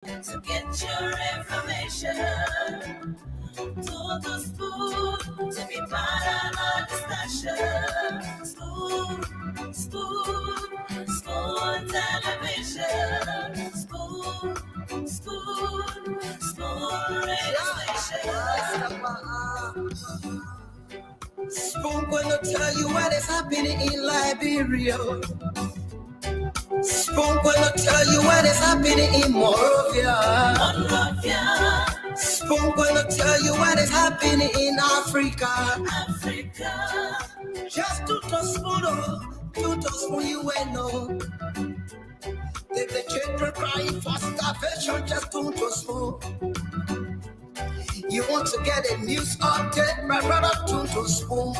To get your information to the spoon, to be part of our discussion. Spoon television. Spoon radio station. Spoon gonna tell you what is happening in Liberia. Spoon gonna tell you what is happening in Monrovia. Spoon gonna tell you what is happening in Africa. Just to spoon you will know. If the children crying for starvation, just to spoon. You want to get a news update, my brother, to spoon.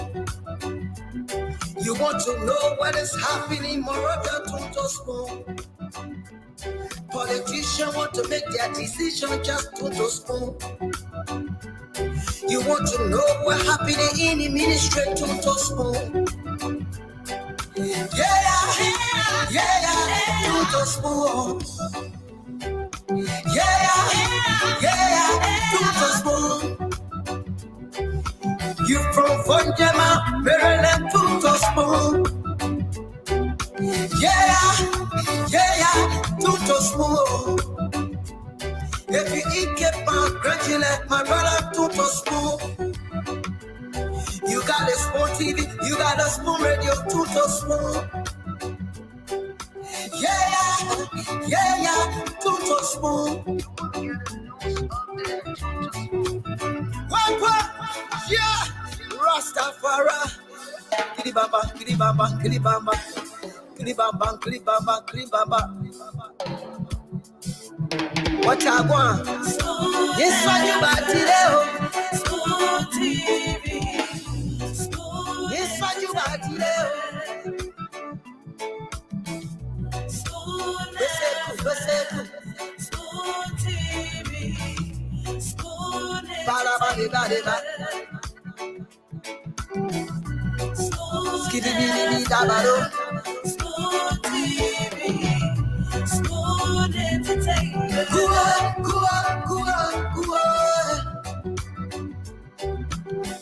You want to know what is happening, Monrovia, to spoon. Politicians want to make their decision, just to spoon. You want to know what happening in the ministry, to spoon. Yeah, to spoon. Yeah, to spoon. You from Vonjama, Maryland, to spoon. Yeah, to spoon. If you eat kepa, congratulate my brother, to spoon. You got a Spoon TV, you got a Spoon Radio, to spoon. Yeah, to spoon. What? Yeah, Rastafari. Kilibamba, kilibamba, kilibamba. Kilibamba, kilibamba, kilibamba. What I want? Yes, what you got today? Spoon TV. Yes, what you got today? Spoon TV. Spoon TV. Skiddy dabado. Spoon TV. Spoon entertainment. Kua.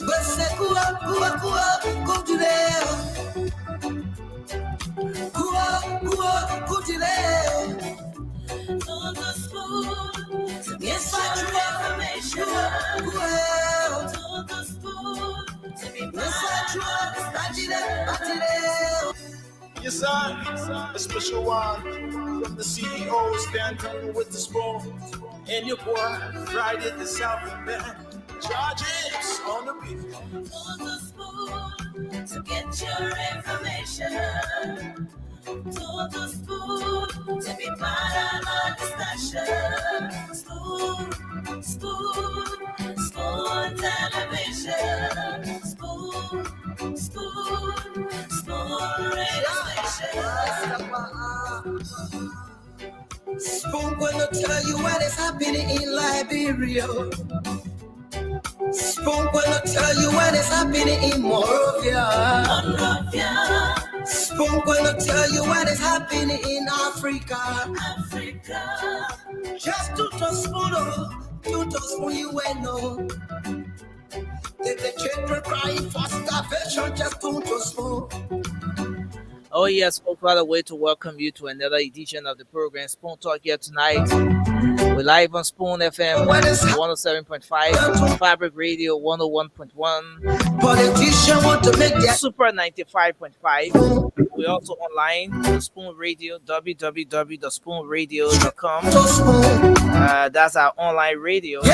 Bese kua, go to there. Kua, go to there. On the spoon, yes, I information. On the spoon, to be Yes, sir. A special one from the CEO, standing with the spoon. And your boy, Friday the Southern Band. Charges on the beat. On the spoon, to get your information. To the spoon, to be part of our discussion. Spoon television. Spoon radio station. Spoon gonna tell you what is happening in Liberia. Spoon gonna tell you what is happening in Monrovia. Spoon gonna tell you what is happening in Africa. Just to spoon you will know. If the children crying for starvation, just to spoon. Oh yes, folks, by the way, to welcome you to another edition of the program Spoon Talk here tonight. We're live on Spoon FM 107.5, Fabric Radio 101.1, Politicians want to make their Super 95.5. We're also online on Spoon Radio, www.spoonradio.com. That's our online radio. We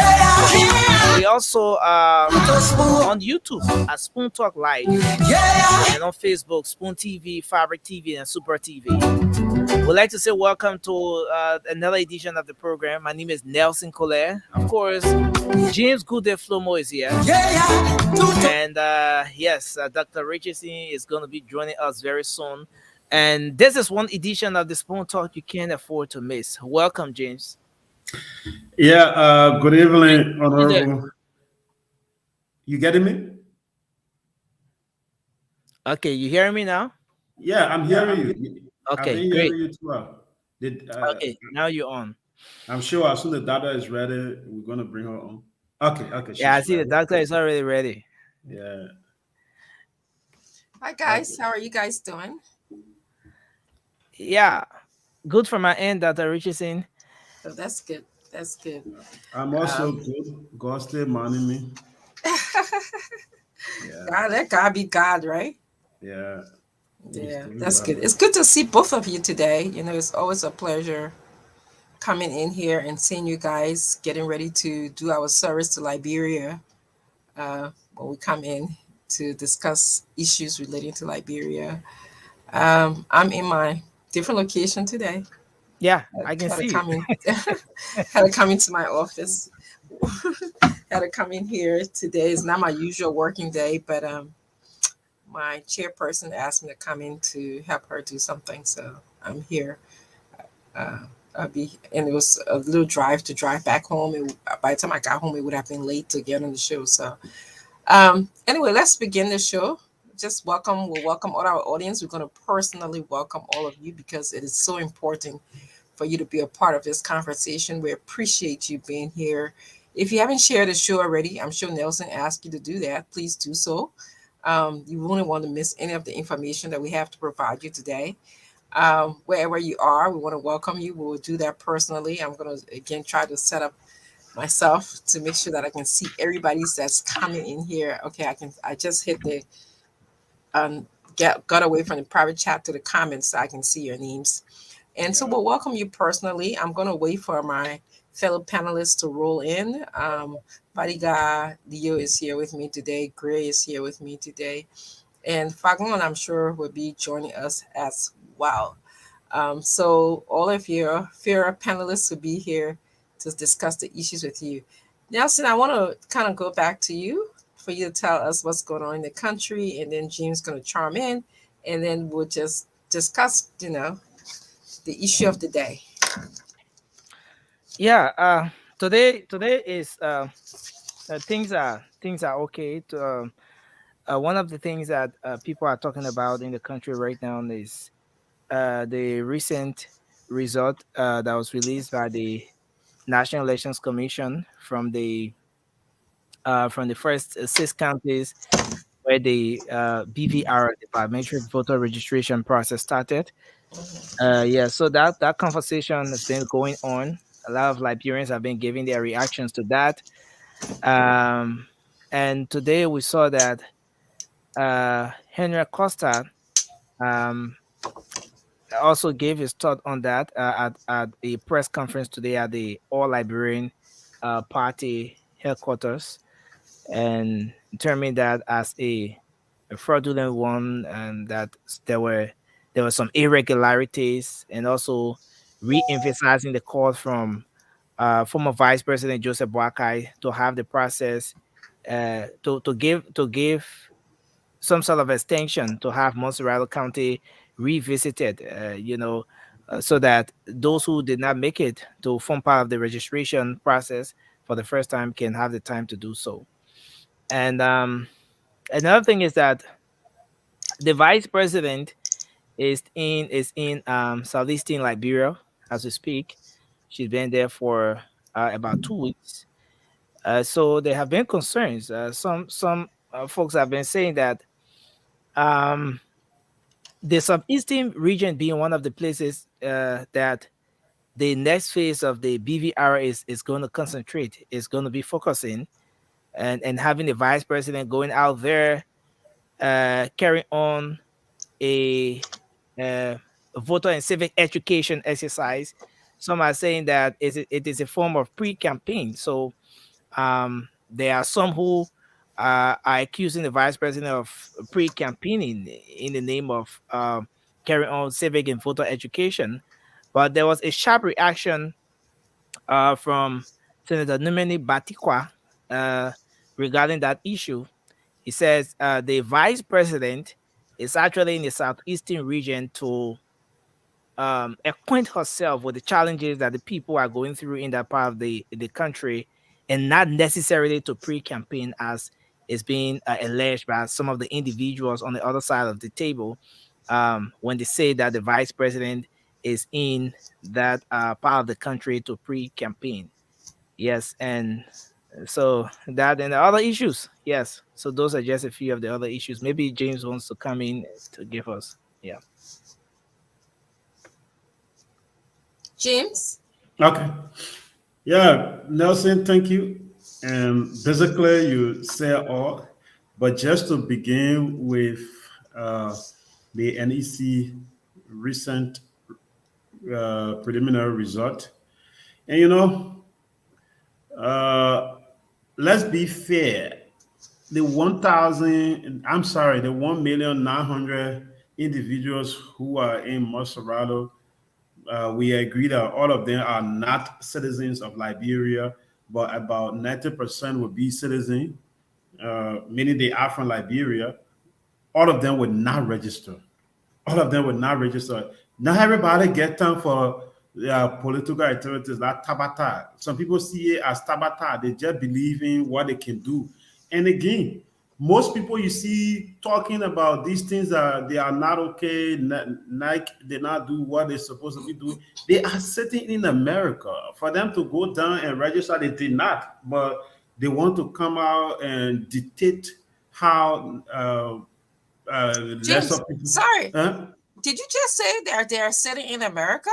also on YouTube at Spoon Talk Live, and on Facebook, Spoon TV, Fabric TV, and Super TV. We'd like to say welcome to another edition of the program. My name is Nelson Collier. Of course, James Goodday Flomo is here. And yes, Dr. Richardson is going to be joining us very soon. And this is one edition of the Spoon Talk you can't afford to miss. Welcome, James. Yeah, good evening, Honorable. You getting me? Okay, you hearing me now? Yeah, I'm hearing you. Okay, I've been great. hearing you too well. Okay, now you're on. I'm sure as soon as Dada is ready, we're gonna bring her on. Okay, okay, Yeah, I she's see the ready. doctor is already ready. Yeah. Hi Okay. guys, how are you guys doing? Yeah, good for my end, Dr. Richardson. Oh, that's good. That's good. I'm also Um, good. God still money me. Yeah, God, let God be God, right? yeah. He's Yeah, doing that's good. well. It's good to see both of you today. It's always a pleasure coming in here and seeing you guys getting ready to do our service to Liberia. When we come in to discuss issues relating to Liberia. I'm in my different location today. Yeah, I can Had to see. come in, had to come into my office. Had to come in here today. It's not my usual working day, but my chairperson asked me to come in to help her do something, so I'm here. Uh, and it was a little drive to drive back home. By the time I got home, it would have been late to get on the show. So, anyway, let's begin the show. Just welcome. We'll welcome all our audience. We're going to personally welcome all of you because it is so important for you to be a part of this conversation. We appreciate you being here. If you haven't shared the show already, I'm sure Nelson asked you to do that. Please do so. You won't want to miss any of the information that we have to provide you today. Wherever you are, we want to welcome you. We will do that personally. I'm going to again try to set up myself to make sure that I can see everybody that's coming in here. Okay, I just hit the got away from the private chat to the comments so I can see your names. And so Yeah. we'll welcome you personally. I'm going to wait for my fellow panelists to roll in. Fadiga Leo is here with me today. Gray is here with me today. And Faglon, I'm sure, will be joining us as well. So all of your fair panelists will be here to discuss the issues with you. Nelson, I want to kind of go back to you for you to tell us what's going on in the country, and then James going to charm in, and then we'll just discuss, the issue of the day. Yeah, today is things are okay. One of the things that people are talking about in the country right now is the recent result that was released by the National Elections Commission from the first six counties where the BVR, the biometric voter registration process, started. Yeah, so that conversation has been going on. A lot of Liberians have been giving their reactions to that. Um, and today we saw that Henry Acosta um, also gave his thought on that at a press conference today at the All Liberian Party headquarters, and determined that as a fraudulent one, and that there were some irregularities, and also re-emphasizing the call from former Vice President Joseph Boakai to have the process to give some sort of extension to have Montserrat County revisited, so that those who did not make it to form part of the registration process for the first time can have the time to do so. And another thing is that the vice president is in southeastern Liberia as we speak. She's been there for about 2 weeks. So there have been concerns. Some folks have been saying that um, the southeastern region being one of the places that the next phase of the BVR is going to concentrate, is going to be focusing, and having the vice president going out there, carrying on a, uh, voter and civic education exercise. Some are saying that it is a form of pre-campaign. So there are some who are accusing the vice president of pre-campaigning in the name of carrying on civic and voter education. But there was a sharp reaction from Senator Numeni Batikwa uh, regarding that issue. He says the vice president is actually in the southeastern region to acquaint herself with the challenges that the people are going through in that part of the country, and not necessarily to pre-campaign as is being alleged by some of the individuals on the other side of the table, when they say that the vice president is in that part of the country to pre-campaign. Yes, and so that and the other issues. Yes, so those are just a few of the other issues. Maybe James wants to come in to give us. Yeah. James? Okay. Yeah, Nelson, thank you. And basically, you say all, but just to begin with the NEC recent preliminary result, and uh, let's be fair. The 1,000, I'm sorry, the 1,900,000 individuals who are in Macerado, we agree that all of them are not citizens of Liberia, but about 90% would be citizen, meaning they are from Liberia. All of them would not register. All of them would not register. Not everybody get time for political activities like tabata. Some people see it as tabata. They just believe in what they can do. And again, most people you see talking about these things they are not okay. Nike they not do what they're supposed to be doing. They are sitting in America. For them to go down and register, they did not. But they want to come out and dictate how James, lesser people. sorry. Huh? Did you just say they're sitting in America?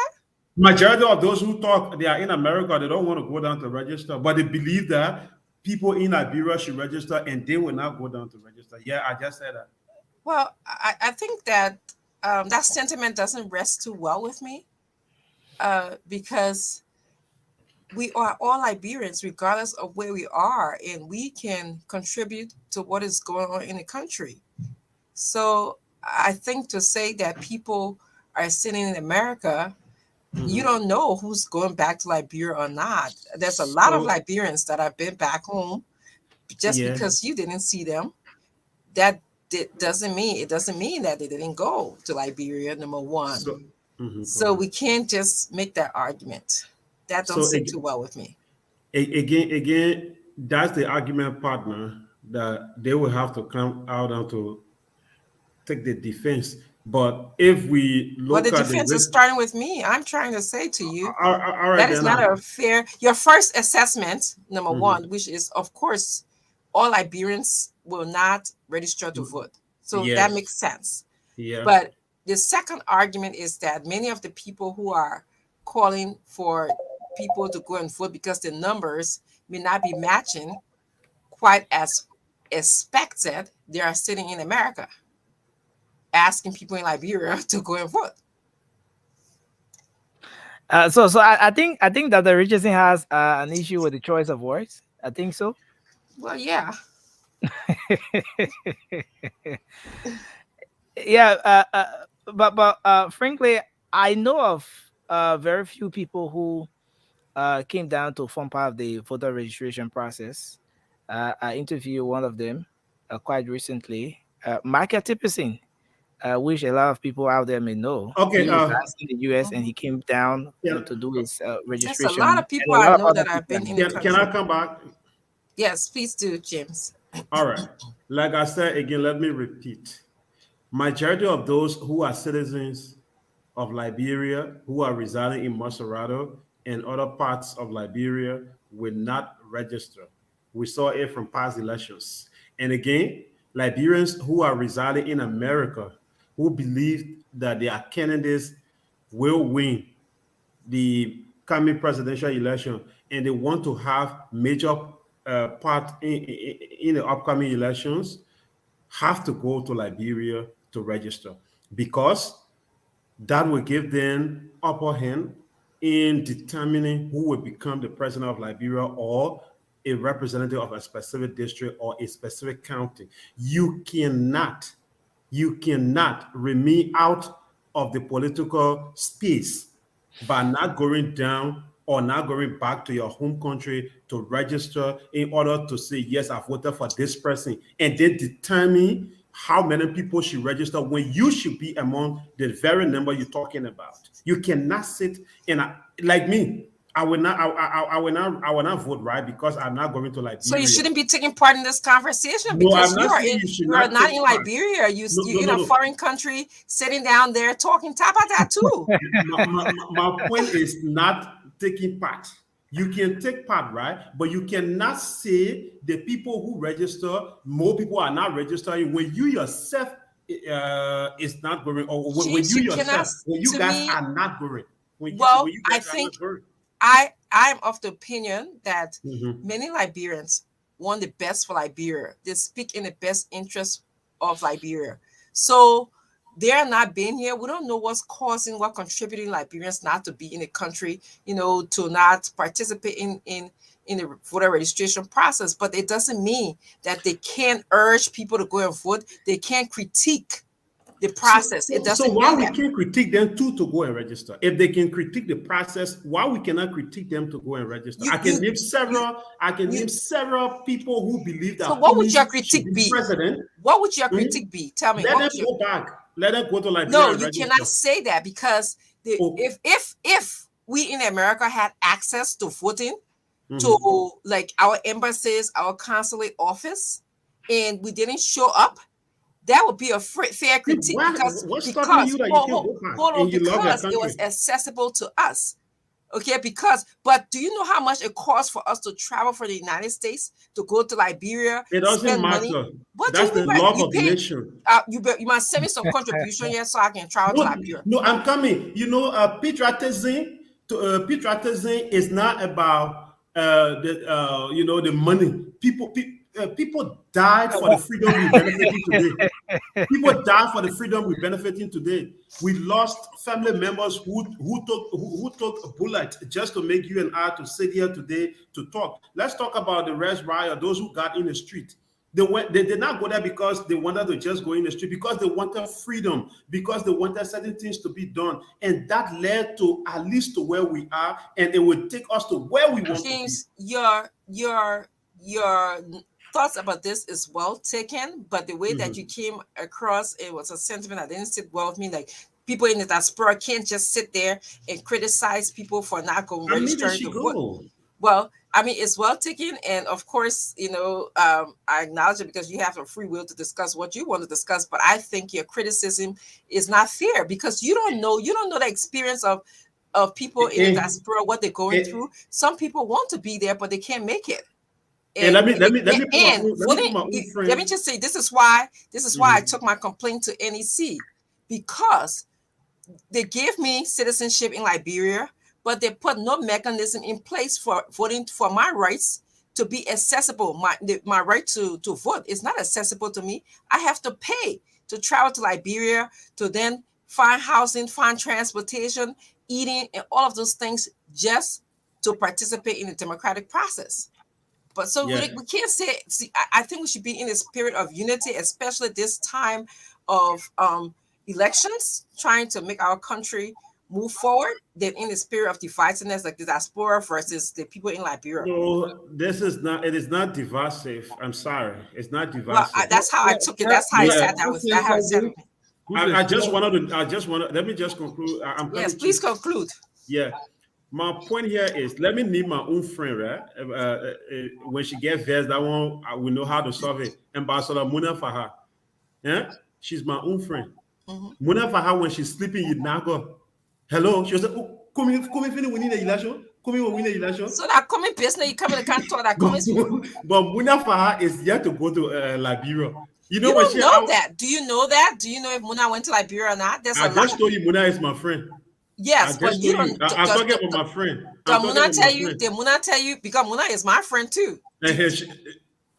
Majority of those who talk, they are in America. They don't want to go down to register, but they believe that people in Liberia should register, and they will not go down to register. Yeah, I just said that. Well, I think that that sentiment doesn't rest too well with me because we are all Liberians, regardless of where we are, and we can contribute to what is going on in the country. So I think to say that people are sitting in America, you don't know who's going back to Liberia or not. There's a lot of Liberians that have been back home just because you didn't see them. That doesn't mean that they didn't go to Liberia, number one. So we can't just make that argument. That don't sit too well with me. Again, that's the argument, partner, that they will have to come out and to take the defense. But if we look the defense is starting with me. I'm trying to say to you that is not a fair. Your first assessment, number one, which is of course all Liberians will not register to vote. So that makes sense. Yeah. But the second argument is that many of the people who are calling for people to go and vote because the numbers may not be matching quite as expected, they are sitting in America asking people in Liberia to go and vote. So I think that the Richardson has an issue with the choice of words. I think so. Well, yeah. Yeah, but frankly, I know of very few people who came down to form part of the voter registration process. I interviewed one of them quite recently, Michael Tipperson, which a lot of people out there may know. Okay, he was in the US and he came down to do his registration. There's a lot of people I know that have been in the country. Can I come back? Yes, please do, James. All right. Like I said again, let me repeat. Majority of those who are citizens of Liberia, who are residing in Macerado and other parts of Liberia, will not register. We saw it from past elections. And again, Liberians who are residing in America, who believe that their candidates will win the coming presidential election, and they want to have major part in the upcoming elections, have to go to Liberia to register, because that will give them upper hand in determining who will become the president of Liberia or a representative of a specific district or a specific county. You cannot remain out of the political space by not going down or not going back to your home country to register in order to say, yes, I voted for this person, and then determine how many people should register when you should be among the very number you're talking about. You cannot sit in like me. I will not. I will not. I will not vote, right? Because I'm not going to Liberia. So you shouldn't be taking part in this conversation No, because I'm you not are saying in. you should You are not not take in part. Liberia. You No, you're no, in a no. foreign country, sitting down there talking tapa too. My point is not taking part. You can take part, right? But you cannot say the people who register, more people are not registering when you yourself is not going, or when James, you you cannot. yourself, when you To guys me, are not going, when well, you I guys are think not going. I'm of the opinion that Mhm. many Liberians want the best for Liberia. They speak in the best interest of Liberia. So they're not being here. We don't know what's causing, what contributing Liberians not to be in the country, to not participate in the voter registration process. But it doesn't mean that they can't urge people to go and vote. They can't critique the process. It So doesn't why mean we that. can't critique them too to go and register? If they can critique the process, why we cannot critique them to go and register? You, I can you, name several. I can you, name several people who believe so that what would your Kumi should critique be be? president. What would your Mhm. critique be? Tell me. Let What them would your go back. Let them go to Liberia No, and you register. cannot say that because Oh, if we in America had access to voting, mhm. to like our embassies, our consulate office, and we didn't show up, that would be a fair critique because What's stopping you that you can go back hold on, and you love your because it was country? accessible to us. Okay, but do you know how much it costs for us to travel from the United States to go to Liberia, It doesn't spend money? matter. What do That's you the mean by love you of the pay? nation. You must send me some contribution here so I can travel to No, Liberia. no, I'm coming. Patriotism patriotism is not about the money. People died for the freedom we're benefiting today. People died for the freedom we're benefiting today. We lost family members who took a bullet just to make you and I to sit here today to talk. Let's talk about the rest riot, those who got in the street. They did not go there because they wanted to just go in the street, because they wanted freedom, because they wanted certain things to be done. And that led to at least to where we are, and it will take us to where we want to be. James, your thoughts about this is well taken, but the way that you came across, it was a sentiment that didn't sit well with me. Like people in the diaspora can't just sit there and criticize people for not going registering to vote. Well, I mean, it's well taken, and of course, I acknowledge it because you have a free will to discuss what you want to discuss. But I think your criticism is not fair because you don't know the experience of people in the diaspora, what they're going through. Some people want to be there, but they can't make it. And let me put my own friend. Let me just say, this is why I took my complaint to NEC, because they gave me citizenship in Liberia, but they put no mechanism in place for voting for my rights to be accessible. My right to vote is not accessible to me. I have to pay to travel to Liberia to then find housing, find transportation, eating, and all of those things just to participate in the democratic process. But so we can't say. See, I think we should be in the spirit of unity, especially this time of elections, trying to make our country move forward, than in the spirit of divisiveness, like the diaspora versus the people in Liberia. No, this is not. It is not divisive. I'm sorry, it's not divisive. Well, that's how I took it. That's how I said that. Was that how I said it? I just wanted. Let me just conclude. Yes, please conclude. Yeah. My point here is, let me need my own friend, right? When she gets vexed, that one, I will know how to solve it. Ambassador Muna Faha. Yeah? She's my own friend. Muna Faha, when she's sleeping, you now go, hello. She was like, oh, come in, we need a election. Come in, we need an election. So that coming business, you come in the cantor, that coming. But Muna Faha is yet to go to Liberia. You don't know that. Do you know that? Do you know if Muna went to Liberia or not? I just told you Muna is my friend. Yes, but you don't. I'm talking about my friend. Did Muna tell you? Did Muna tell you? Because Muna is my friend too.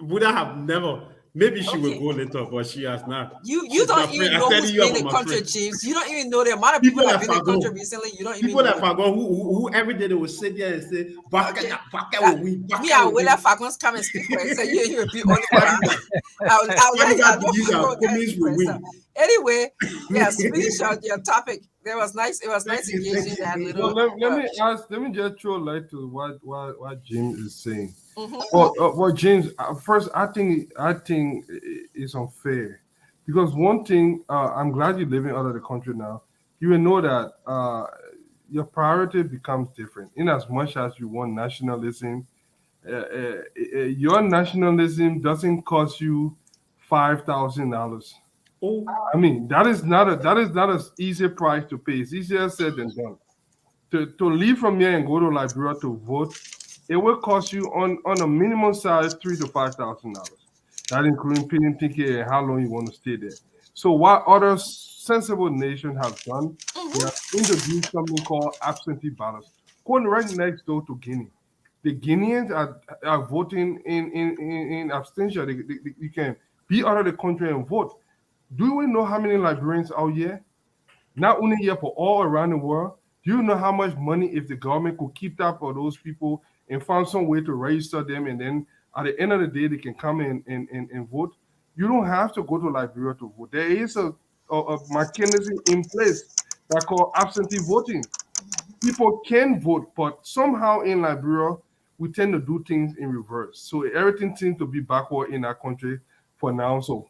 Muna have never. Maybe she will go later, but she has not. You don't even know who's in the country, James. You don't even know the amount of people that have been in the country recently. You don't even know. People that Fagon who every day they will sit there and say, Me and Willa Fagon's come and speak for it. So you will be only one. Anyway, yes, finish out your topic. It was nice engaging that little. Let me just throw light to what James is saying. Well, James, first, I think it's unfair because one thing, I'm glad you're living out of the country now. You will know that your priority becomes different. In as much as you want nationalism, your nationalism doesn't cost you $5,000. Oh, I mean, that is not an easy price to pay. It's easier said than done. To leave from here and go to Liberia to vote, it will cost you on a minimum side $3,000 to $5,000. That including paying ticket and how long you want to stay there. So what other sensible nations have done, they have introduced something called absentee ballots. Going right next door to Guinea. The Guineans are voting in abstention. You can be out of the country and vote. Do we know how many Liberians out here? Not only here, but all around the world. Do you know how much money if the government could keep that for those people and find some way to register them, and then at the end of the day they can come in and vote? You don't have to go to Liberia to vote. There is a mechanism in place that called absentee voting. People can vote, but somehow in Liberia we tend to do things in reverse. So everything seems to be backward in our country for now. So,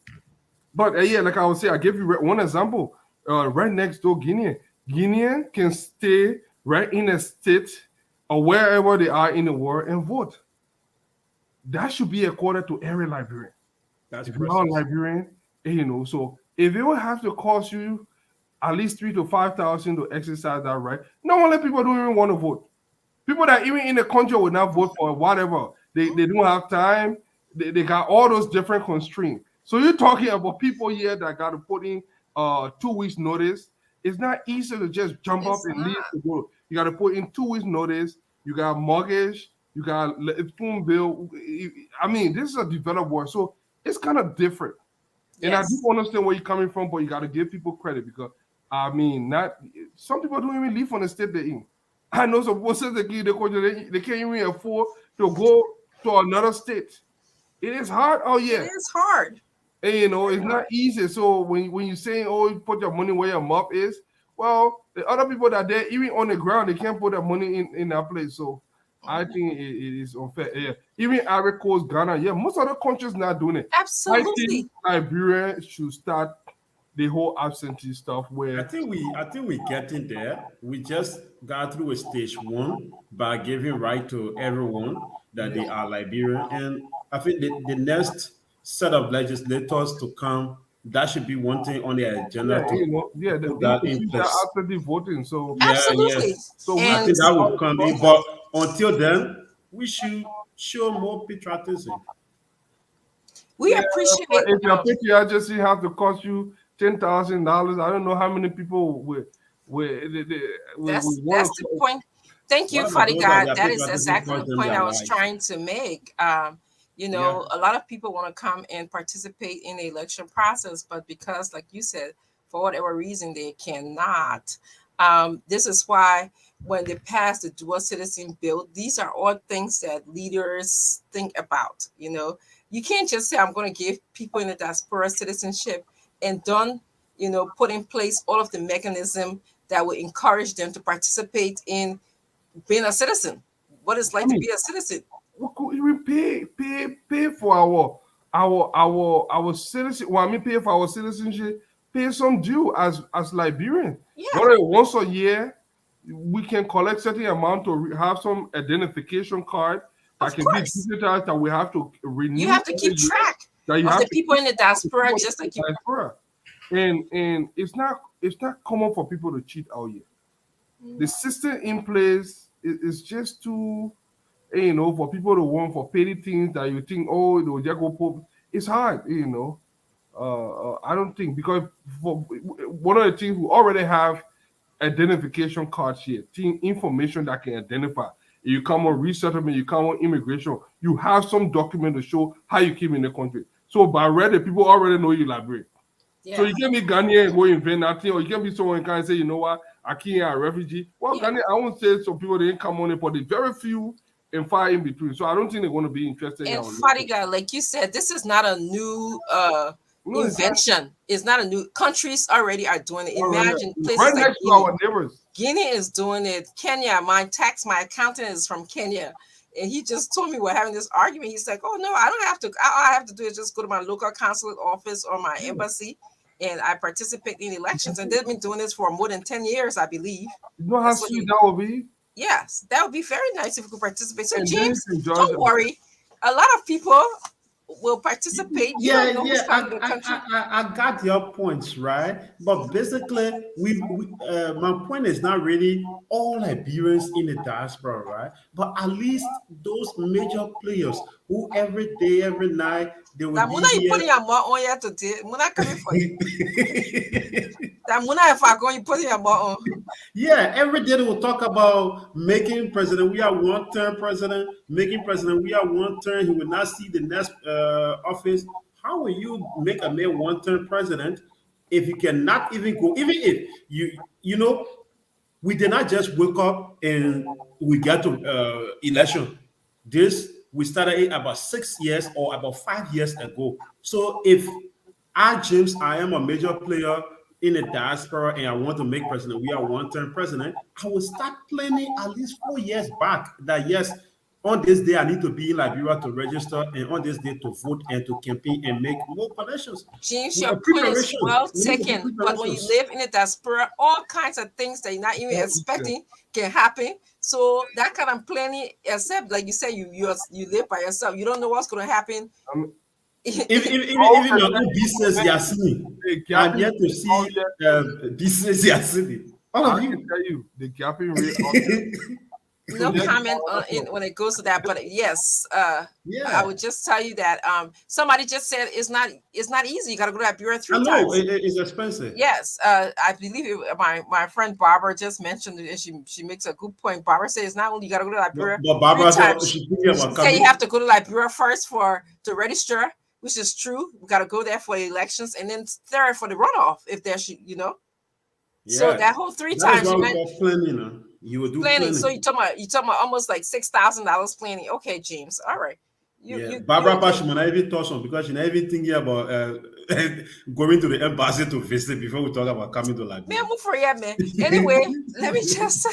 but yeah, like I was saying, I gave you one example. Right next door, Guinean can stay right in a state or wherever they are in the world and vote. That should be accorded to every Liberian. that's If you're not a process. Liberian, so if it will have to cost you at least 3,000 to 5,000 to exercise that right, not only people don't even want to vote. People that even in the country will not vote for whatever. They don't have time. They got all those different constraints. So you're talking about people here that got to put in 2 weeks notice. It's not easy to just jump up It's and leave not. to go. You got to put in 2 weeks notice. You got mortgage. You got phone bill. I mean, this is a developed world, so it's kind of different. And I Yes. do understand where you're coming from, but you got to give people credit because I mean, not some people don't even live on the state they're in. I know some people say they can't even afford to go to another state. It is hard. Oh It yeah, is hard. and it's not easy. So when you say, oh, you put your money where your mouth is, well, the other people that they're even on the ground, they can't put their money in that place. So I think it is unfair. Yeah. Even Ivory Coast, Ghana, yeah, most other countries not doing it. I Absolutely. think Liberia should start the whole absentee stuff I where think we're getting there. We just got through a stage one by giving right to everyone that they are Liberian, and I think the next set of legislators to come, that should be one thing on their agenda to they put that in introduced that place. absentee voting. So Yeah, Absolutely. yes. so we I And think that will come in, but until then, we should show more patriotism. we yeah, appreciate but if your patriotism have to cost you $10,000, I don't know how many people will want that's the point. Thank you, What about those that Fadiga. their That is patriotism exactly cost the them point their I was lives? trying to make. Yeah. A lot of people want to come and participate in the election process, but because, like you said, for whatever reason, they cannot. This is why when they pass the dual citizen bill, these are all things that leaders think about. You can't just say, I'm going to give people in the diaspora citizenship and don't, put in place all of the mechanism that will encourage them to participate in being a citizen. What it's like I to mean, be a citizen. we could even pay for our citizen. Well, I mean, pay for our citizenship. Pay some due as Liberian. Yeah. Whether once a year we can collect certain amount to have some identification card that Of can course. be digitized that we have to renew. You have to keep every year, track that you of have the to people in the diaspora, people just like in you. the diaspora. And it's not common for people to cheat out here. The system in place is just too, for people to want for petty things that you think, oh, they will just go put. It's hard, I don't think because for one of the things we already have identification cards here, information that can identify. If you come on resettlement, you come on immigration, you have some document to show how you came in the country. So by already, people already know you Liberian. Yeah. So you can't be Ghanaian and go invent nothing, or you can't be someone who can say, you know what, I came here a refugee. Well, Yeah. Ghanaian, I won't say some people didn't come on it, but the very few and far in between. So I don't think they're going to be interested in And our Fadiga, like you said, this is not a new No, it's not. invention. It's not a new. Countries already are doing it. Imagine Right places like next to Guinea. our neighbors. Guinea is doing it. Kenya, my accountant is from Kenya. And he just told me we're having this argument. He's like, oh no, I don't have to. All I have to do is just go to my local consulate office or my embassy and I participate in elections, and they've been doing this for more than 10 years, I believe. You know how That's what sweet you- that would be? Yes, that would be very nice if we could participate. So And then you James, can judge don't them. worry. A lot of people will participate. You Yeah, don't know which yeah, part of the country. I got your points, right? But basically, my point is not really all Liberians in the diaspora, right? But at least those major players who every day, every night, they will That be Muna, you putting here. your mouth on here today. Muna coming for you. That Muna, if I go, you putting your mouth on. Yeah, every day they will talk about making president. We are one-term president, making president. We are one-term. He will not see the next office. How will you make a man one-term president if you cannot even go? Even if you know, we did not just wake up and we got to election. This we started it about 6 years or about 5 years ago. So if James, I am a major player in the diaspora and I want to make president, we are one-term president, I will start planning at least 4 years back that yes, on this day I need to be in Liberia to register, and on this day to vote and to campaign and make more connections. James, We your have point is preparation. well We need to do taken. But when you preparations. live in the diaspora, all kinds of things that you're not even Yeah, expecting can happen. So that kind of planning, except like you said, you live by yourself. You don't know what's going to happen. I'm- Even my own business, Yasini. The I'm gapping yet to see business, Yasini. All I of can you. tell you, the gapping rate. No Yeah. comment on when it goes to that, but yes, I Yeah, would just tell you that somebody just said it's not easy. You got to go to that bureau I 3 know times. it's expensive. Yes, I believe my friend Barbara just mentioned it, and she makes a good point. Barbara says it's not only you got to go to Liberia But Barbara 3 said times. she thinking She about said coming. you have to go to Liberia first to register, which is true. We got to go there for the elections, and then third for the runoff if there's So Yeah, that whole 3 that is times why you we meant call planning. You will do planning. So planning. you talking about almost like $6,000 planning. Okay, James. All right. Yeah, Barbara Pash might not even touch on because she's not even thinking about going to the embassy to visit before we talk about coming to Liberia. Man, move for you, man. Anyway, let me just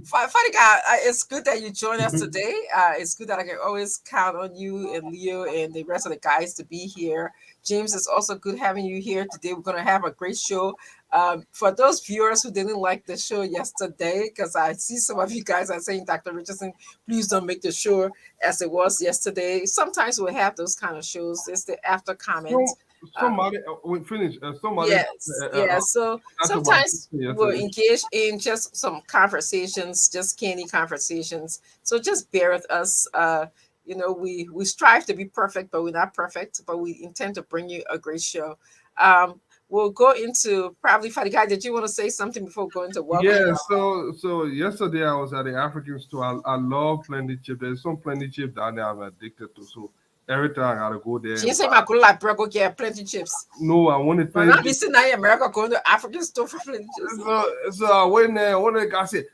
funny guy. It's good that you joined us today. It's good that I can always count on you and Leo and the rest of the guys to be here. James, it's also good having you here today. We're going to have a great show. For those viewers who didn't like the show yesterday, because I see some of you guys are saying, Dr. Richardson, please don't make the show as it was yesterday. Sometimes we'll have those kind of shows. It's the after comments. Somebody we finish. Somebody. Yes. So sometimes we'll engage in just some conversations, just candy conversations. So just bear with us. We strive to be perfect, but we're not perfect. But we intend to bring you a great show. We'll go into probably Fatty Guy. Did you want to say something before going to welcome? Yeah. So yesterday I was at the African store. I love plenty chip. There's some plenty chip down there I'm addicted to. So every time I gotta go there. She say, "My go like go get plenty chips." No, I wanted plenty. But not be sitting in America going to African store for plenty chips. So I went there. One of the guys said,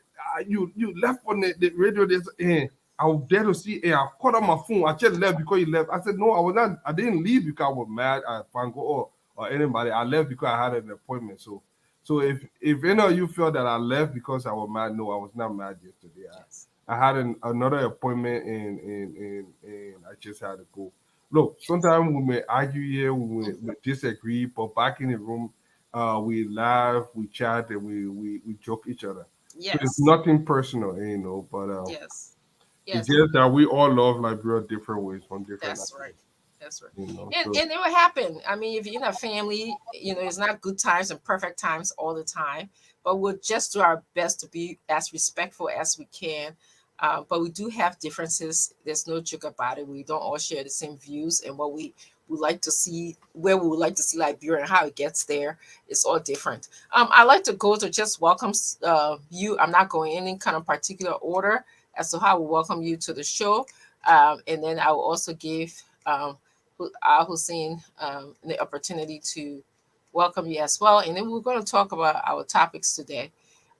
"You left on the radio this and." I was there to see, and I caught on my phone. I just left because you left. I said, no, I was not. I didn't leave because I was mad at Fango or anybody. I left because I had an appointment. So if any of you felt that I left because I was mad, no, I was not mad yesterday. I had another appointment and I just had to go. Look, sometimes we may argue here, we may disagree, but back in the room, we laugh, we chat, and we joke each other. Yes. So it's nothing personal, but yes. It's just that we all love Liberia different ways from different. That's right. That's right. So. And it will happen. I mean, if you're in a family, it's not good times and perfect times all the time, but we'll just do our best to be as respectful as we can. But we do have differences. There's no joke about it. We don't all share the same views, and what we would like to see, where we would like to see Liberia and how it gets there, is all different. I like to go to just welcome you. I'm not going in any kind of particular order as to how we welcome you to the show. And then I will also give Hussein the opportunity to welcome you as well. And then we're going to talk about our topics today.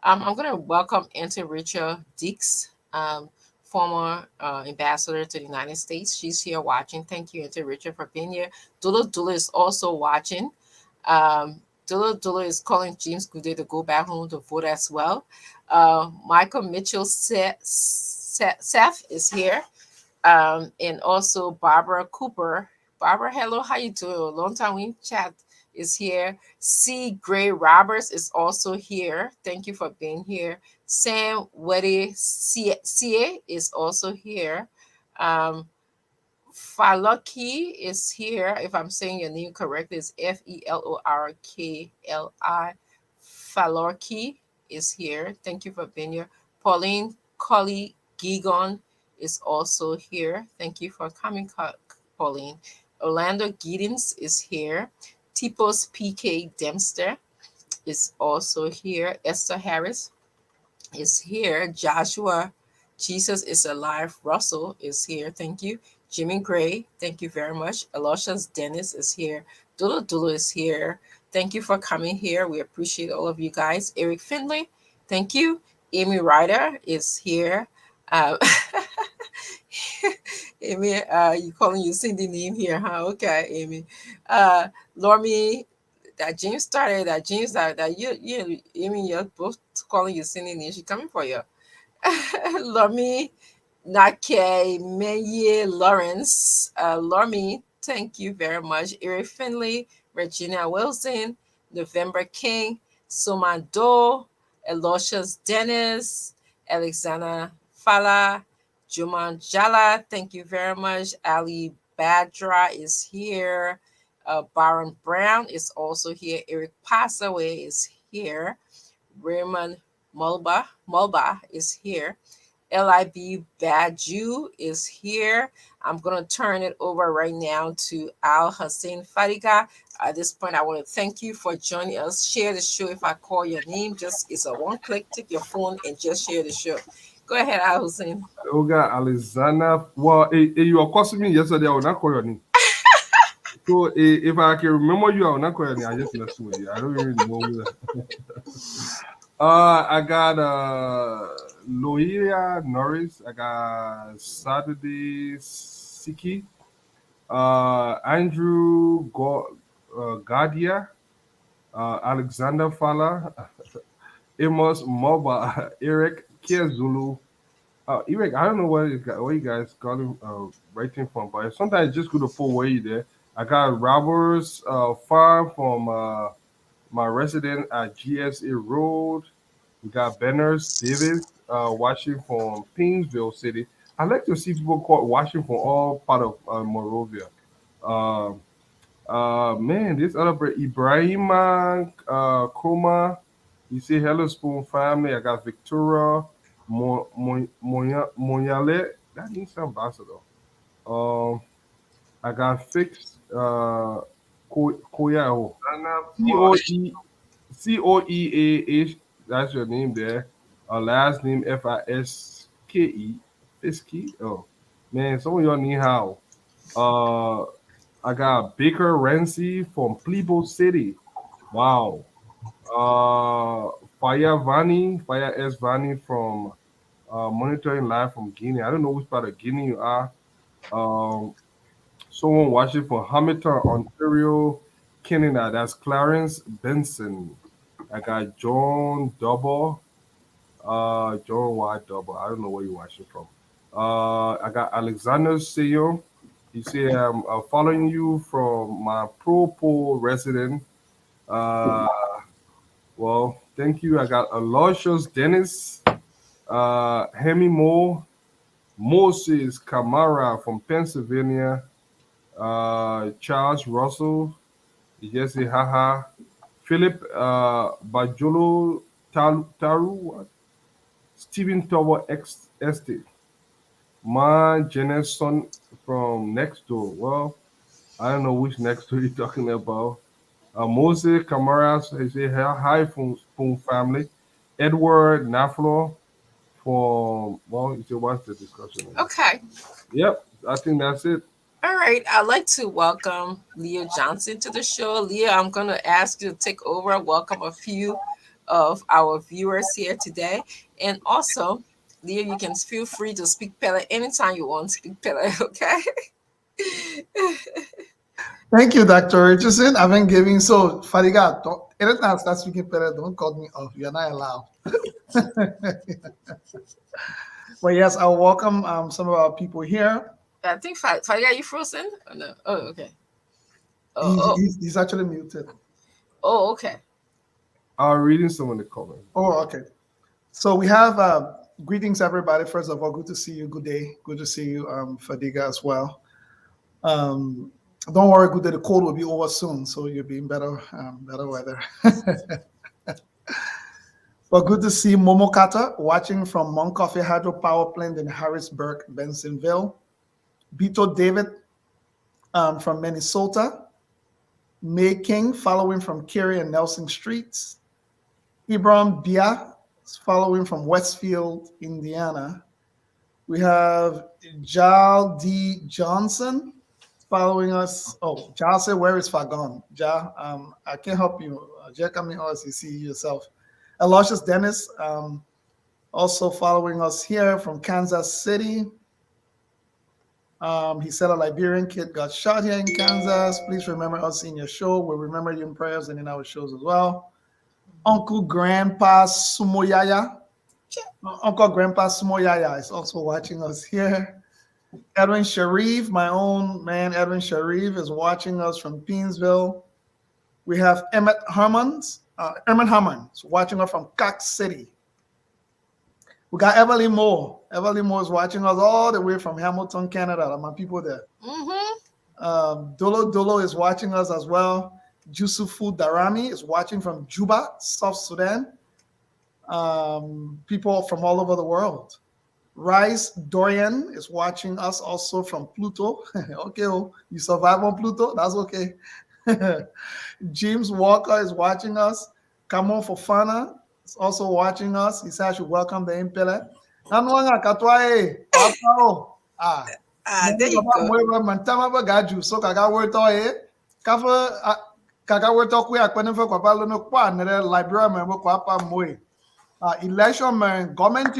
I'm going to welcome Auntie Rachel Dix, former ambassador to the United States. She's here watching. Thank you, Auntie Rachel, for being here. Dula Dula is also watching. Dula Dula is calling James Goudet to go back home to vote as well. Michael Mitchell Seth is here. And also Barbara Cooper. Barbara, hello, how you doing? A long time we chat. is here. C. Gray Roberts is also here. Thank you for being here. Sam Weddy CA is also here. Falorki is here. If I'm saying your name correctly, it's Felorkli. Falorki is here. Thank you for being here. Pauline Colley Gigon is also here. Thank you for coming, Pauline. Orlando Giddens is here. Tipos PK Dempster is also here. Esther Harris is here. Joshua Jesus is alive. Russell is here. Thank you. Jimmy Gray, thank you very much. Aloysius Dennis is here. Dulu Dulu is here. Thank you for coming here. We appreciate all of you guys. Eric Finley, thank you. Amy Ryder is here. Amy, you calling you Cindy name here, huh? Okay, Amy. Lormi, that James started, that James, that you, Amy, you're both calling you Cindy name. She coming for you. Lormi, Nake, Meye, Lawrence, Lormi, thank you very much. Eric Finley, Regina Wilson, November King, Sumando, Aloysius Dennis, Alexander Fala, Juman Jala, thank you very much. Ali Badra is here. Baron Brown is also here. Eric Passaway is here. Raymond Mulba is here. LIB Badu is here. I'm going to turn it over right now to Al Hussein Fadiga. At this point, I want to thank you for joining us. Share the show. If I call your name, it's a one click. Take your phone and just share the show. Go ahead, Al Hussein. Olga Alexander. Well, you accosted me yesterday. I will not call your name. So if I can remember you, I will not call your name. I just messed with you. I don't really know who that. I got Loia Norris. I got Saturday Siki. Andrew Gadia. Alexander Fala. Amos Moba. Eric Kiazulu. Eric, I don't know where you guys got him writing from, but sometimes it's just good to pull way there. I got Roberts Farm from my resident at GSA Road. We got Benners Davis watching from Pingsville City. I like to see people watching from all part of Morovia. Man, this other Ibrahima Koma. You see Hello Spoon family. I got Victoria Monyale. That means ambassador. I got Fix Koyao. Coeah. That's your name there. Last name Fiske. Fiske. Oh man, some of y'all need how. I got Baker Renzi from Plebo City. Wow. Fire S Vani from Monitoring Live from Guinea. I don't know which part of Guinea you are. Someone watching from Hamilton, Ontario, Canada. That's Clarence Benson. I got John Double. John Y Double. I don't know where you're watching from. I got Alexander Seyo. He said, I'm following you from my Propo resident. Well, thank you. I got Aloysius Dennis, Hemi Moore, Moses Kamara from Pennsylvania, Charles Russell, Jesse Haha, Philip Bajolo Taru, Stephen Tower Estate, Ma Jenison from next door. Well, I don't know which next door you're talking about. Moses Kamara, he said hi from Spoon family. Edward Naflo from, well, you said what's the discussion? Okay. Yep, I think that's it. All right, I'd like to welcome Leah Johnson to the show. Leah, I'm going to ask you to take over, welcome a few of our viewers here today. And also, Leah, you can feel free to speak Pele anytime you want to speak Pele, okay? Thank you, Dr. Richardson. I've been giving, so Fadiga, anytime I start speaking Pele, don't cut me off. You're not allowed. Well, yes, I'll welcome some of our people here. I think Fadiga, you frozen? Oh, no. Oh, okay. Oh, He's actually muted. okay. Reading some of the comments. Oh, okay. So we have greetings, everybody. First of all, good to see you. Good day. Good to see you, Fadiga, as well. Don't worry, good day. The cold will be over soon, so you'll be in better weather. But good to see Momo Kata watching from Mount Coffee Hydro Power Plant in Harrisburg, Bensonville. Bito David from Minnesota. May King following from Kerry and Nelson Streets. Ibrahim Bia following from Westfield, Indiana. We have Jal D. Johnson following us. Oh, Jal said, where is Fagon? Jal, I can't help you. Jal, come in as you see yourself. Aloysius Dennis also following us here from Kansas City. He said a Liberian kid got shot here in Kansas. Please remember us in your show. We'll remember you in prayers and in our shows as well. Uncle Grandpa Sumoyaya. Uncle Grandpa Sumoyaya is also watching us here. Edwin Sharif, my own man, Edwin Sharif is watching us from Peensville. We have Emmett Herman is watching us from Cox City. We got Evelyn Moore. Evelyn Moore is watching us all the way from Hamilton, Canada. My people there. Dolo is watching us as well. Jusufu Darami is watching from Juba, South Sudan. People from all over the world. Rice Dorian is watching us also from Pluto. Okay, you survive on Pluto? That's okay. James Walker is watching us. Kamon Fofana is also watching us. He said I should welcome the Impele. There you go. So kaka weto ku akpene fe kwapa lo no kwa nere library me kwapa moy election man government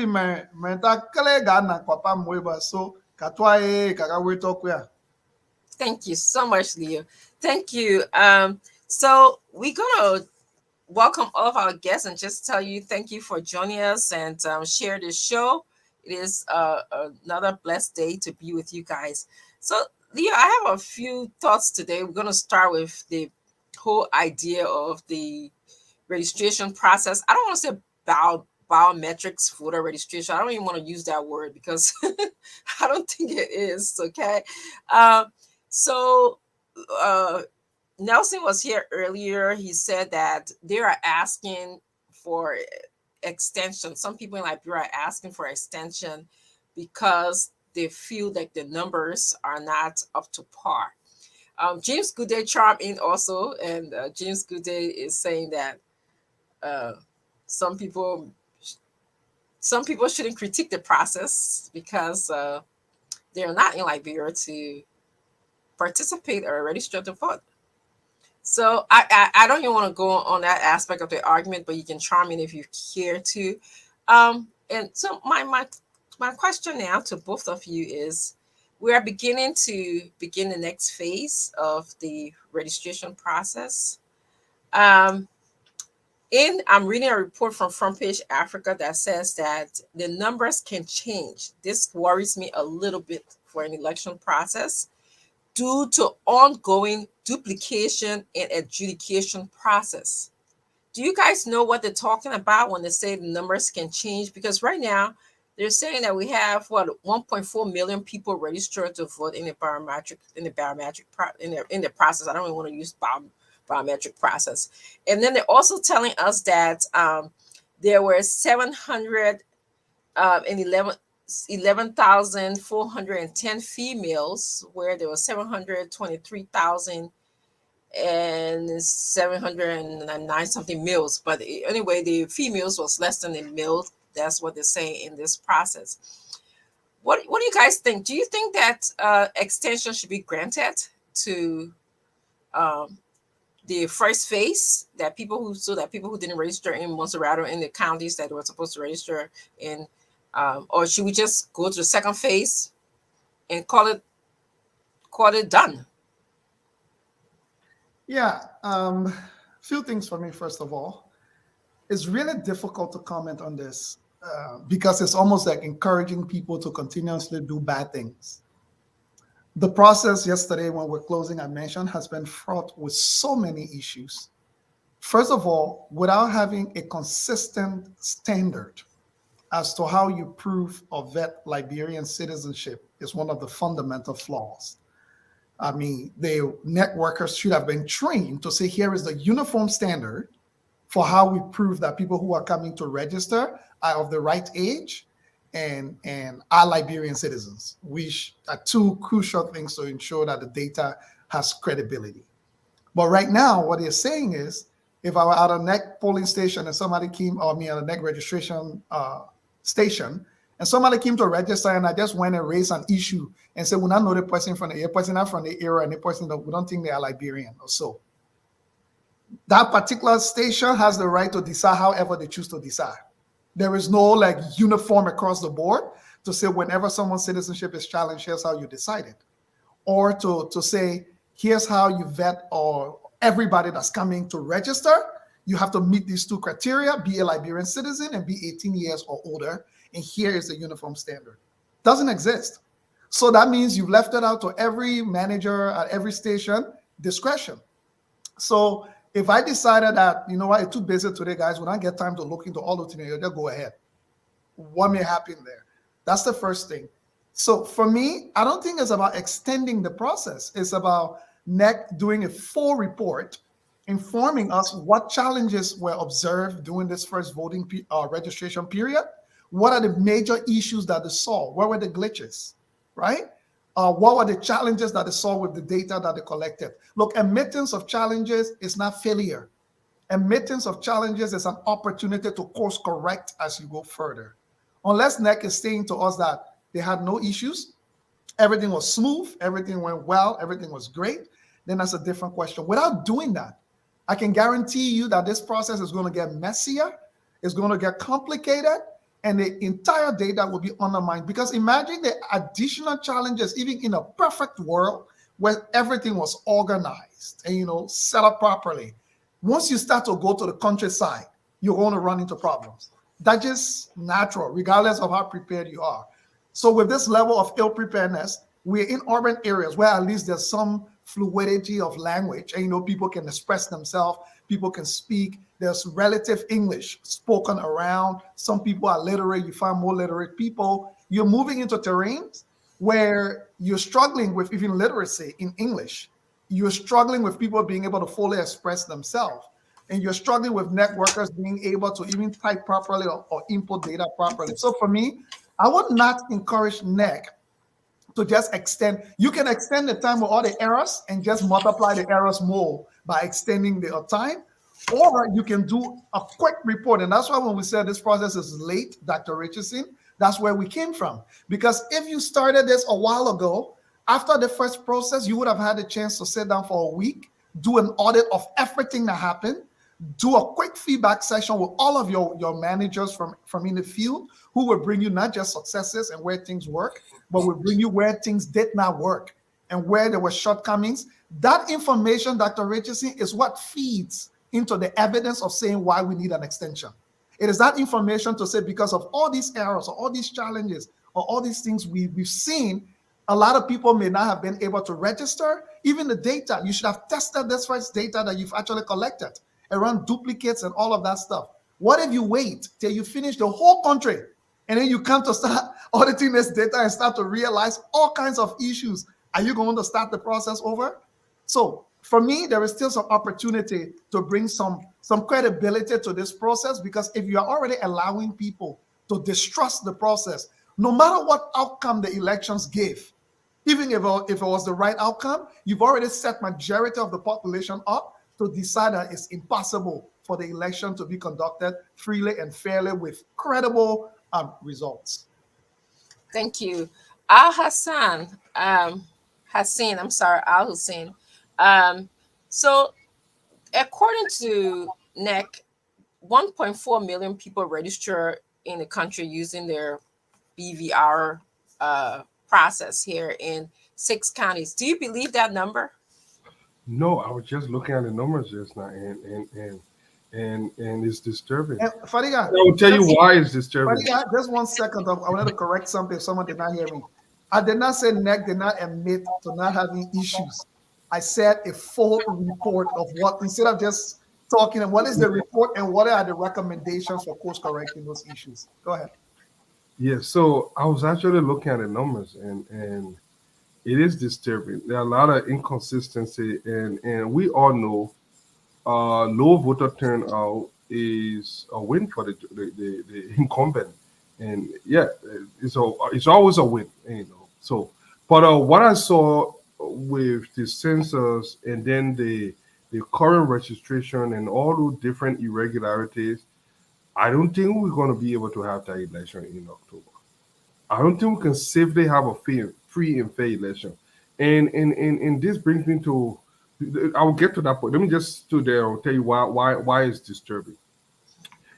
man ta kele ga na kwapa moy ba so katwa kaka weto ku ya. Thank you so much, Leo. Thank you. So we're gonna welcome all of our guests and just tell you thank you for joining us and share this show. It is another blessed day to be with you guys. So Leo, I have a few thoughts today. We're gonna start with the whole idea of the registration process. I don't want to say biometrics voter registration. I don't even want to use that word because I don't think it is. Okay. So Nelson was here earlier. He said that they are asking for extension. Some people in Liberia are asking for extension because they feel like the numbers are not up to par. James Goodday chimed in also, and James Goodday is saying that some people shouldn't critique the process because they're not in Liberia to participate or register to vote. So I don't even want to go on that aspect of the argument, but you can chime in if you care to. And so my question now to both of you is, we are beginning the next phase of the registration process. I'm reading a report from Front Page Africa that says that the numbers can change. This worries me a little bit for an election process due to ongoing duplication and adjudication process. Do you guys know what they're talking about when they say the numbers can change? Because right now, they're saying that we have 1.4 million people registered to vote in the process. I don't even want to use biometric process. And then they're also telling us that there were 11,410 females, where there were 723,000 and 709 something males. But anyway, the females was less than the males. That's what they're saying in this process. What do you guys think? Do you think that extension should be granted to the first phase, that people who didn't register in Monserrato in the counties that were supposed to register in, or should we just go to the second phase and call it done? Yeah, few things for me. First of all, it's really difficult to comment on this because it's almost like encouraging people to continuously do bad things. The process yesterday when we're closing, I mentioned, has been fraught with so many issues. First of all, without having a consistent standard as to how you prove or vet Liberian citizenship is one of the fundamental flaws. I mean, the networkers should have been trained to say, here is the uniform standard for how we prove that people who are coming to register are of the right age and are Liberian citizens, which are two crucial things to ensure that the data has credibility. But right now, what they're saying is, if I were at a NEC polling station and somebody came, or me at a NEC registration station, and somebody came to register and I just went and raised an issue and said, we don't know the person from the person not from the area and the person that we don't think they are Liberian or so. That particular station has the right to decide however they choose to decide. There is no like uniform across the board to say whenever someone's citizenship is challenged, here's how you decide it. Or to say, here's how you vet or everybody that's coming to register. You have to meet these two criteria, be a Liberian citizen and be 18 years or older. And here is the uniform standard. Doesn't exist. So that means you've left it out to every manager at every station discretion. So if I decided that, you know what, it's too busy today, guys, when I get time to look into all the things, just go ahead. What may happen there? That's the first thing. So for me, I don't think it's about extending the process. It's about NEC doing a full report informing us what challenges were observed during this first voting registration period. What are the major issues that they saw? Where were the glitches, right? What were the challenges that they saw with the data that they collected? Look, admittance of challenges is not failure. Admittance of challenges is an opportunity to course correct as you go further. Unless NEC is saying to us that they had no issues, everything was smooth, everything went well, everything was great, then that's a different question. Without doing that, I can guarantee you that this process is going to get messier, it's going to get complicated, and the entire data will be undermined. Because imagine the additional challenges, even in a perfect world where everything was organized and set up properly. Once you start to go to the countryside, you're going to run into problems. That's just natural, regardless of how prepared you are. So with this level of ill preparedness, we're in urban areas where at least there's some fluidity of language, and people can express themselves, people can speak. There's relative English spoken around. Some people are literate. You find more literate people. You're moving into terrains where you're struggling with even literacy in English. You're struggling with people being able to fully express themselves. And you're struggling with networkers being able to even type properly or input data properly. So for me, I would not encourage NEC to just extend. You can extend the time with all the errors and just multiply the errors more by extending the time. Or you can do a quick report. And that's why when we said this process is late, Dr. Richardson, that's where we came from. Because if you started this a while ago, after the first process, you would have had a chance to sit down for a week, do an audit of everything that happened, do a quick feedback session with all of your managers from in the field who will bring you not just successes and where things work, but will bring you where things did not work and where there were shortcomings. That information, Dr. Richardson, is what feeds into the evidence of saying why we need an extension. It is that information to say because of all these errors or all these challenges or all these things we've seen, a lot of people may not have been able to register. Even the data, you should have tested this first data that you've actually collected around duplicates and all of that stuff. What if you wait till you finish the whole country and then you come to start auditing this data and start to realize all kinds of issues? Are you going to start the process over? So for me, there is still some opportunity to bring some credibility to this process, because if you are already allowing people to distrust the process, no matter what outcome the elections gave, even if it was the right outcome, you've already set majority of the population up to decide that it's impossible for the election to be conducted freely and fairly with credible results. Thank you. Al Hussein. So according to NEC, 1.4 million people register in the country using their BVR process here in 6 counties. Do you believe that number? No, I was just looking at the numbers just now, and it's disturbing. Fadiga, I will tell you why it's disturbing. Fadiga, just 1 second. I wanted to correct something if someone did not hear me. I did not say NEC did not admit to not having issues. I said a full report of what, instead of just talking, what is the report and what are the recommendations for course correcting those issues. Go ahead. Yeah, so I was actually looking at the numbers, and it is disturbing. There are a lot of inconsistency, and we all know low voter turnout is a win for the incumbent, and yeah, it's always a win, you know. So, but what I saw with the census and then the current registration and all those different irregularities, I don't think we're going to be able to have that election in October. I don't think we can safely have a free and fair election. And this brings me to, I will get to that point. Let me just stay there and tell you why it's disturbing.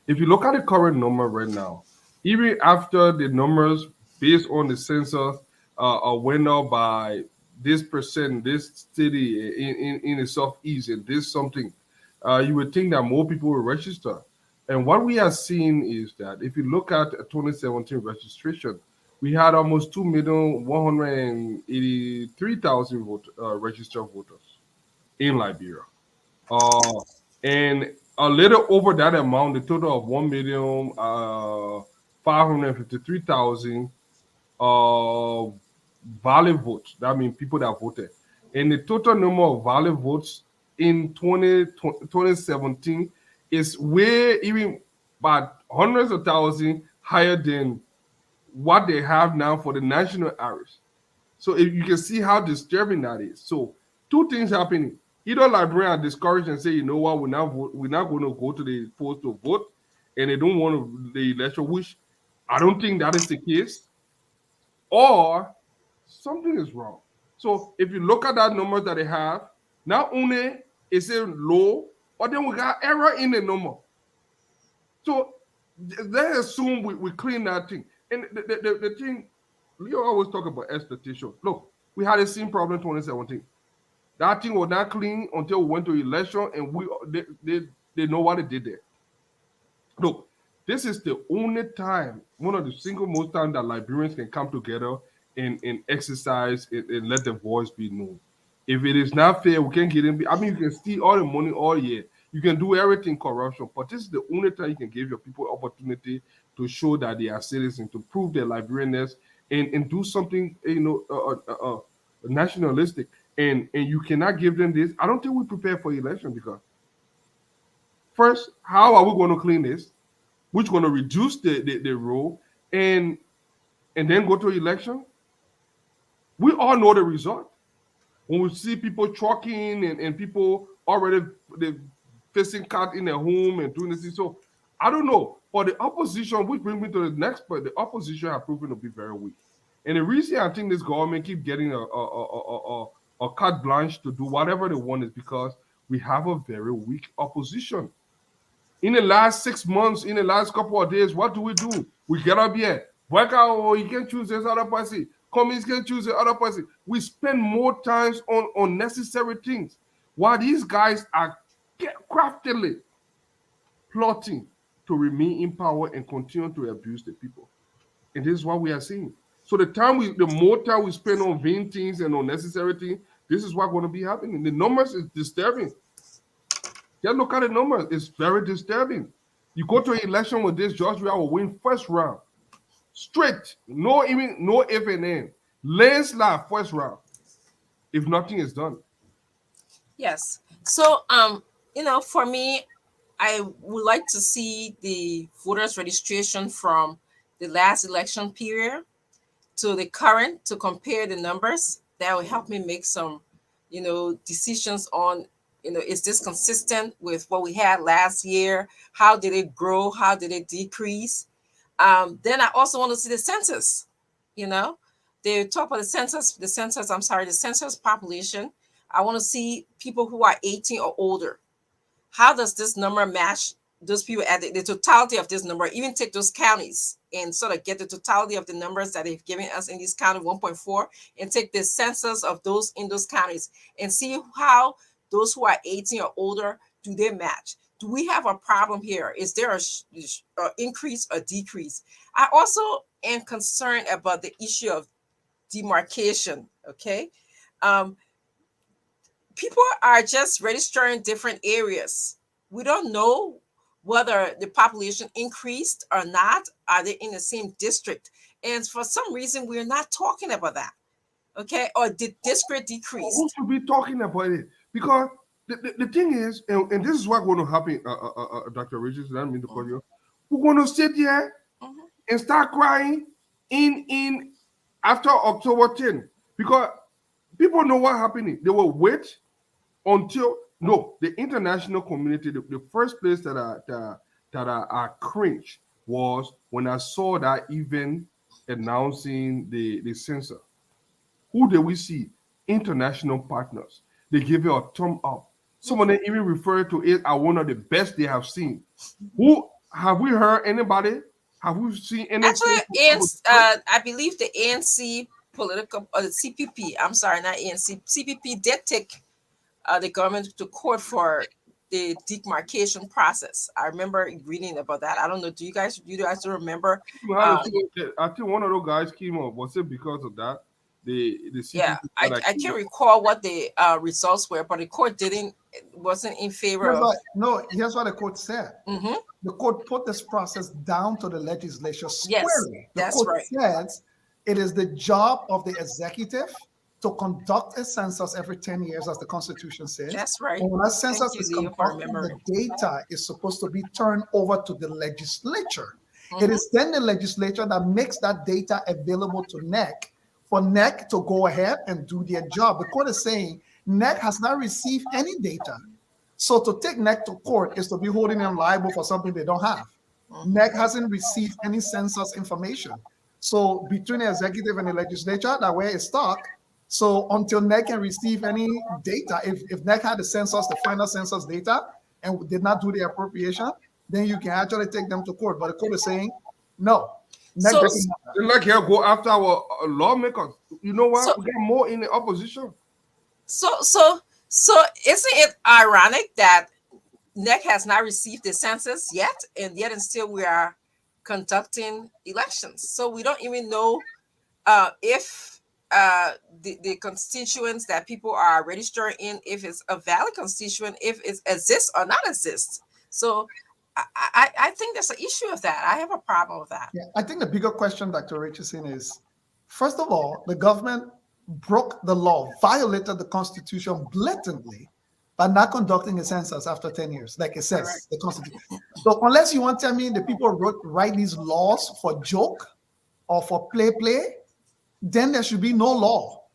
If you look at the current number right now, even after the numbers based on the census went up by this percent, this city in the southeast, and this something, you would think that more people will register. And what we are seeing is that if you look at 2017 registration, we had almost 2,183,000 registered voters in Liberia. And a little over that amount, the total of 1,553,000 valid votes. That means people that voted. And the total number of valid votes in 2017 is way even by hundreds of thousands higher than what they have now for the national average. So if you can see how disturbing that is. So two things happening. Either Liberians are discouraged and say, you know what, we're not going to go to the polls to vote, and they don't want the election, which I don't think that is the case, or something is wrong. So if you look at that number that they have, not only is it low, but then we got error in the number. So let's assume we clean that thing. And the thing, Leo always talk about expectation. Look, we had the same problem in 2017. That thing was not clean until we went to election, and they know what they did there. Look, this is the only time, one of the single most times that Liberians can come together and exercise and let their voice be known. If it is not fair, we can't get in. I mean, you can steal all the money all year. You can do everything corruption, but this is the only time you can give your people opportunity to show that they are citizens, to prove their Liberianness, and do something, nationalistic. And you cannot give them this. I don't think we prepare for election because first, how are we going to clean this? Which going to reduce the roll and then go to election? We all know the result. When we see people trucking and people already facing cut in their home and doing this, so I don't know. But the opposition, which brings me to the next point, the opposition have proven to be very weak. And the reason I think this government keep getting a carte blanche to do whatever they want is because we have a very weak opposition. In the last 6 months, in the last couple of days, what do? We get up here, work out, or you can choose this other person. Communists can choose the other person. We spend more time on unnecessary things while these guys are craftily plotting to remain in power and continue to abuse the people. And this is what we are seeing. So the more time we spend on vain things and unnecessary things, this is what's going to be happening. The numbers is disturbing. Just look at the numbers. It's very disturbing. You go to an election with this, George Weah will win first round. Straight. No if and then. Landslide first round. If nothing is done. Yes. So, for me, I would like to see the voters registration from the last election period to the current to compare the numbers. That will help me make some, decisions on, is this consistent with what we had last year? How did it grow? How did it decrease? Then I also want to see the census. They talk about the census population. I want to see people who are 18 or older. How does this number match those people at the totality of this number? Even take those counties and sort of get the totality of the numbers that they've given us in this county 1.4 and take the census of those in those counties and see how those who are 18 or older, do they match? Do we have a problem here? Is there a increase or decrease? I also am concerned about the issue of demarcation. Okay, people are just registering different areas. We don't know whether the population increased or not. Are they in the same district? And for some reason, we're not talking about that. Okay, or did district decrease? Who should be talking about it? Because the thing is, and this is what's going to happen, Dr. Richards, I don't mean to call you. We're going to sit here and start crying in after October 10, because people know what happening. They will wait until the international community. The first place that I cringed was when I saw that event announcing the censor. Who did we see? International partners. They give you a thumb up. Some of them even refer to it as one of the best they have seen. Who have we heard? Anybody? Have we seen anything? Actually, I believe the ANC political, or the CPP, I'm sorry, not ANC, CPP did take the government to court for the demarcation process. I remember reading about that. I don't know. Do you guys remember? I think one of those guys came up. Was it because of that? The CPP, yeah, I can't recall what the results were, but the court wasn't in favor of. No, here's what the court said. Mm-hmm. The court put this process down to the legislature squarely. Yes, that's the court right. says it is the job of the executive to conduct a census every 10 years, as the Constitution says. That's right. And when a census is conducted, the data is supposed to be turned over to the legislature. Mm-hmm. It is then the legislature that makes that data available to NEC for NEC to go ahead and do their job. The court is saying NEC has not received any data. So to take NEC to court is to be holding them liable for something they don't have. NEC hasn't received any census information. So between the executive and the legislature, that way it's stuck. So until NEC can receive any data, if NEC had the census, the final census data, and did not do the appropriation, then you can actually take them to court. But the court is saying, no. NEC like here go after our lawmakers. You know what? We get more in the opposition. So isn't it ironic that NEC has not received the census yet, and yet and still we are conducting elections? So we don't even know if the constituents that people are registering in, if it's a valid constituent, if it exists or not exists. So I think there's an issue with that. I have a problem with that. Yeah, I think the bigger question, Dr. Richardson, is, first of all, the government broke the law, violated the Constitution blatantly by not conducting a census after 10 years, like it says, the Constitution. So unless you want to tell me the people write these laws for joke or for play, then there should be no law.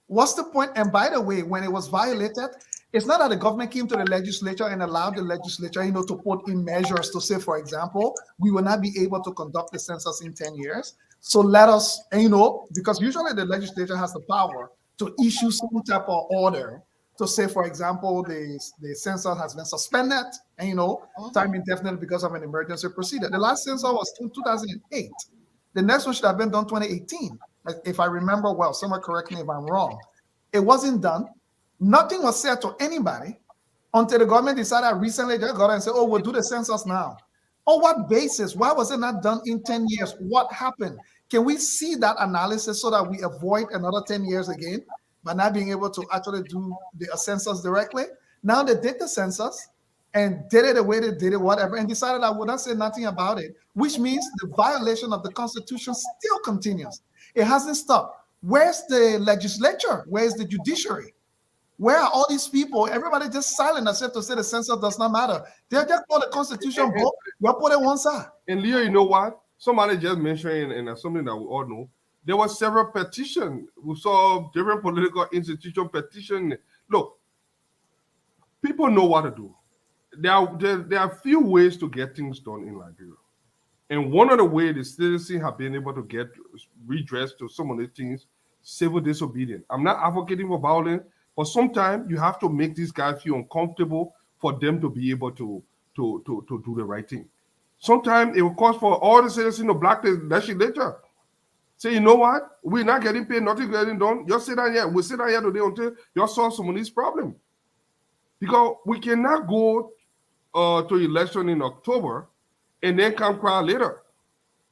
What's the point? And by the way, when it was violated, it's not that the government came to the legislature and allowed the legislature, to put in measures to say, for example, we will not be able to conduct the census in 10 years. So let us, because usually the legislature has the power to issue some type of order to say, for example, the census has been suspended and, time indefinite because of an emergency procedure. The last census was in 2008. The next one should have been done 2018. If I remember well, someone correct me if I'm wrong. It wasn't done. Nothing was said to anybody until the government decided recently, they got and said, we'll do the census now. On what basis? Why was it not done in 10 years? What happened? Can we see that analysis so that we avoid another 10 years again by not being able to actually do the census directly? Now they did the census and did it the way they did it, whatever, and decided I would not say nothing about it, which means the violation of the Constitution still continues. It hasn't stopped. Where's the legislature? Where's the judiciary? Where are all these people? Everybody just silent as if to say the census does not matter. They just put the Constitution book, we'll put it one side. And Leo, you know what? Somebody just mentioned, and something that we all know, there were several petitions. We saw different political institution petition. Look, people know what to do. There are few ways to get things done in Liberia. And one of the ways the citizens have been able to get redress to some of the things, civil disobedience. I'm not advocating for violence, but sometimes you have to make these guys feel uncomfortable for them to be able to do the right thing. Sometimes it will cost for all the citizens to block the legislature. Say, you know what? We're not getting paid, nothing getting done. Just sit down here. We'll sit down here today until you solve some of these problems. Because we cannot go to election in October and then come cry later.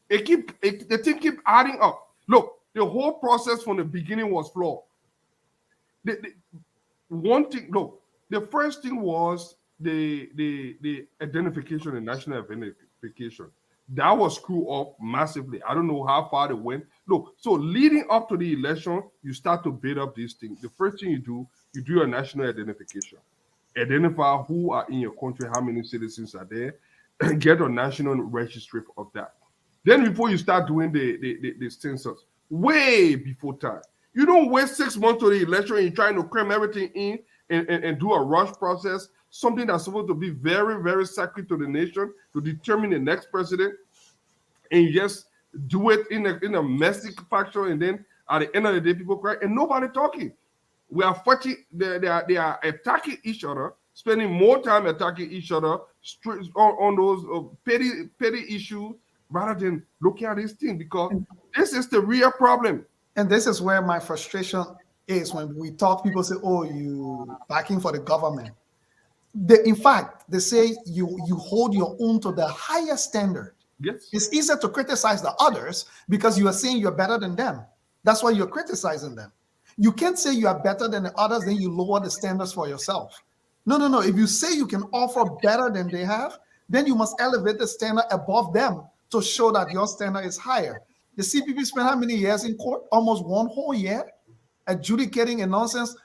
The thing keep adding up. Look, The whole process from the beginning was flawed. One thing, look, the first thing was the identification, the national identification. That was screwed up massively. I don't know how far they went. Look, so leading up to the election, you start to build up these things. The first thing you do a national identification. Identify who are in your country, how many citizens are there, and get a national registry of that. Then before you start doing the census, way before time. You don't wait 6 months to the election and you're trying to cram everything in and do a rush process, something that's supposed to be very, very sacred to the nation to determine the next president, and you just do it in a messy fashion, and then at the end of the day, people cry and nobody talking. We are fighting, they are attacking each other, spending more time attacking each other on those petty issues rather than looking at this thing, because this is the real problem. And this is where my frustration is when we talk, people say, oh, you backing for the government. In fact, they say you hold your own to the highest standard. Yes. It's easier to criticize the others because you are saying you're better than them. That's why you're criticizing them. You can't say you are better than the others, then you lower the standards for yourself. No. If you say you can offer better than they have, then you must elevate the standard above them to show that your standard is higher. The CPP spent how many years in court? Almost 1 whole year adjudicating a nonsense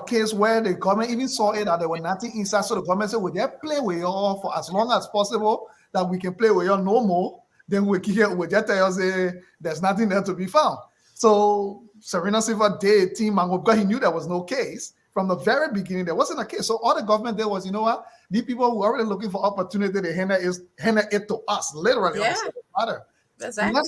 case where the government even saw it that there were nothing inside. So the government said, well, they play with y'all for as long as possible, that we can play with y'all no more. Then we just tell you there's nothing there to be found. So Serena Silver did a team, and because he knew there was no case from the very beginning, there wasn't a case. So all the government did was, you know what? These people who are already looking for opportunity, they hand it to us, literally. Yeah. Exactly.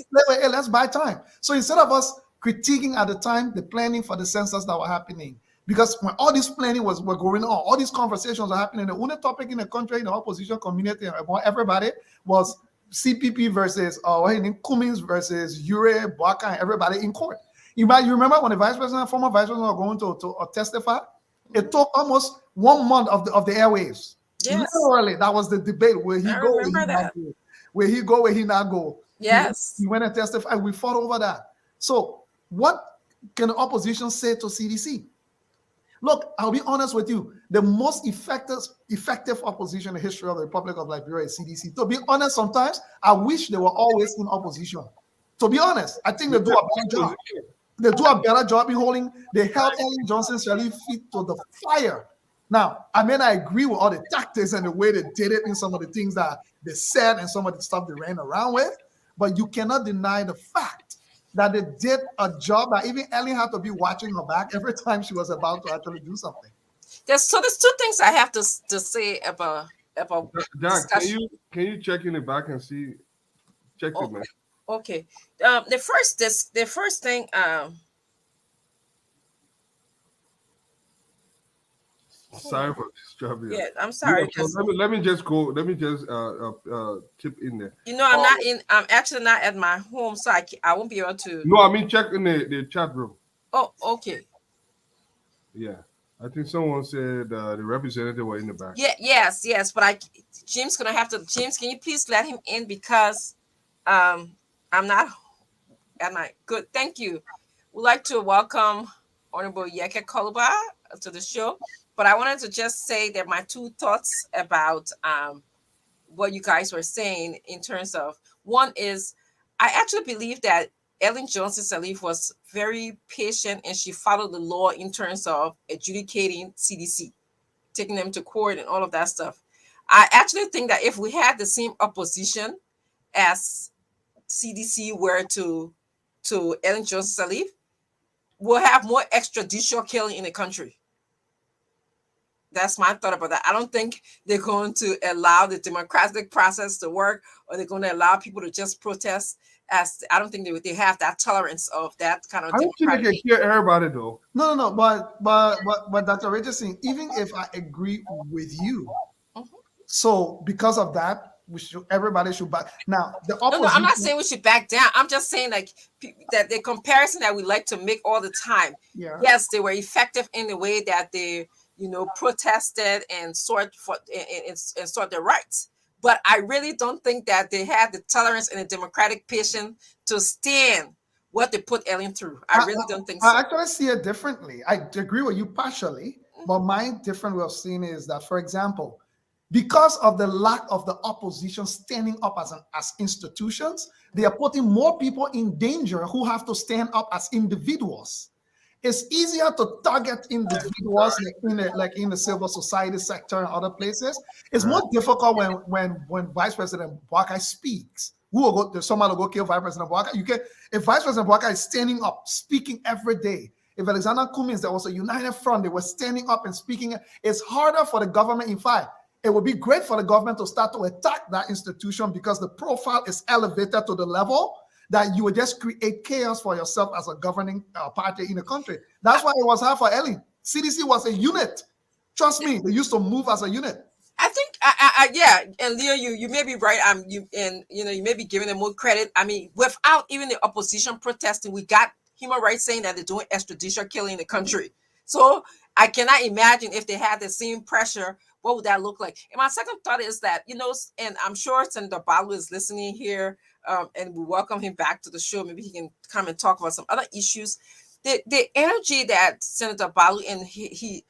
Let's buy time. So instead of us critiquing at the time the planning for the census that were happening, because when all this planning were going on, all these conversations are happening, the only topic in the country, in the opposition community, among everybody was CPP versus Cummings versus Ure, Baka, and everybody in court. You remember when the former vice president, were going to testify? It took almost 1 month of the airwaves. Yes. Literally, that was the debate. Where he go, where he not go. Where he go, where he not go. Yes. He went and testified. We fought over that. So what can the opposition say to CDC? Look, I'll be honest with you. The most effective opposition in the history of the Republic of Liberia is CDC. To be honest, sometimes I wish they were always in opposition. To be honest, I think they do a better job. They do a better job in holding. They held Ellen Johnson Sirleaf feet to the fire. Now, I mean, I agree with all the tactics and the way they did it and some of the things that they said and some of the stuff they ran around with, but you cannot deny the fact that they did a job that even Ellen had to be watching her back every time she was about to actually do something. There's 2 things I have to say about Doc, can you check in the back and see? Check it, man. Okay. The first thing. Sorry for disturbing. Yeah, I'm sorry. Yeah, so let me just go. Let me just tip in there. You know, I'm actually not at my home, so I won't be able to. No, I mean check in the chat room. Oh, okay. Yeah, I think someone said the representative were in the back. Yeah, yes, but Jim's gonna have to. James, can you please let him in because I'm not. Am I good? Thank you. We'd like to welcome Honorable Yeke Koluba to the show. But I wanted to just say that my 2 thoughts about what you guys were saying in terms of, one is, I actually believe that Ellen Johnson Sirleaf was very patient and she followed the law in terms of adjudicating CDC, taking them to court and all of that stuff. I actually think that if we had the same opposition as CDC were to Ellen Johnson Sirleaf, we'll have more extrajudicial killing in the country. That's my thought about that. I don't think they're going to allow the democratic process to work, or they're going to allow people to just protest. I don't think they have that tolerance of that kind of. I don't think they can hear everybody though. No. But Dr. Richardson, even if I agree with you, so because of that, everybody should back. Now the opposition. No, I'm not saying we should back down. I'm just saying that the comparison that we like to make all the time. Yeah. Yes, they were effective in the way that they, protested and sought their rights. But I really don't think that they had the tolerance and the democratic patience to stand what they put Ellen through. I really don't think so. I actually see it differently. I agree with you partially, but my different way of seeing it is that, for example, because of the lack of the opposition standing up as institutions, they are putting more people in danger who have to stand up as individuals. It's easier to target individuals like in the civil society sector and other places. It's more difficult when Vice President Boakai speaks. Who will go? Somebody will go kill Vice President Boakai. If Vice President Boakai is standing up, speaking every day. If Alexander Cummings, there was a united front, they were standing up and speaking. It's harder for the government. In fact, it would be great for the government to start to attack that institution because the profile is elevated to the level that you would just create chaos for yourself as a governing party in the country. That's why it was hard for Ellen. CDC was a unit. Trust me, they used to move as a unit. I think, yeah, and Leo, you may be right. You may be giving them more credit. I mean, without even the opposition protesting, we got human rights saying that they're doing extrajudicial killing in the country. So I cannot imagine if they had the same pressure, what would that look like? And my second thought is that, and I'm sure Senator Balu is listening here, and we welcome him back to the show. Maybe he can come and talk about some other issues. The energy that Senator Balu, and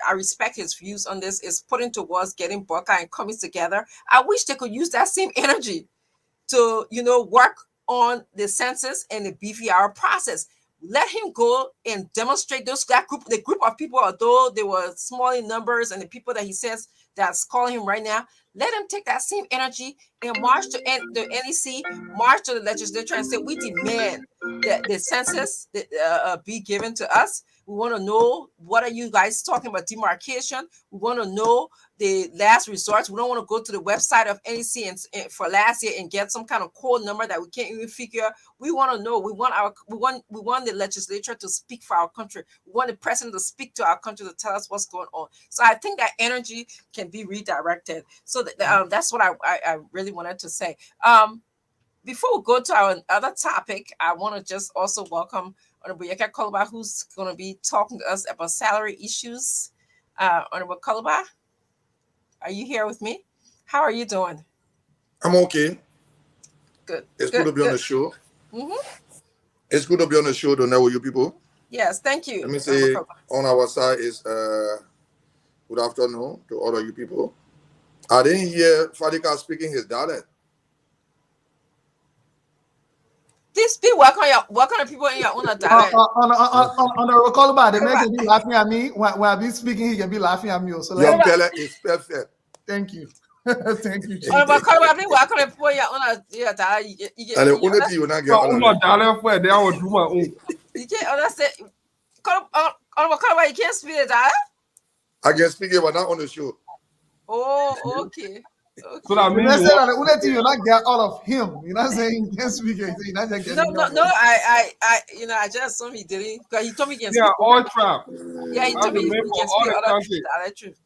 I respect his views on this, is putting towards getting Boakai and Cummings together. I wish they could use that same energy to, work on the census and the BVR process. Let him go and demonstrate the group of people, although they were small in numbers, and the people that he says that's calling him right now, let him take that same energy and march to the NEC, march to the legislature and say, we demand that the census be given to us. We want to know, what are you guys talking about demarcation? We want to know the last resort. We don't want to go to the website of NEC and for last year and get some kind of code number that we can't even figure. We want to know. We want the legislature to speak for our country. We want the president to speak to our country to tell us what's going on. So I think that energy can be redirected. So that's what I really wanted to say. Before we go to our other topic, I want to just also welcome Honorable Yeka Koloba, who's going to be talking to us about salary issues. Honorable Koloba, are you here with me? How are you doing? I'm okay. Good. It's good to be on the show. Mm-hmm. It's good to be on the show to know with you people. Yes, thank you. Let me say on our side is good afternoon to all of you people. I didn't hear Fadika speaking his dialect. Please be welcome the people in your own dialect. On the recall about the man can be laughing at me when I be speaking, he can be laughing at me also. Your dialect is perfect. Thank you. Thank you. But be welcome the people in your own dialect. And the only thing you not get you can't understand. You can't speak the dialect? I can speak it, but not on the show. Oh, okay. So that means the only thing you not get out of him. You're not saying he can't speak it. You're not getting no. I just assumed he didn't, because he told me he can speak. Yeah, all trap. Yeah, he told me he can speak other dialect.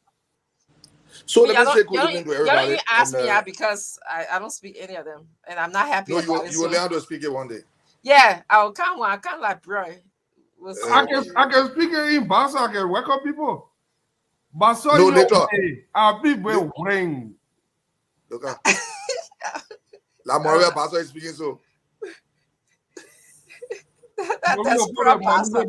So let me say good evening to everybody. You don't even ask me because I don't speak any of them, and I'm not happy. No, you will learn to speak it one day. Yeah, I can't like bro. I can speak it in Basa. I can welcome people. But so no, later. Our people bring. Look at La Maria Pastor is speaking so. That's Pastor.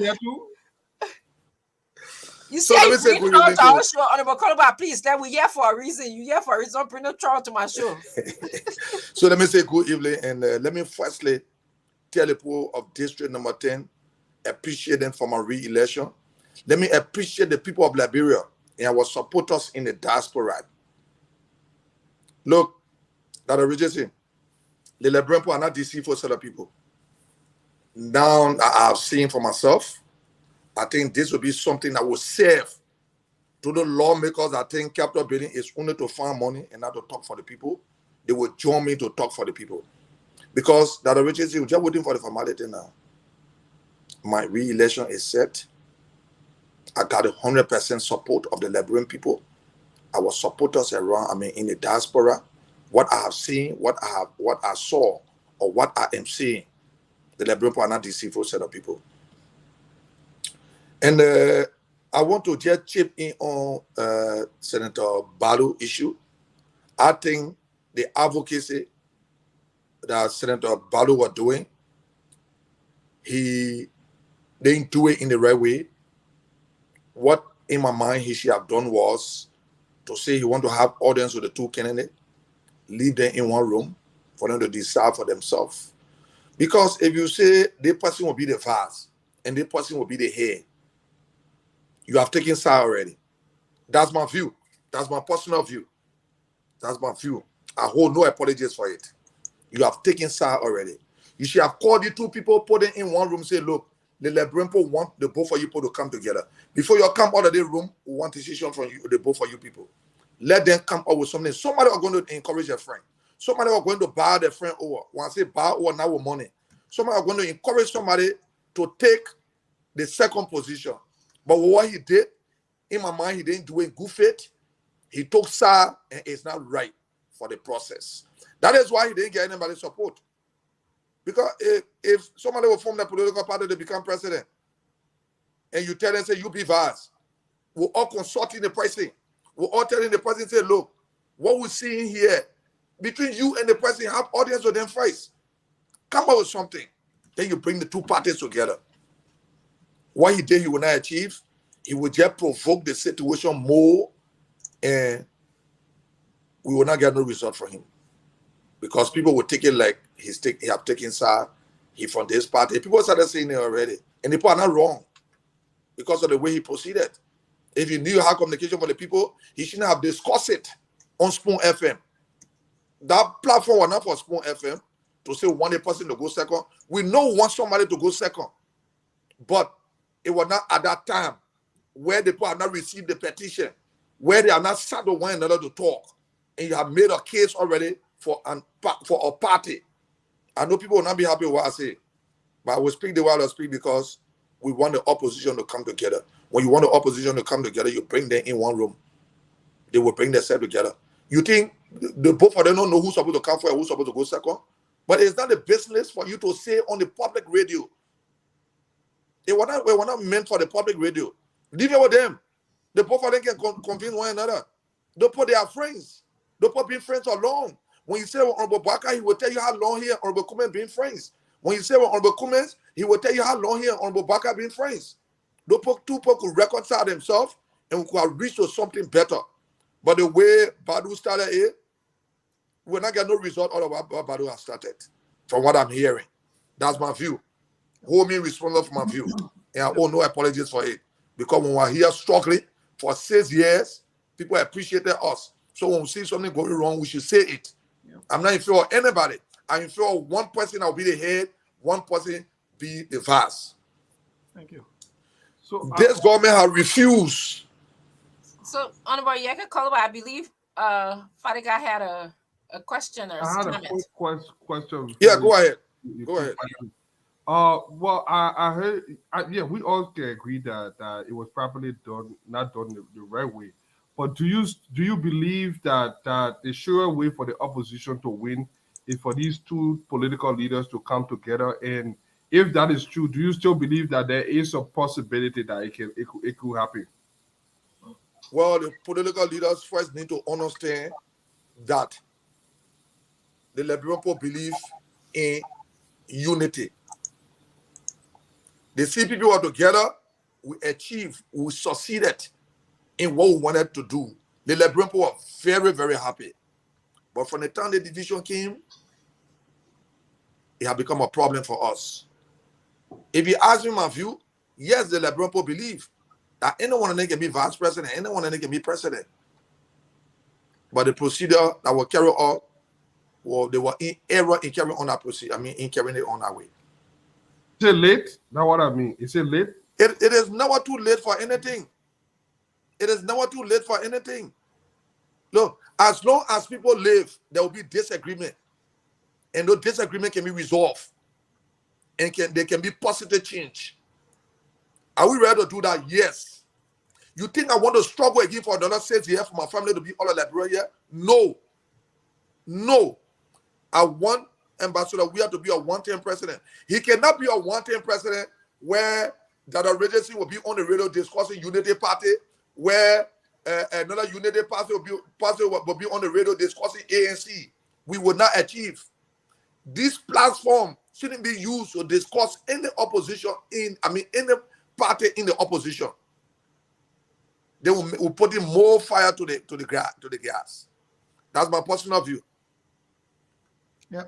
You so say let me say good evening to our show, Honorable Koloba, please. That we're here for a reason. You here for a reason. Don't bring no trouble to my show. So let me say good evening, and let me firstly tell the people of District Number 10, appreciate them for my re-election. Let me appreciate the people of Liberia and our supporters in the diaspora. Look, that originally, the Liberian people are not deceitful set of people. Now I've seen for myself, I think this will be something that will serve to the lawmakers. I think capital building is only to find money and not to talk for the people. They will join me to talk for the people. Because that originally, we're just waiting for the formality now. My re-election is set. I got 100% support of the Liberian people. Our supporters around, in the diaspora, what I have seen, what I saw, or what I am seeing, the Liberian people are not deceitful set of people. And I want to just chip in on Senator Balu issue. I think the advocacy that Senator Balu was doing he didn't do it in the right way. What in my mind he should have done was to say he want to have audience with the two candidates, leave them in one room for them to decide for themselves. Because if you say the person will be the vice and the person will be the head, you have taken side already. That's my view. That's my personal view. That's my view. I hold no apologies for it. You have taken side already. You should have called the two people, put them in one room, say, look, the Lebrimpo want the both of you people to come together. Before you come out of the room, we want decision from you, the both of you people. Let them come up with something. Somebody are going to encourage their friend. Somebody are going to buy their friend over. When I say buy over, now with money. Somebody are going to encourage somebody to take the second position. But what he did, in my mind, he didn't do it in good faith. He took side, and it's not right for the process. That is why he didn't get anybody's support. Because if somebody will form that political party to become president, and you tell them, say, you be vice, we're all consulting the president. We're all telling the president, say, look, what we're seeing here, between you and the president, have audience with them first. Come up with something. Then you bring the two parties together. What he did, he will not achieve. He will just provoke the situation more, and we will not get no result for him. Because people will take it like he have taken side, he from this party. People started saying it already. And the people are not wrong because of the way he proceeded. If he knew how communication for the people, he shouldn't have discussed it on Spoon FM. That platform was not for Spoon FM to say one person to go second. We know want somebody to go second. But it was not at that time where the people have not received the petition, where they are not sat with one another to talk. And you have made a case already for a party. I know people will not be happy with what I say, but I will speak the way I speak because we want the opposition to come together. When you want the opposition to come together, you bring them in one room. They will bring themselves together. You think the both of them don't know who's supposed to come first and who's supposed to go second? But it's not the business for you to say on the public radio. It was not meant for the public radio. Leave it with them. The both of them can convince one another. Don't put their friends. Don't put being friends alone. When you say with Honorable Baka, he will tell you how long he and Honorable Kumen been friends. When you say with Honorable Kumen, he will tell you how long he and Honorable Baka been friends. Those two people could reconcile themselves and we could have reached to something better. But the way Badu started it, we're not getting no result out of what Badu has started, from what I'm hearing. That's my view. Hold me responsible for my view. And I owe no apologies for it. Because when we're here struggling for 6 years, people appreciated us. So when we see something going wrong, we should say it. I'm not in fear of anybody. I'm in fear of one person that will be the head, one person be the vice. Thank you. So this government has refused. So, Honorable Yeka Koloba, I believe Fadiga had a question or I had comment. a quick question. Yeah, go ahead. Go ahead. Well, I heard, yeah, we all can agree that it was properly done, not done the right way. But do you believe that the sure way for the opposition to win is for these two political leaders to come together? And if that is true, do you still believe that there is a possibility that it could happen? Well, the political leaders first need to understand that the Liberian people believe in unity. The CPP were together, we achieved, we succeeded in what we wanted to do. The Liberian people were very, very happy. But from the time the division came, it had become a problem for us. If you ask me my view, yes, the Liberian people believe that anyone can be vice president, anyone can be president. But the procedure that will carry out, well, they were in error in carrying on that procedure. I mean, in carrying it on that way. Is it late? That's what I mean. Is it late? It is never too late for anything. It is never too late for anything. Look, as long as people live, there will be disagreement. And those disagreement can be resolved. And there can be positive change. Are we ready to do that? Yes. You think I want to struggle again for another 6 years for my family to be all a Liberia? No. No. I want Ambassador Weah to be a one-term president. He cannot be a one-term president where Dada Regency will be on the radio discussing Unity Party, where another Unity Party will be on the radio discussing ANC. We will not achieve. This platform shouldn't be used to discuss any opposition any party in the opposition. They will put in more fire to the gas. That's my personal view. Yeah.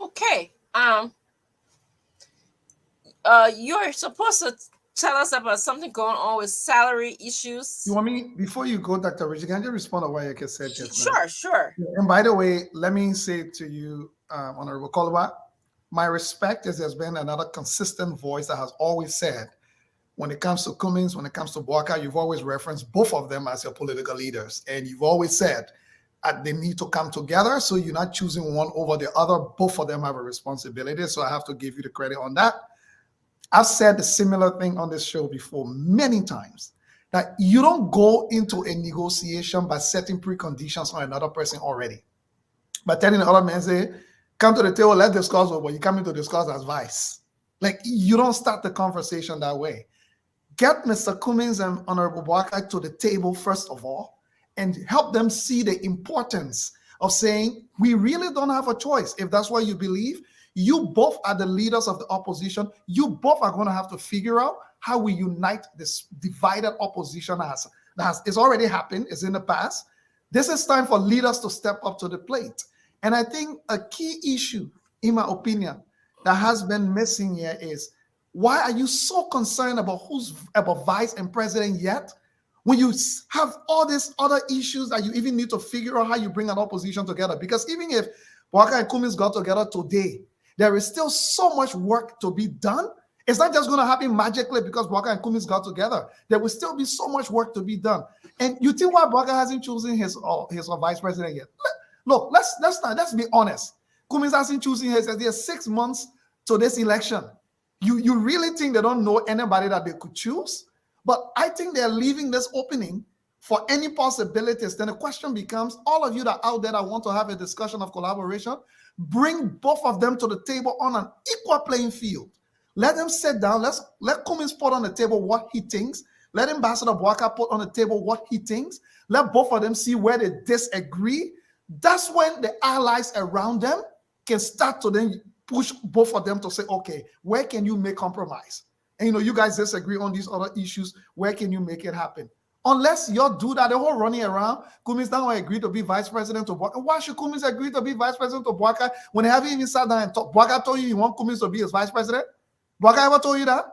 Okay. You're supposed to tell us about something going on with salary issues. You want me, before you go, Dr. Richard, can you respond to what you said just now? Sure. And by the way, let me say to you, Honorable Kolwa, my respect is there's been another consistent voice that has always said, when it comes to Cummings, when it comes to Bouakai, you've always referenced both of them as your political leaders. And you've always said they need to come together. So you're not choosing one over the other. Both of them have a responsibility. So I have to give you the credit on that. I've said a similar thing on this show before many times, that you don't go into a negotiation by setting preconditions on another person already. By telling the other man, say, come to the table, let's discuss, but you come in to discuss as vice. Like, you don't start the conversation that way. Get Mr. Cummings and Honorable Bouakai to the table, first of all, and help them see the importance of saying, we really don't have a choice. If that's what you believe, you both are the leaders of the opposition. You both are going to have to figure out how we unite this divided opposition it's already happened, it's in the past. This is time for leaders to step up to the plate. And I think a key issue, in my opinion, that has been missing here is, why are you so concerned about who's about vice and president yet, when you have all these other issues that you even need to figure out how you bring an opposition together? Because even if Bouakai and Cummings got together today, there is still so much work to be done. It's not just going to happen magically because Bouakai and Cummings got together. There will still be so much work to be done. And you think why Bouakai hasn't chosen his vice president yet? Look, let's be honest. Cummings hasn't chosen his. There's 6 months to this election. You really think they don't know anybody that they could choose? But I think they're leaving this opening for any possibilities. Then the question becomes, all of you that are out there that want to have a discussion of collaboration, bring both of them to the table on an equal playing field. Let them sit down. Let Cummings put on the table what he thinks. Let Ambassador Bouakai put on the table what he thinks. Let both of them see where they disagree. That's when the allies around them can start to then push both of them to say, okay, where can you make compromise? And you guys disagree on these other issues. Where can you make it happen? Unless you do that, the whole running around, Cummings don't agree to be vice president of Bouakai. Why should Cummings agree to be vice president of Bouakai when they haven't even sat down and talked? Bouakai told you want Cummings to be his vice president? Bouakai ever told you that?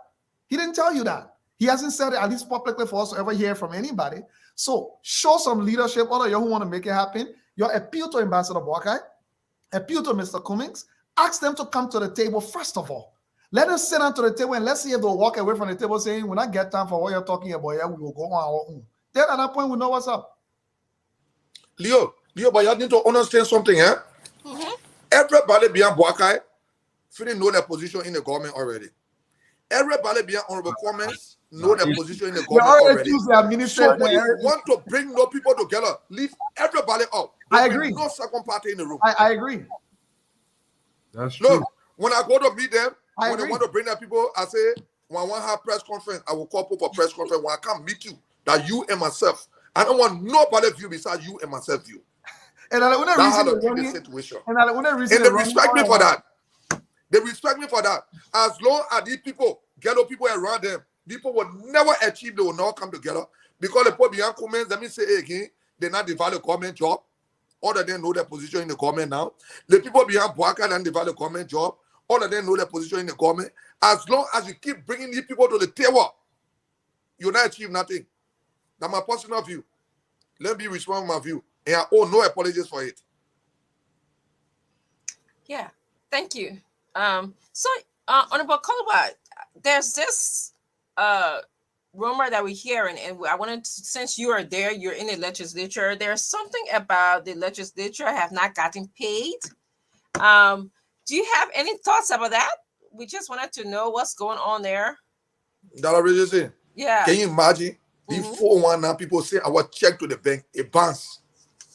He didn't tell you that. He hasn't said it, at least publicly, for us to ever hear from anybody. So show some leadership, all of you who want to make it happen. Your appeal to Ambassador Bouakai, appeal to Mr. Cummings, ask them to come to the table first of all. Let them sit down to the table and let's see if they'll walk away from the table saying, when I get time for what you're talking about, yeah, we will go on our own. Then at that point, we know what's up. Leo, but you need to understand something, eh? Mm-hmm. Everybody beyond Bouakai feeling know their position in the government already. Everybody beyond Honorable Cummings know their position in the government already. So when you want to bring no people together, leave everybody out. I agree. No second party in the room. I agree. That's true. Look, when I go to meet them, I when agree. they want to bring their people, I say, when I want to have press conference, I will call people for press conference. When I come meet you, that you and myself, I don't want nobody view besides you and myself view. And that's how to keep the situation. And they respect me for that. They respect me for that. As long as these people, ghetto people around them, people will never achieve, they will not come together. Because the people beyond Cummings, let me say again, they're not the value government job. All of them know their position in the government now. The people behind Bouakai and the value government job, all of them know their position in the government. As long as you keep bringing these people to the table, you'll not achieve nothing. That's my personal view. Let me respond to my view. And I owe no apologies for it. Yeah, thank you. Honorable Kolwa, there's this rumor that we're hearing, and I wanted to, since you are there, you're in the legislature, there's something about the legislature have not gotten paid. Do you have any thoughts about that? We just wanted to know what's going on there. That already say. Yeah. Can you imagine? Before 419 people say our check to the bank, it bounce.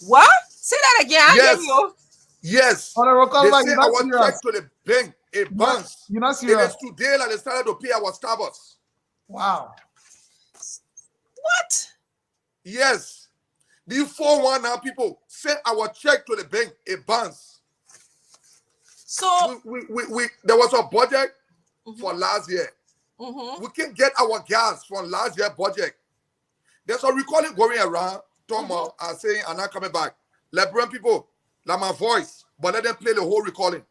What? Say that again. Yes. Yes. They say our check to the bank, it bounce. You're not serious. It is today that they started to pay our Starbucks. Wow. What? Yes. Before 419 people send our check to the bank, it bounce. So we there was a budget for last year. We can get our gas from last year budget. There's a recording going around. Tomo are saying I'm not coming back. Liberian people, like my voice, but let them play the whole recording.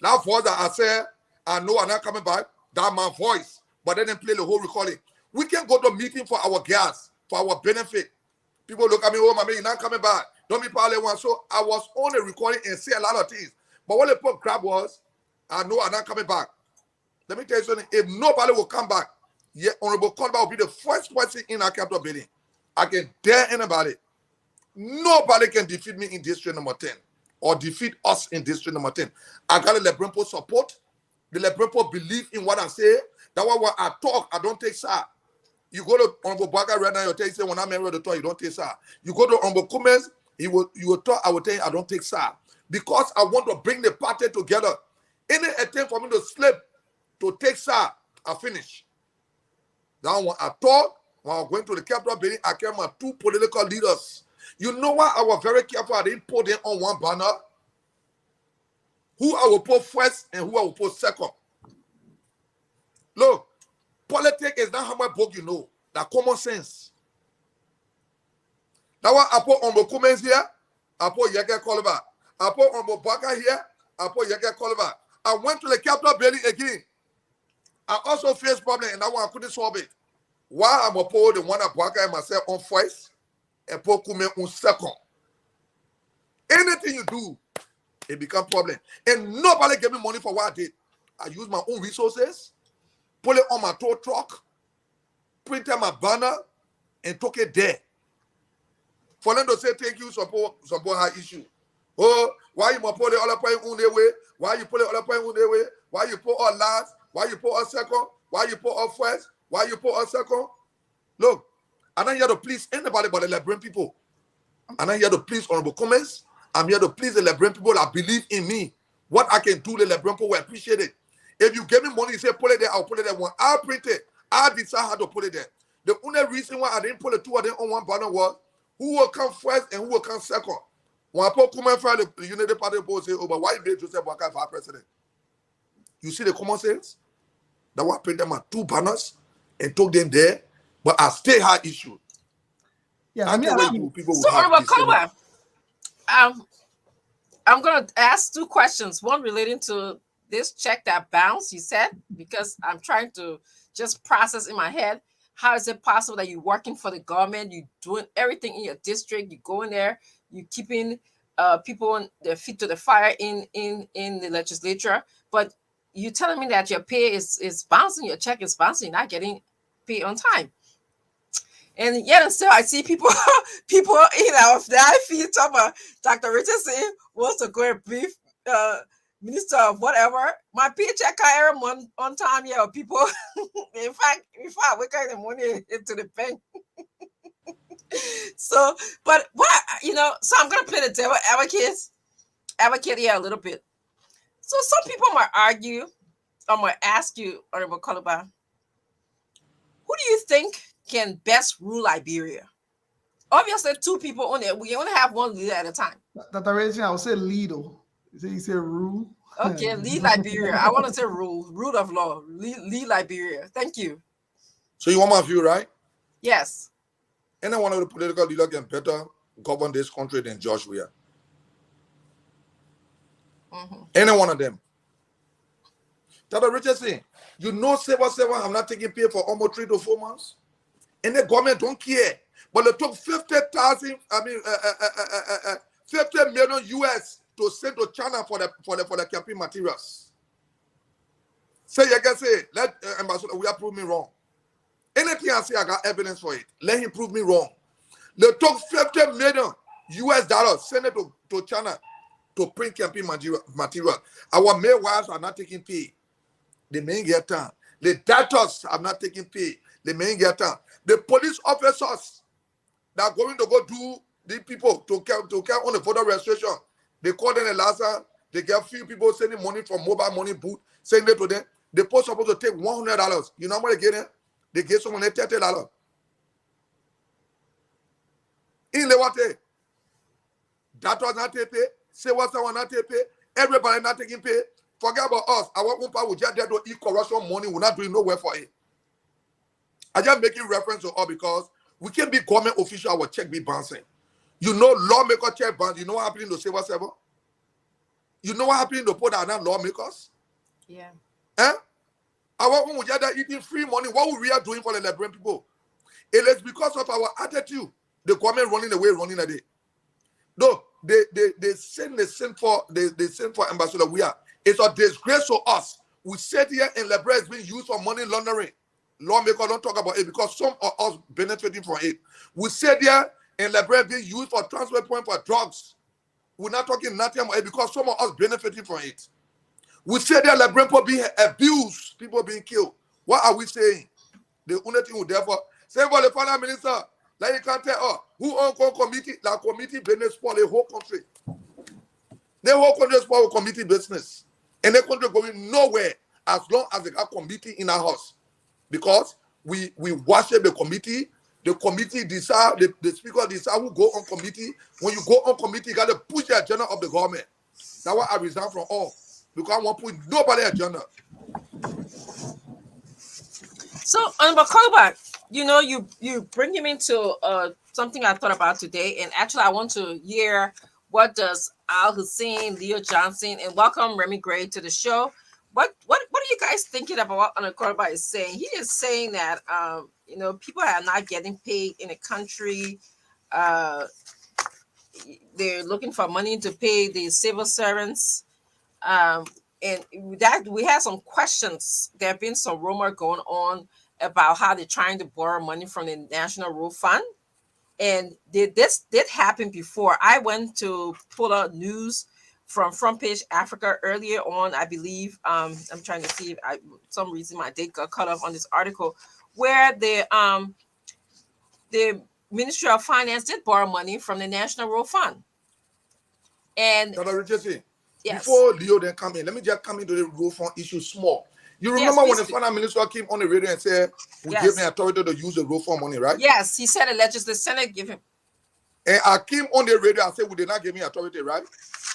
That voice that I say, I know I'm not coming back. That's my voice, but let them play the whole recording. We can go to a meeting for our gas, for our benefit. People look at me, oh, mommy, you're not coming back. Don't be probably one. So I was on a recording and say a lot of things. But what the put crap was, I know I'm not coming back. Let me tell you something. If nobody will come back, Honorable Kolba will be the first person in our Capitol building. I can dare anybody. Nobody can defeat me in district number 10 or defeat us in district number 10. I got the Lebrimpo support. The Lebrimpo believe in what I say. That's why when I talk, I don't take side. You go to Honorable Baga right now, you'll tell you, when I'm married to talk, you don't take side. You go to Honorable Cummins, you will talk, I will tell you, I don't take side. Because I want to bring the party together. Any attempt for me to slip, to take side, I finish. Now when I talk, when I'm going to the Capitol building, I carry my 2 political leaders. You know why I was very careful? I didn't put them on one banner. Who I will put first and who I will put second. Look, politics is not how much book you know. That's common sense. That's why I put Honorable Cummins here. I put Yege Kolba. I put Honorable Baka here. I put Yege Kolba. I went to the Capitol building again. I also faced problem, and that one I couldn't solve it. Why I'm opposed the one that Baka and myself on first and put Kume on second. Anything you do, it becomes problem. And nobody gave me money for what I did. I used my own resources, put it on my tow truck, printed my banner, and took it there. For them to say thank you, support high issue. Oh, why you put the other point on their way? Why you put the other point on their way? Why you put our last? Why you put us second? Why you put us first? Why you put us second? Look, I'm not here to please anybody but the Liberian people. I'm not here to please Honorable Cummins. I'm here to please the Liberian people that believe in me. What I can do, the Liberian people will appreciate it. If you give me money, you say put it there, I'll put it there. When I print it, I decide how to put it there. The only reason why I didn't put the 2 of them on one banner was who will come first and who will come second. When I put Kuman first, the Unity Party people say, oh, but why you made Joseph Boakai for our president? You see the common sense? That why I printed my 2 banners and took them there, but I stay high issue. Yeah, I know people so Honorable Kolba, I'm going to ask 2 questions. One relating to this check that bounced, you said, because I'm trying to just process in my head. How is it possible that you're working for the government, you're doing everything in your district, you go in there, you're keeping people on their feet to the fire in the legislature, but you're telling me that your pay is bouncing, your check is bouncing, you're not getting paid on time. And yet and still I see people that I feel talking about Dr. Richardson wants to go and brief minister of whatever. My paycheck I earn on time, yeah, people. in fact, we got the money into the bank. So, but what so I'm gonna play the devil advocate here a little bit. So some people might argue, or might ask you, Honorable Kolba, who do you think can best rule Liberia? Obviously, 2 people on it. We only have one leader at a time. Dr. Reggie, I would say Lido. You say rule. Okay, lead Liberia. I want to say rule of law. Lead Liberia. Thank you. So you want my view, right? Yes. Any one of the political leaders can better govern this country than George Weah. Any one of them. Dr. Richardson, you know Civil I'm not taking pay for almost 3 to 4 months. And the government don't care. But they took 50 million US to send to China for the campaign materials. Say you can say, let Ambassador Weah prove me wrong. Anything I say, I got evidence for it. Let him prove me wrong. They took 50 million US dollars, send it to China to print campaign material. Our midwives are not taking pay. They may get time. The doctors are not taking pay. They may get time. The police officers that are going to go do the people to count on the voter registration. They call them the last time. They get few people sending money from mobile money booth, sending it to them. The post supposed to take $100. You know what they get? They get someone $30. In the water, that was not pay. Say what someone not pay. Everybody not taking pay. Forget about us. Our own power will just there to eat corruption money. We're not doing nowhere for it. I just making reference to all because we can be government official, our check be bouncing. You know, lawmaker check bounce. You know what happened to civil servant? You know what happened to put our lawmakers? Yeah. Our own will just there eating free money. What we are doing for the Liberian people? It is because of our attitude. The government running away, running a day. No, they send for Ambassador. It's a disgrace to us. We said here in Liberia is being used for money laundering. Lawmakers don't talk about it because some of us benefiting from it. We said here in Liberia being used for transfer point for drugs. We're not talking nothing about it because some of us benefiting from it. We said there Liberian people being abused, people being killed. What are we saying? The only thing we therefore say for the finance minister, like you can't tell who on committee, like committee business for the whole country. The whole country is for committee business. And the country going nowhere as long as they got committee in our house. Because we worship the committee decide, the speaker decide who go on committee. When you go on committee, you got to push the agenda of the government. That's why I resign from all. Because I want to put nobody agenda. So, Koba, you know, you bring him into something I thought about today, and actually I want to hear what does Al Hussein, Leo Johnson, and welcome Remy Gray to the show. What are you guys thinking about what Koba is saying? He is saying that you know, people are not getting paid in the country. They're looking for money to pay the civil servants. And that we had some questions. There have been some rumor going on about how they're trying to borrow money from the National Road Fund. And this did happen before. I went to pull out news from Front Page Africa earlier on, I believe. I'm trying to see if some reason my date got cut off on this article, where the Ministry of Finance did borrow money from the National Road Fund. And yes. Before Leo then come in, let me just come into the road fund issue small. You remember when the finance minister came on the radio and said, we give me authority to use the road fund money, right? Yes, he said the Senate give him. And I came on the radio and said, we did not give me authority, right?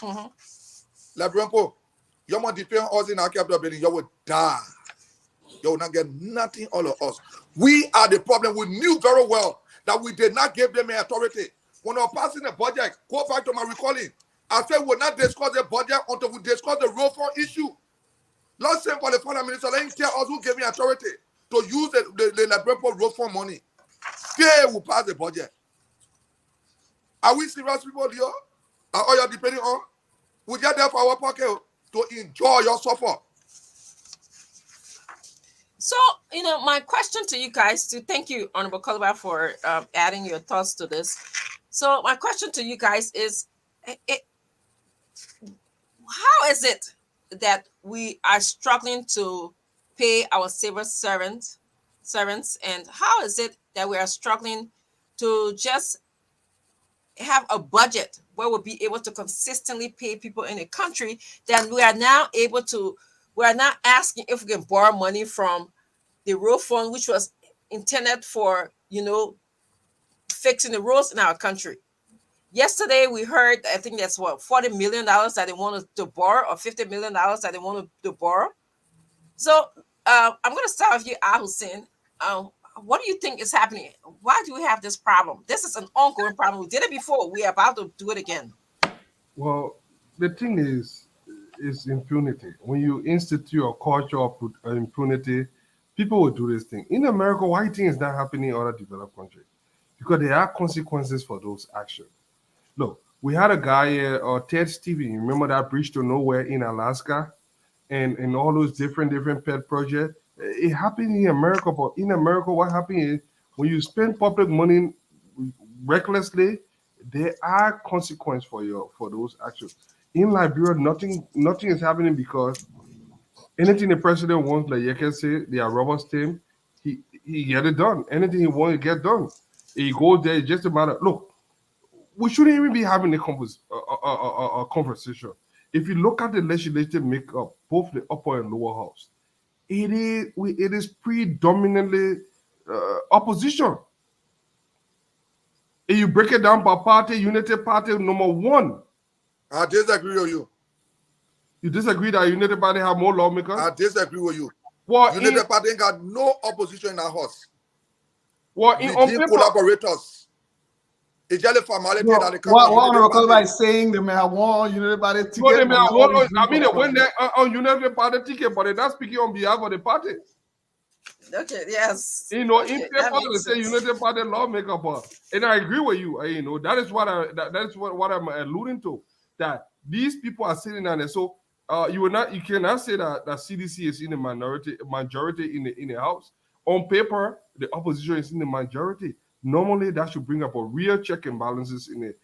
Mm-hmm. Liberian people, you want to defend us in our capital building, you will die. You will not get nothing, all of us. We are the problem. We knew very well that we did not give them authority. When I was passing the budget, go back to my recalling. I said we'll not discuss the budget until we discuss the road fund issue. Last time for the finance minister, let him tell us who gave me authority to use the Liberian road fund money. They will pass the budget. Are we serious people here? Are all you depending on? We just there for our pocket to enjoy your suffer. So, you know, my question to you guys, thank you, Honorable Koba, for adding your thoughts to this. So my question to you guys is, how is it that we are struggling to pay our civil servants, and how is it that we are struggling to just have a budget where we'll be able to consistently pay people in the country? Then we are now asking if we can borrow money from the road fund, which was intended for, you know, fixing the roads in our country. Yesterday, we heard, I think that's what, $40 million that they wanted to borrow, or $50 million that they wanted to borrow. So I'm going to start with you, Al Hussein. What do you think is happening? Why do we have this problem? This is an ongoing problem. We did it before. We are about to do it again. Well, the thing is impunity. When you institute a culture of impunity, people will do this thing. In America, why do you think it's not happening in other developed countries? Because there are consequences for those actions. Look, we had a guy here, Ted Stevens. You remember that bridge to nowhere in Alaska, and all those different pet projects. It happened in America, but in America, what happened is when you spend public money recklessly, there are consequences for those actions. In Liberia, nothing is happening because anything the president wants, like you can say, they are rubber stamp. He get it done. Anything he wants to get done. He goes there. It's just a matter. Look, we shouldn't even be having a conversation. If you look at the legislative makeup, both the upper and lower house, it is predominantly opposition. If you break it down by party, Unity Party number one. I disagree with you. You disagree that United Party have more lawmakers? I disagree with you. Well, United Party ain't got no opposition in that house. Well, We on need paper, collaborators. It's just a formality No, that they come what to Honorable United Kosovo Party. is saying they may have won United Party ticket. well, they may but have not won, always I mean, for they win the there on United Party ticket, but they're not speaking on behalf of the party. Okay, yes. You know, Okay, in that paper, they makes say sense. United Party lawmaker, but and I agree with you. You know, that is what what I'm alluding to. That these people are sitting down there. So you cannot say that CDC is in the majority in the House. On paper, the opposition is in the majority. Normally, that should bring up a real check and balances in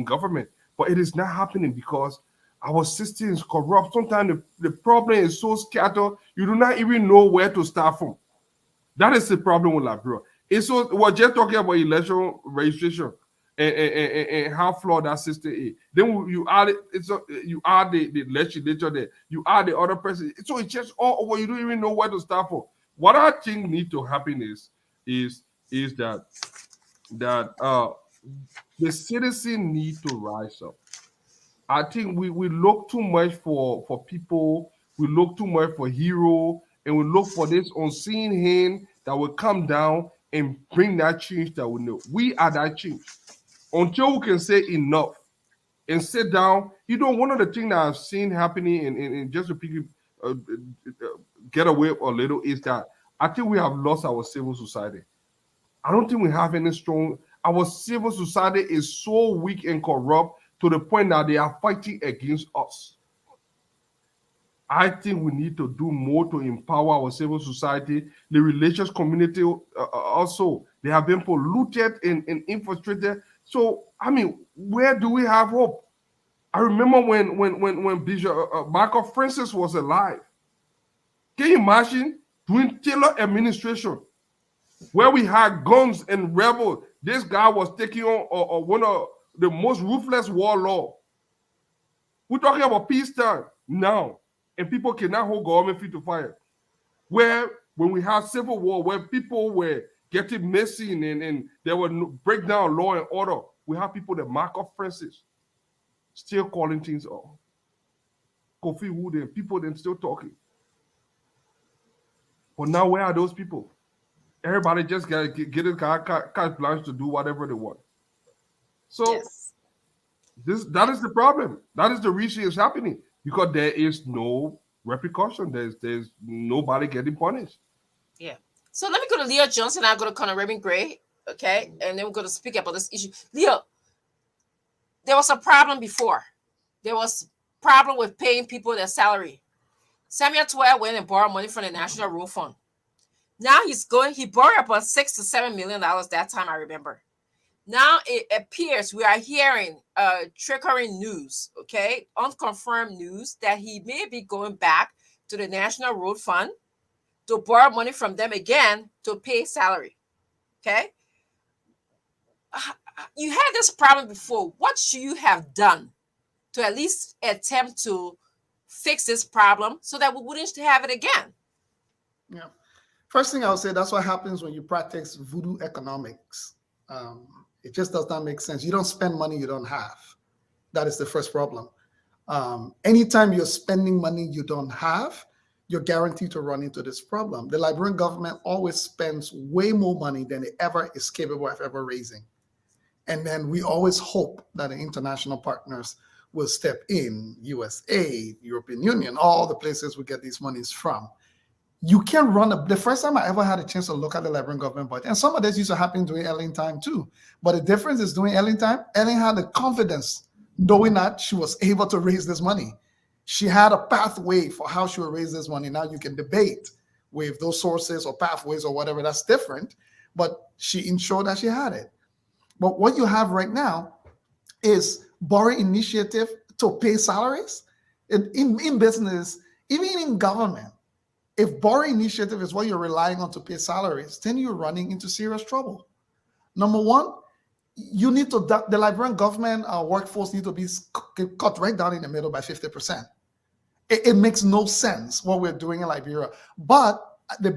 government, but it is not happening because our system is corrupt. Sometimes the problem is so scattered, you do not even know where to start from. That is the problem with Liberia. It's so we're just talking about election registration and how flawed that system is. Then you add it, you add the legislature there, you add the other person. So it's just all over. You don't even know where to start from. What I think needs to happen is that the citizen need to rise up. I think we look too much for people, we look too much for hero, and we look for this unseen hand that will come down and bring that change that we know. We are that change. Until we can say enough and sit down, one of the things that I've seen happening in just to get away a little is that I think we have lost our civil society. I don't think we have any strong. Our civil society is so weak and corrupt to the point that they are fighting against us. I think we need to do more to empower our civil society. The religious community also, they have been polluted and infiltrated. So, I mean, where do we have hope? I remember when Bishop Michael Francis was alive. Can you imagine during Taylor administration, where we had guns and rebels? This guy was taking on one of the most ruthless warlord. We're talking about peacetime now, and people cannot hold government feet to fire. Where when we had civil war, where people were getting missing and there were breakdown of law and order, we have people that Mark Francis still calling things off. Kofi Wood and people then still talking. But now where are those people? Everybody just get a carte blanche to do whatever they want. So Yes. that is the problem. That is the reason it's happening, because there is no repercussion. There's nobody getting punished. Yeah. So let me go to Leo Johnson. I'm going to Conor Raymond Gray. Okay. And then we're going to speak about this issue. Leo, there was a problem before. There was problem with paying people their salary. Samuel Tuah went and borrowed money from the National Road Fund. Now he borrowed about $6 to $7 million that time, I remember. Now it appears we are hearing trickling news, okay, unconfirmed news, that he may be going back to the National Road Fund to borrow money from them again to pay salary, okay? You had this problem before. What should you have done to at least attempt to fix this problem so that we wouldn't have it again? Yeah. First thing I would say, that's what happens when you practice voodoo economics. It just does not make sense. You don't spend money you don't have. That is the first problem. Anytime you're spending money you don't have, you're guaranteed to run into this problem. The Liberian government always spends way more money than it ever is capable of ever raising. And then we always hope that the international partners will step in, USA, European Union, all the places we get these monies from. You can run the first time I ever had a chance to look at the Liberian government budget, and some of this used to happen during Ellen time too. But the difference is during Ellen time, Ellen had the confidence knowing that she was able to raise this money. She had a pathway for how she would raise this money. Now you can debate with those sources or pathways or whatever, that's different, but she ensured that she had it. But what you have right now is borrowing initiative to pay salaries in business, even in government. If borrowing initiative is what you're relying on to pay salaries, then you're running into serious trouble. Number one, the Liberian government workforce need to be cut right down in the middle by 50%. It makes no sense what we're doing in Liberia. But the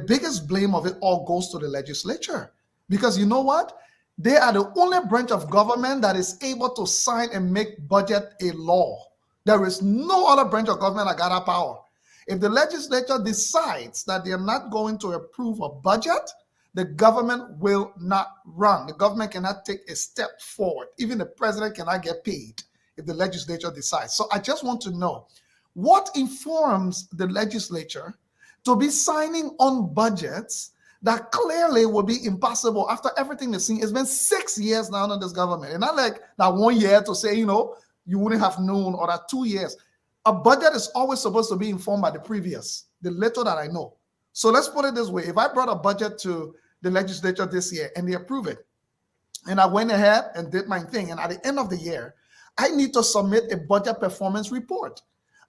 biggest blame of it all goes to the legislature. Because you know what? They are the only branch of government that is able to sign and make budget a law. There is no other branch of government that got that power. If the legislature decides that they're not going to approve a budget, the government will not run. The government cannot take a step forward. Even the president cannot get paid if the legislature decides. So I just want to know, what informs the legislature to be signing on budgets that clearly will be impossible after everything they've seen? It's been 6 years now under this government. And not like that 1 year to say, you wouldn't have known, or that 2 years. A budget is always supposed to be informed by the previous, the little that I know. So let's put it this way. If I brought a budget to the legislature this year and they approve it, and I went ahead and did my thing, and at the end of the year, I need to submit a budget performance report.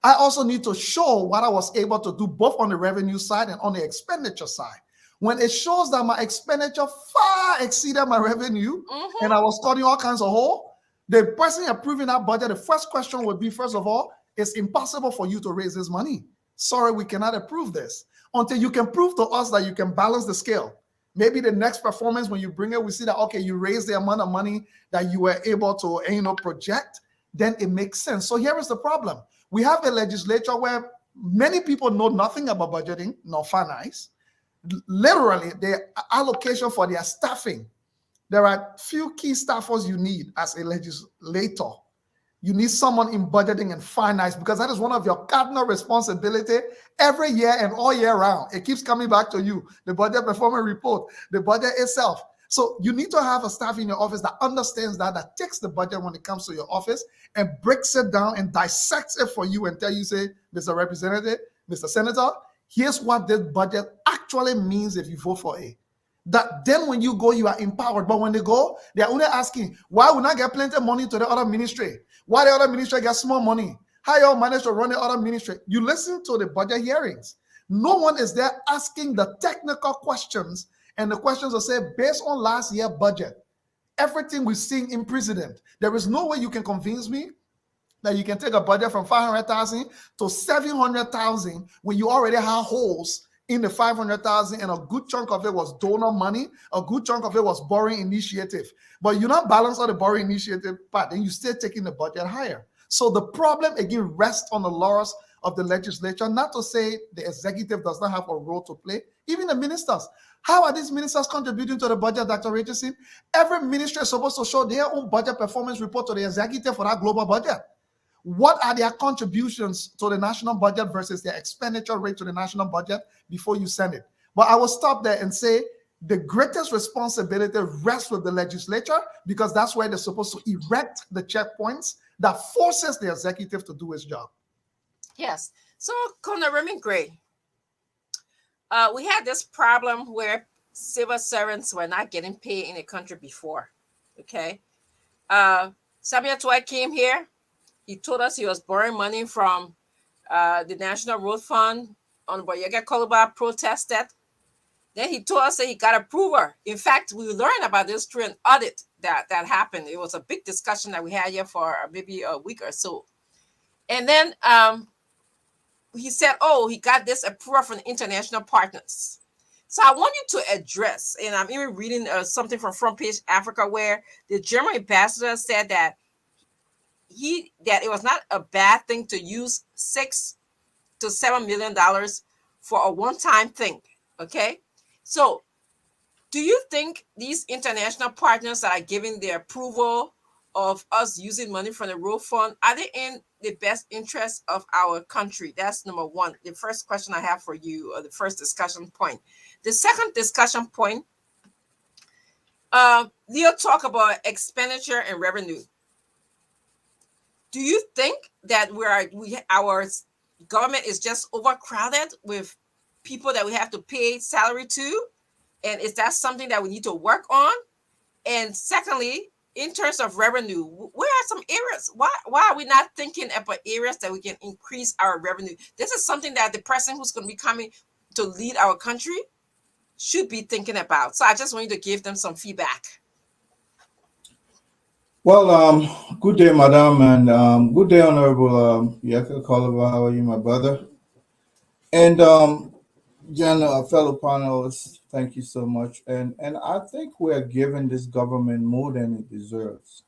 I also need to show what I was able to do both on the revenue side and on the expenditure side. When it shows that my expenditure far exceeded my revenue, and I was cutting all kinds of hole, the person approving that budget, the first question would be, first of all, it's impossible for you to raise this money. Sorry, we cannot approve this until you can prove to us that you can balance the scale. Maybe the next performance, when you bring it, we see that, okay, you raise the amount of money that you were able to, project, then it makes sense. So here is the problem. We have a legislature where many people know nothing about budgeting, nor finance. Literally, the allocation for their staffing. There are few key staffers you need as a legislator. You need someone in budgeting and finance, because that is one of your cardinal responsibility every year and all year round. It keeps coming back to you, the budget performance report, the budget itself. So you need to have a staff in your office that understands that takes the budget when it comes to your office and breaks it down and dissects it for you and tell you, say, Mr. Representative, Mr. Senator, here's what this budget actually means if you vote for it. That then when you go, you are empowered. But when they go, they're only asking, why would not get plenty of money to the other ministry? Why the other ministry get small money? How y'all manage to run the other ministry? You listen to the budget hearings. No one is there asking the technical questions, and the questions will say, based on last year's budget, everything we've seen in precedent, there is no way you can convince me that you can take a budget from 500,000 to 700,000 when you already have holes in the 500,000, and a good chunk of it was donor money, a good chunk of it was borrowing initiative. But you not balance all the borrowing initiative part, then you still taking the budget higher. So the problem again rests on the laurels of the legislature, not to say the executive does not have a role to play, even the ministers. How are these ministers contributing to the budget, Dr. Richardson? Every ministry is supposed to show their own budget performance report to the executive for that global budget. What are their contributions to the national budget versus their expenditure rate to the national budget before you send it? But I will stop there and say the greatest responsibility rests with the legislature, because that's where they're supposed to erect the checkpoints that forces the executive to do its job. Yes. So, Colonel Raymond Gray, we had this problem where civil servants were not getting paid in the country before. Okay. Samuel Toy came here. He told us he was borrowing money from the National Road Fund on Boyega Koluba protested. Then he told us that he got approval. In fact, we learned about this through an audit that happened. It was a big discussion that we had here for maybe a week or so. And then he said, oh, he got this approval from international partners. So I want you to address, and I'm even reading something from Front Page Africa, where the German ambassador said that it was not a bad thing to use $6 to $7 million for a one-time thing. Okay, so do you think these international partners that are giving the approval of us using money from the road fund, are they in the best interest of our country? That's number one. The first question I have for you, or the first discussion point. The second discussion point, Leo talk about expenditure and revenue. Do you think that our government is just overcrowded with people that we have to pay salary to? And is that something that we need to work on? And secondly, in terms of revenue, where are some areas? Why are we not thinking about areas that we can increase our revenue? This is something that the person who's going to be coming to lead our country should be thinking about. So I just want you to give them some feedback. Well, good day, madam, and good day, Honorable Yeka Koluba. How are you, my brother? And fellow panelists, Thank you so much. And I think we are giving this government more than it deserves.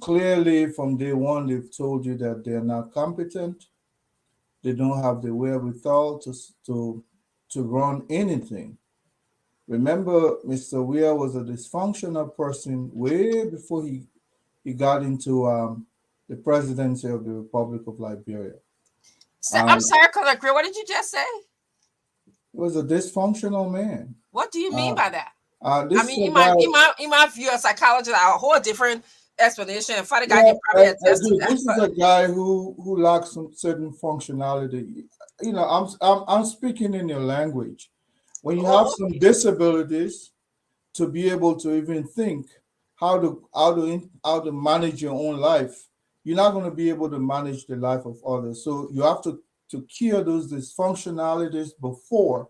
Clearly, from day one, they've told you that they're not competent. They don't have the wherewithal to run anything. Remember, Mr. Weir was a dysfunctional person way before he got into the presidency of the Republic of Liberia. So, I'm sorry, Colonel Gray, what did you just say? He was a dysfunctional man. What do you mean by that? This I mean, in my view, a psychologist, a whole different explanation. Father God, you probably attest to that. This is a guy who lacks some certain functionality. You know, I'm speaking in your language. When you have some disabilities, to be able to even think how to manage your own life, you're not going to be able to manage the life of others. So you have to cure those dysfunctionalities before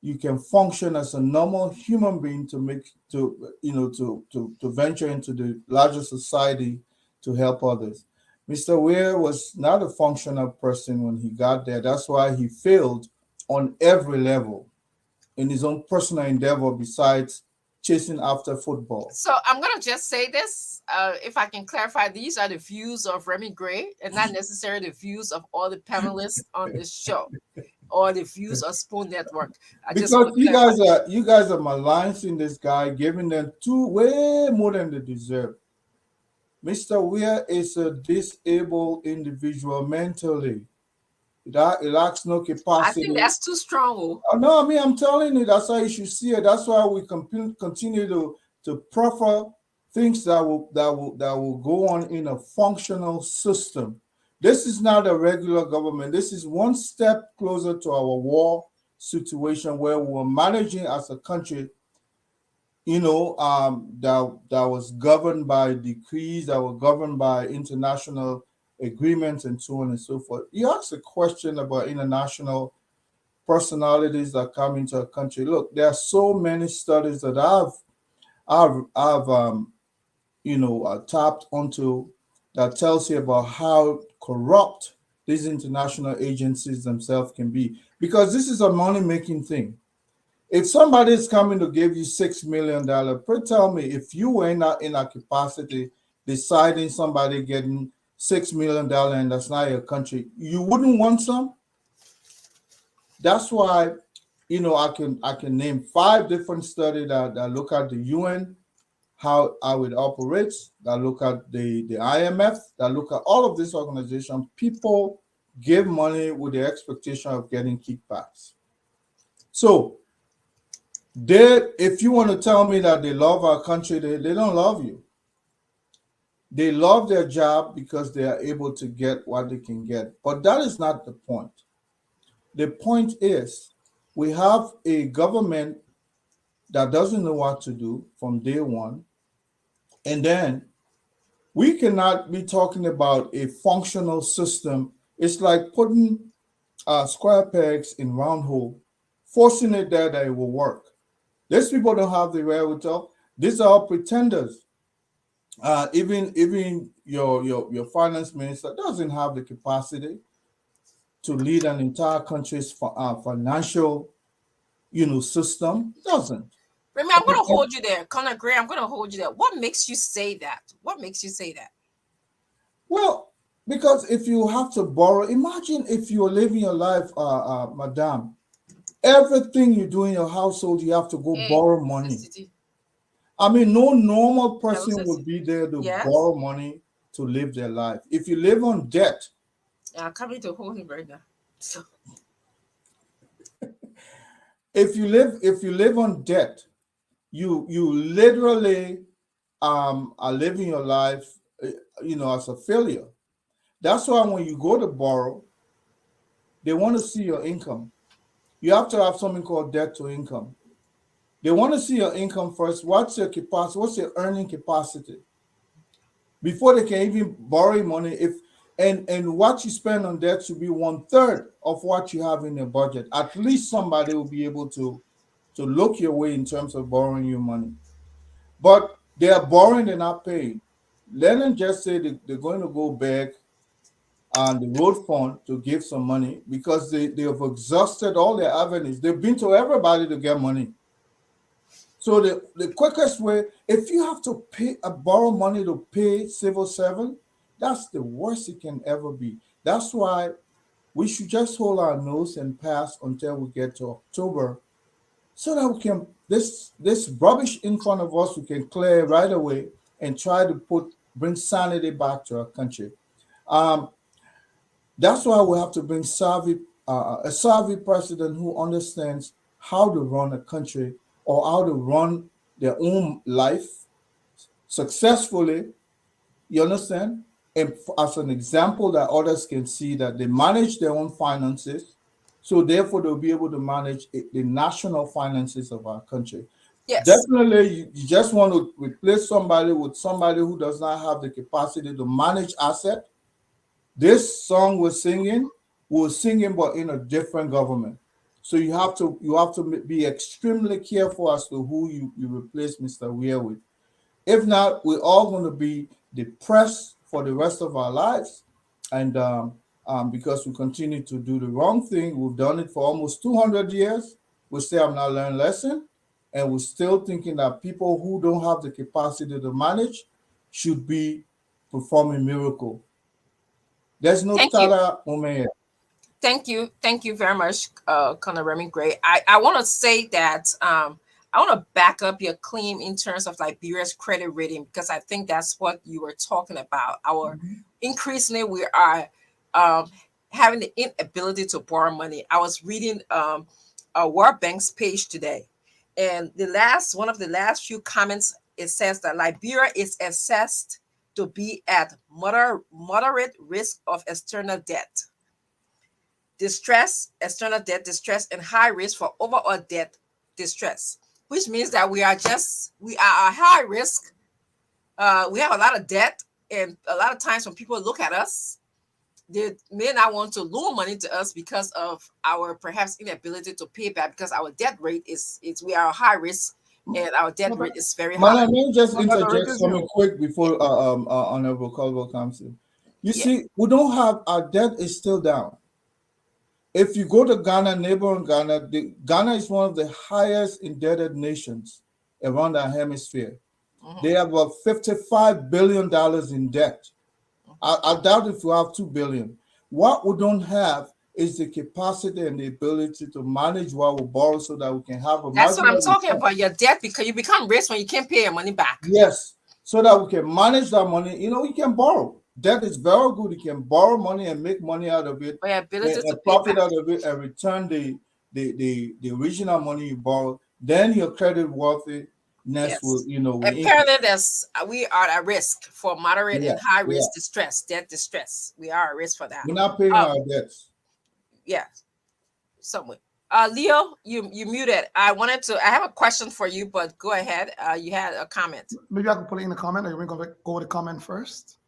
you can function as a normal human being to venture into the larger society to help others. Mr. Weir was not a functional person when he got there. That's why he failed on every level in his own personal endeavor besides chasing after football. So I'm going to just say this, if I can clarify, these are the views of Remy Gray and not necessarily the views of all the panelists on this show or the views of Spoon Network. Because you guys are maligning this guy, giving them way more than they deserve. Mr. Weir is a disabled individual mentally. It lacks no capacity. I think that's too strong. No, I mean, I'm telling you, that's how you should see it. That's why we continue to proffer things that will go on in a functional system. This is not a regular government. This is one step closer to our war situation where we're managing as a country, that was governed by decrees, that were governed by international agreements and so on and so forth. You asked a question about international personalities that come into a country. Look, there are so many studies that I've tapped onto that tells you about how corrupt these international agencies themselves can be, because this is a money-making thing. If somebody is coming to give you $6 million, please tell me, if you were in a capacity deciding somebody getting $6 million and that's not your country, you wouldn't want some? That's why, I can name 5 different studies that look at the UN, how it operates, that look at the IMF, that look at all of these organizations. People give money with the expectation of getting kickbacks. So if you want to tell me that they love our country, they don't love you. They love their job because they are able to get what they can get. But that is not the point. The point is we have a government that doesn't know what to do from day one. And then we cannot be talking about a functional system. It's like putting square pegs in round hole, forcing it there that it will work. These people don't have the wherewithal. These are all pretenders. Even your finance minister doesn't have the capacity to lead an entire country's financial, system. Doesn't. Remy, I'm going to hold you there. Colonel Gray, I'm going to hold you there. What makes you say that? Well, because if you have to borrow, imagine if you're living your life, madam, everything you do in your household, you have to go borrow money. I mean, no normal person would be there to borrow money to live their life. If you live on debt. I'm coming to hold him right now. So. If you live on debt, you literally are living your life, as a failure. That's why when you go to borrow, they want to see your income. You have to have something called debt to income. They want to see your income first. What's your capacity? What's your earning capacity? Before they can even borrow money, and what you spend on debt should be 1/3 of what you have in your budget. At least somebody will be able to look your way in terms of borrowing you money. But they are borrowing, they're not paying. Let them just say they're going to go beg and the road fund to give some money because they have exhausted all their avenues. They've been to everybody to get money. So the quickest way, if you have to borrow money to pay civil servant, that's the worst it can ever be. That's why we should just hold our nose and pass until we get to October, so that we can this rubbish in front of us we can clear right away and try to bring sanity back to our country. That's why we have to bring a savvy president who understands how to run a country or how to run their own life successfully. You understand? And as an example that others can see that they manage their own finances, so therefore they'll be able to manage the national finances of our country. Yes. Definitely, you just want to replace somebody with somebody who does not have the capacity to manage asset. This song we're singing but in a different government. So you have to be extremely careful as to who you replace Mr. Weir with. If not, we're all going to be depressed for the rest of our lives, and because we continue to do the wrong thing. We've done it for almost 200 years. We still have not learned lesson, and we're still thinking that people who don't have the capacity to manage should be performing miracle. There's no Tala Omeya. Thank you very much, Colonel Remy Gray. I want to say that I want to back up your claim in terms of Liberia's credit rating, because I think that's what you were talking about. Increasingly, we are having the inability to borrow money. I was reading a World Bank's page today, and one of the last few comments, it says that Liberia is assessed to be at moderate risk of external debt distress, and high risk for overall debt distress, which means that we are a high risk. We have a lot of debt, and a lot of times when people look at us, they may not want to loan money to us because of our perhaps inability to pay back, because our debt rate is we are a high risk, and our debt rate is very high. Let me just interject something quick before Honorable Caldwell comes in. You see, we don't have, our debt is still down. If you go to Ghana, neighboring Ghana, Ghana is one of the highest indebted nations around our hemisphere. They have about $55 billion in debt. I doubt if we have $2 billion. What we don't have is the capacity and the ability to manage what we borrow so that we can have a. That's what I'm talking about, your debt, because you become rich when you can't pay your money back. Yes, so that we can manage that money. You can borrow. Debt is very good. You can borrow money and make money out of it, and profit out of it, and return the original money you borrowed. Then your credit worthiness will, apparently we are at risk for moderate and high risk debt distress. We are at risk for that. We're not paying our debts. Yeah, somewhere. Leo, you muted. I have a question for you, but go ahead. You had a comment. Maybe I can put it in the comment, or you're going to go with the comment first?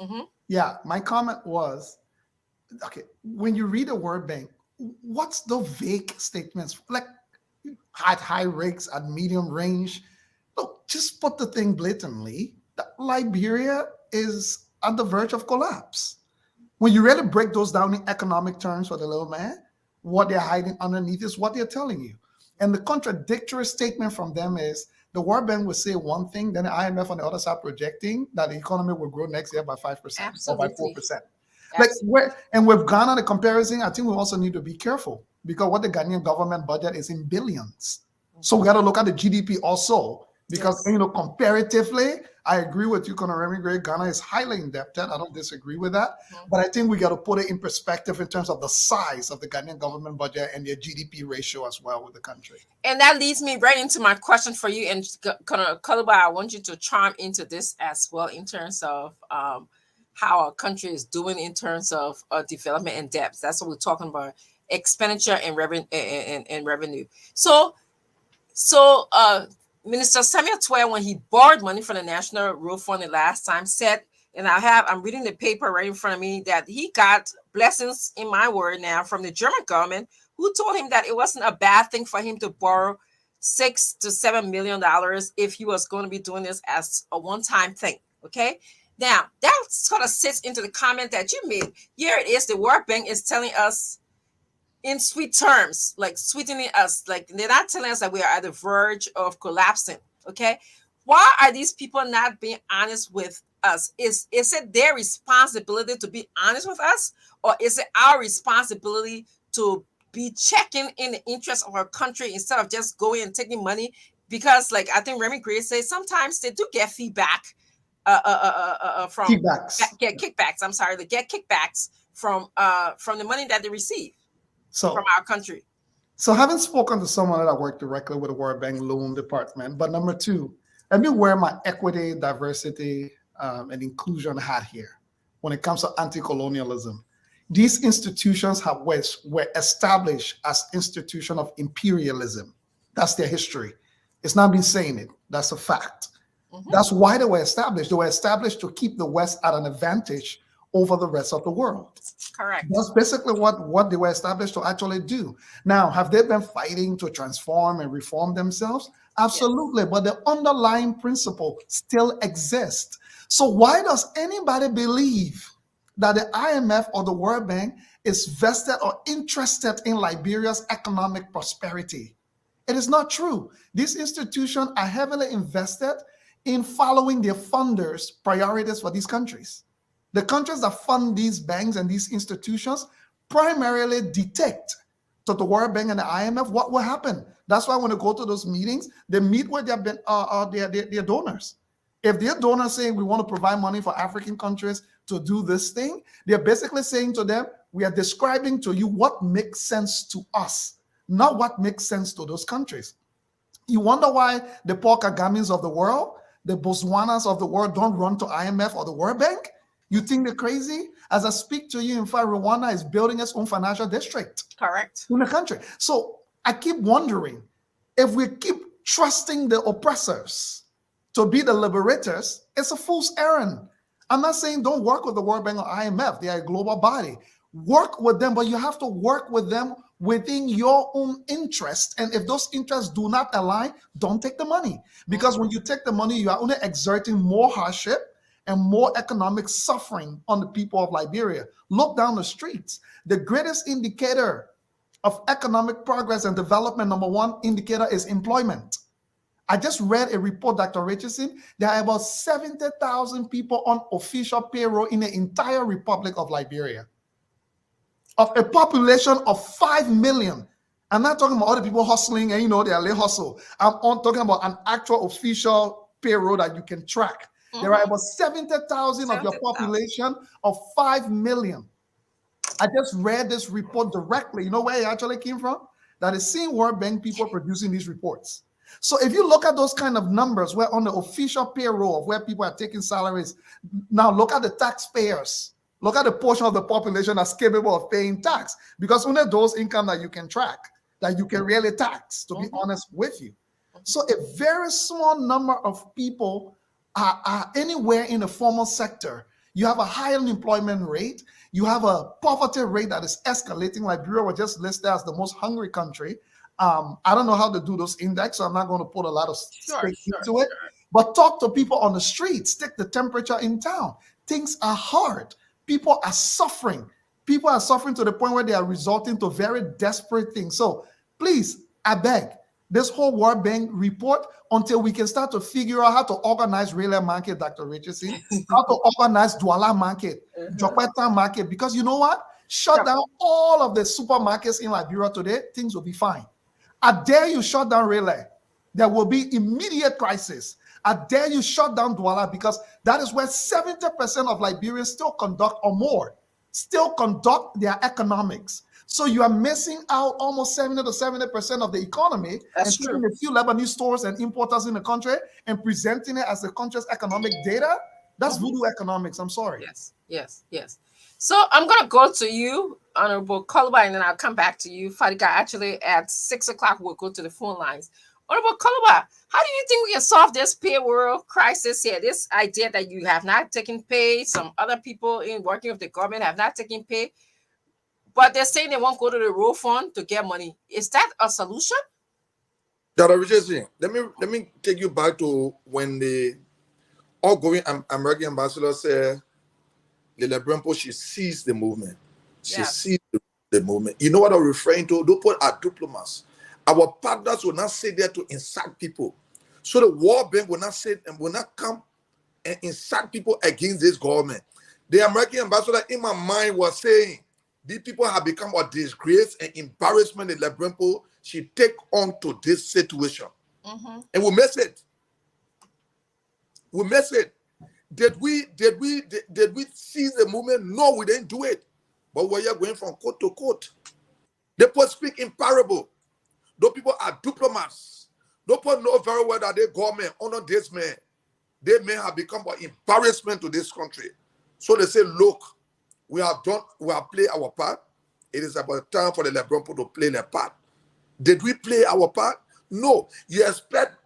Mm-hmm. Yeah, my comment was, okay, when you read a World Bank, what's the vague statements? Like at high rates, at medium range? Look, just put the thing blatantly that Liberia is at the verge of collapse. When you really break those down in economic terms for the little man, what they're hiding underneath is what they're telling you. And the contradictory statement from them is the World Bank will say one thing, then the IMF on the other side projecting that the economy will grow next year by 5% or by 4%. And with Ghana, the comparison, I think we also need to be careful, because what the Ghanaian government budget is in billions. So we got to look at the GDP also, because comparatively, I agree with you, Colonel Remy Gray. Ghana is highly indebted. I don't disagree with that. But I think we got to put it in perspective in terms of the size of the Ghanaian government budget and their GDP ratio as well with the country. And that leads me right into my question for you. And Colonel Kaluba, I want you to chime into this as well in terms of how our country is doing in terms of development and debt. That's what we're talking about, expenditure and revenue. So Minister Samuel Tuah, when he borrowed money from the National Road Fund the last time, said, and I'm reading the paper right in front of me, that he got blessings, in my word now, from the German government, who told him that it wasn't a bad thing for him to borrow $6 to $7 million if he was going to be doing this as a one-time thing. Okay. Now, that sort of sits into the comment that you made. Here it is. The World Bank is telling us in sweet terms, like sweetening us, like they're not telling us that we are at the verge of collapsing. Okay. Why are these people not being honest with us? Is it their responsibility to be honest with us, or is it our responsibility to be checking in the interest of our country instead of just going and taking money? Because, like I think Remy Gray says, sometimes they do get feedback from Kickbacks. Get kickbacks. I'm sorry, they get kickbacks from the money that they receive So from our country. So having spoken to someone that worked directly with the World Bank loan department, but number two, let me wear my equity, diversity, and inclusion hat here when it comes to anti-colonialism. These institutions were established as institutions of imperialism. That's their history. It's not been saying it. That's a fact. Mm-hmm. That's why they were established. They were established to keep the West at an advantage over the rest of the world. Correct. That's basically what they were established to actually do. Now, have they been fighting to transform and reform themselves? Absolutely. Yes. But the underlying principle still exists. So why does anybody believe that the IMF or the World Bank is vested or interested in Liberia's economic prosperity? It is not true. These institutions are heavily invested in following their funders' priorities for these countries. The countries that fund these banks and these institutions primarily dictate to the World Bank and the IMF what will happen. That's why when they go to those meetings, they meet with their donors. If their donors say we want to provide money for African countries to do this thing, they're basically saying to them, we are describing to you what makes sense to us, not what makes sense to those countries. You wonder why the Paul Kagames of the world, the Botswanas of the world don't run to IMF or the World Bank? You think they're crazy? As I speak to you, in fact, Rwanda is building its own financial district. Correct. In the country. So I keep wondering, if we keep trusting the oppressors to be the liberators, it's a fool's errand. I'm not saying don't work with the World Bank or IMF. They are a global body. Work with them, but you have to work with them within your own interest. And if those interests do not align, don't take the money. Because when you take the money, you are only exerting more hardship and more economic suffering on the people of Liberia. Look down the streets. The greatest indicator of economic progress and development, number one indicator, is employment. I just read a report, Dr. Richardson. There are about 70,000 people on official payroll in the entire Republic of Liberia. Of a population of 5 million. I'm not talking about other people hustling and, they are late hustle. I'm talking about an actual official payroll that you can track. Mm-hmm. There are about 70,000 of your population of 5 million. I just read this report directly. You know where it actually came from? That is seeing World Bank people producing these reports. So if you look at those kind of numbers, where on the official payroll of where people are taking salaries, now look at the taxpayers. Look at the portion of the population that's capable of paying tax, because only those income that you can track, that you can really tax, to be honest with you. So a very small number of people are anywhere in the formal sector. You have a high unemployment rate. You have a poverty rate that is escalating. Liberia was just listed as the most hungry country. I don't know how to do those index, so I'm not going to put a lot of stake into it. But talk to people on the streets. Take the temperature in town. Things are hard. People are suffering. People are suffering to the point where they are resorting to very desperate things. So please, I beg, this whole World Bank report, until we can start to figure out how to organize Relay market, Dr. Richardson, how to organize Douala market, Jokweta market, because you know what? Shut down all of the supermarkets in Liberia today, things will be fine. I dare you shut down Relay. There will be immediate crisis. I dare you shut down Douala, because that is where 70% of Liberians still conduct or more, still conduct their economics. So you are missing out almost 70 to 70% of the economy. That's and taking a few Lebanese stores and importers in the country and presenting it as the country's economic data. That's voodoo economics. I'm sorry. Yes. So I'm going to go to you, Honorable Koloba, and then I'll come back to you, Fadiga. Actually, at 6 o'clock, we'll go to the phone lines. Honorable Koloba, how do you think we can solve this payroll crisis here? This idea that you have not taken pay, some other people in working with the government have not taken pay, but they're saying they won't go to the road fund to get money. Is that a solution? Dr. Richardson, let me take you back to when the outgoing American ambassador said, Lele Brempo, she sees the movement. She sees the movement. You know what I'm referring to? Don't put our diplomats. Our partners will not sit there to incite people. So the World Bank will not sit and will not come and incite people against this government. The American ambassador in my mind was saying, these people have become a disgrace and embarrassment in Lele Brempo. She take on to this situation. And we miss it. We miss it. Did we seize the movement? No, we didn't do it. But we are going from court to court. They put speak in parable. Those people are diplomats. Those people know very well that the government honor this man. They may have become an embarrassment to this country. So they say, look, we have played our part. It is about time for the Lele Brempo to play their part. Did we play our part? No. You expect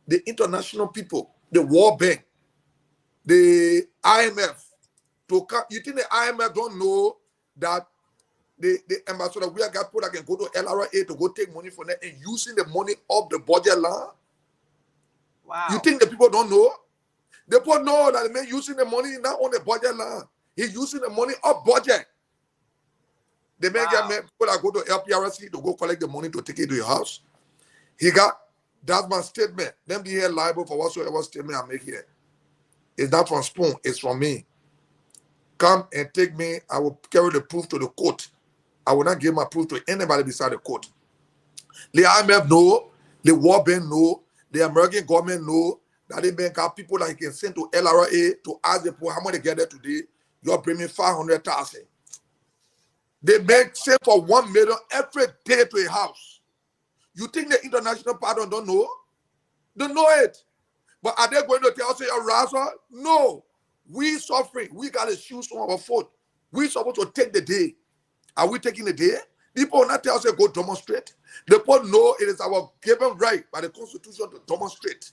the international people, the World Bank, the IMF to come. You think the IMF don't know that the ambassador we have got people that can go to LRA to go take money from them and using the money of the budget line? Wow. You think the people don't know? The people know that the man using the money not on the budget line. He's using the money of budget. The man get people that go to LPRC to go collect the money to take it to your house. He got, that's my statement. Them be here liable for whatsoever statement I make here. It's not from Spoon, it's from me. Come and take me, I will carry the proof to the court. I will not give my proof to anybody beside the court. The IMF know, the World Bank know, the American government know that they bank have people that you can send to LRA to ask the people how much they get there today. You're bringing 500,000. They make send for 1 million every day to a house. You think the international partner don't know? Don't know it. But are they going to tell us you're Raza? No. We suffering. We got the shoes on our foot. We supposed to take the day. Are we taking the day? People will not tell us to go demonstrate. The people know it is our given right by the Constitution to demonstrate.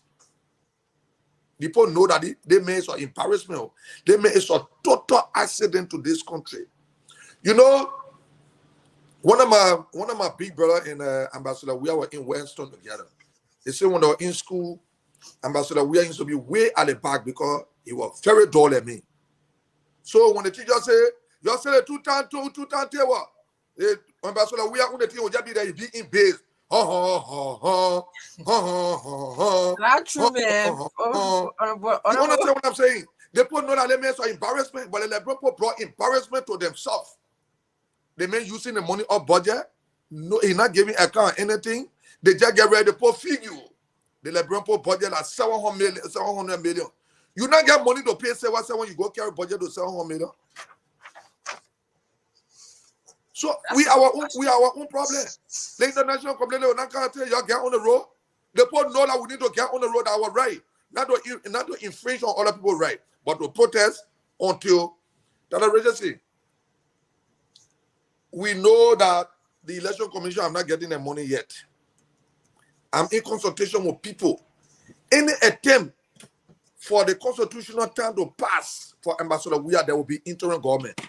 People know that they made some embarrassment. They made a total accident to this country. You know, one of my big brother and Ambassador, we were in Weston together. They say when they were in school, Ambassador, we used to be way at the back because he was very dull at me. So when the teacher say, you say two times table, Ambassador, we are on the team, just be there, be in base. Not true, man. You understand what I'm saying? They put no that they made some embarrassment, but the people brought embarrassment to themselves. They made using the money of budget. No, he's not giving account anything. They just get ready to put figure. The Lebron budget at 700 million. You not get money to pay 7 you go carry budget to 700 million. So we our own problem. The international community will not tell you get on the road. The people know that we need to get on the road our right, not to infringe on other people's right, but to protest until that regency. We know that the election commission are not getting the money yet. I'm in consultation with people. Any attempt for the constitutional term to pass for Ambassador Weah, there will be interim government.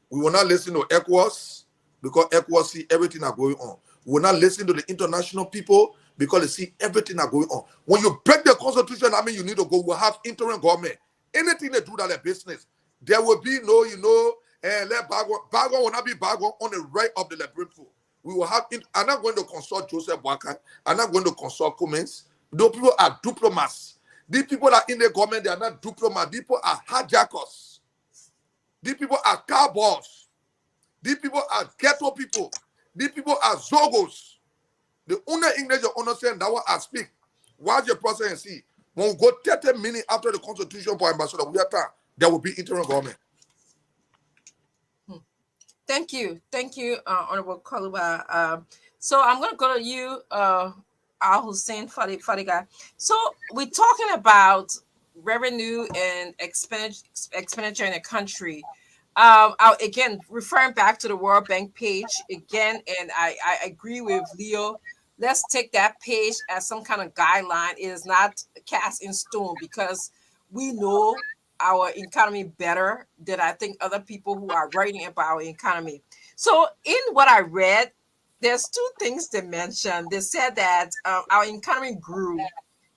We will not listen to ECOWAS because ECOWAS see everything that going on. We will not listen to the international people because they see everything that going on. When you break the constitution, I mean you need to go. We'll have interim government. Anything they do that their business. There will be no, let Bagon will not be Bagon on the right of the Lebrimpo. We will have. I'm not going to consult Joseph Boakai. I'm not going to consult Cummins. Those people are diplomats. These people that are in the government, they are not diplomats. These people are hijackers. These people are cowboys. These people are ghetto people. These people are zogos. The only English you understand that what I speak. Watch your process and see. When we go 30 minutes after the constitution for Ambassador Weah, there will be interim government. Thank you, Honorable Kaluba. So I'm going to go to you, Al Hussein Fadiga. So we're talking about revenue and expenditure in a country. Again, referring back to the World Bank page again, and I agree with Leo. Let's take that page as some kind of guideline. It is not cast in stone because we know our economy better than I think other people who are writing about our economy. So in what I read, there's two things they mentioned. They said that our economy grew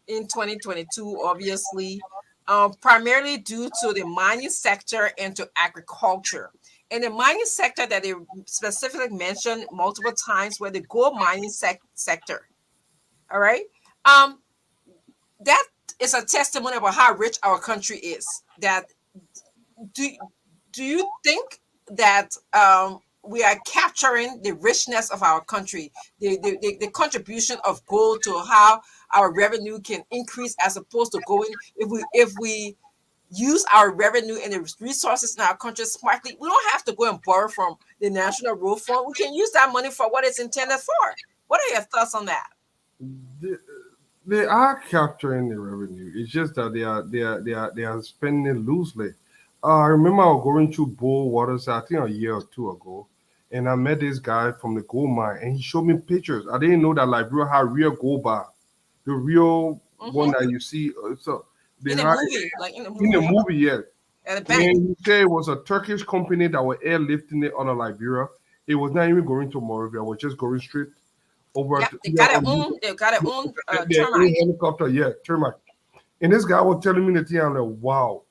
in 2022, obviously, primarily due to the mining sector and to agriculture. And the mining sector that they specifically mentioned multiple times were the gold mining sector. All right. That is a testimony about how rich our country is. That do you think that we are capturing the richness of our country, the contribution of gold to how our revenue can increase, as opposed to going, if we use our revenue and the resources in our country smartly, we don't have to go and borrow from the National Road Fund. We can use that money for what it's intended for. What are your thoughts on that? They are capturing the revenue. It's just that they are spending it loosely. I remember I was going through Bull Waters, I think a year or two ago, and I met this guy from the gold mine, and he showed me pictures. I didn't know that Liberia had real gold bar, the real one that you see. So they in the had, movie, like in the movie, yeah. At the bank. And he said it was a Turkish company that were airlifting it on a Liberia. It was not even going to Monrovia. It was just going straight over. Yeah, they got their own termite helicopter. Yeah, termite. And this guy was telling me the thing. I'm like, wow.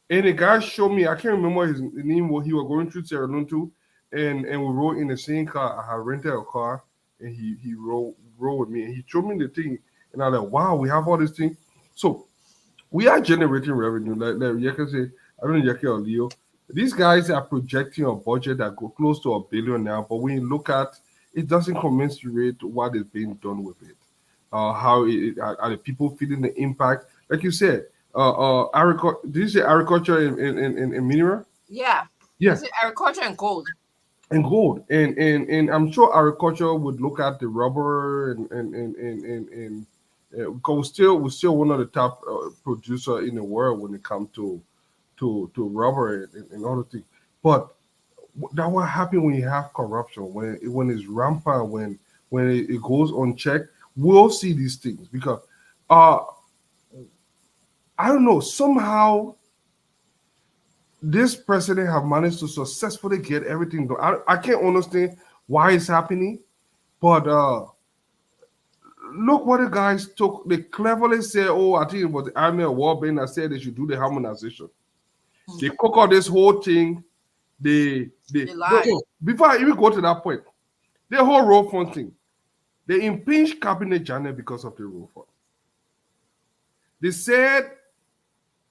And the guy showed me, I can't remember his name, what he was going through Sierra Leone too. And we rode in the same car. I had rented a car, and he rode with me, and he showed me the thing. And I'm like, wow, we have all this thing. So we are generating revenue. Like Yeka say, I don't know Yeka or Leo. These guys are projecting a budget that go close to $1 billion now, but when you look at it, doesn't commensurate what is being done with it. How are the people feeling the impact? Like you said, did you say agriculture in mineral? Yeah. Yes. Agriculture and gold. And gold. And I'm sure agriculture would look at the rubber and because we're still one of the top producer in the world when it comes to rubber and other things. But that what happens when you have corruption, when it's rampant, when it goes unchecked. We'll see these things because I don't know, somehow this president have managed to successfully get everything done. I can't understand why it's happening, but look what the guys took. They cleverly said, oh, I think it was the Army of War Band that said they should do the harmonization. They cook out this whole thing. They lied. Before I even go to that point, the whole road fund thing, they impeached Cabinet Janet because of the road fund. They said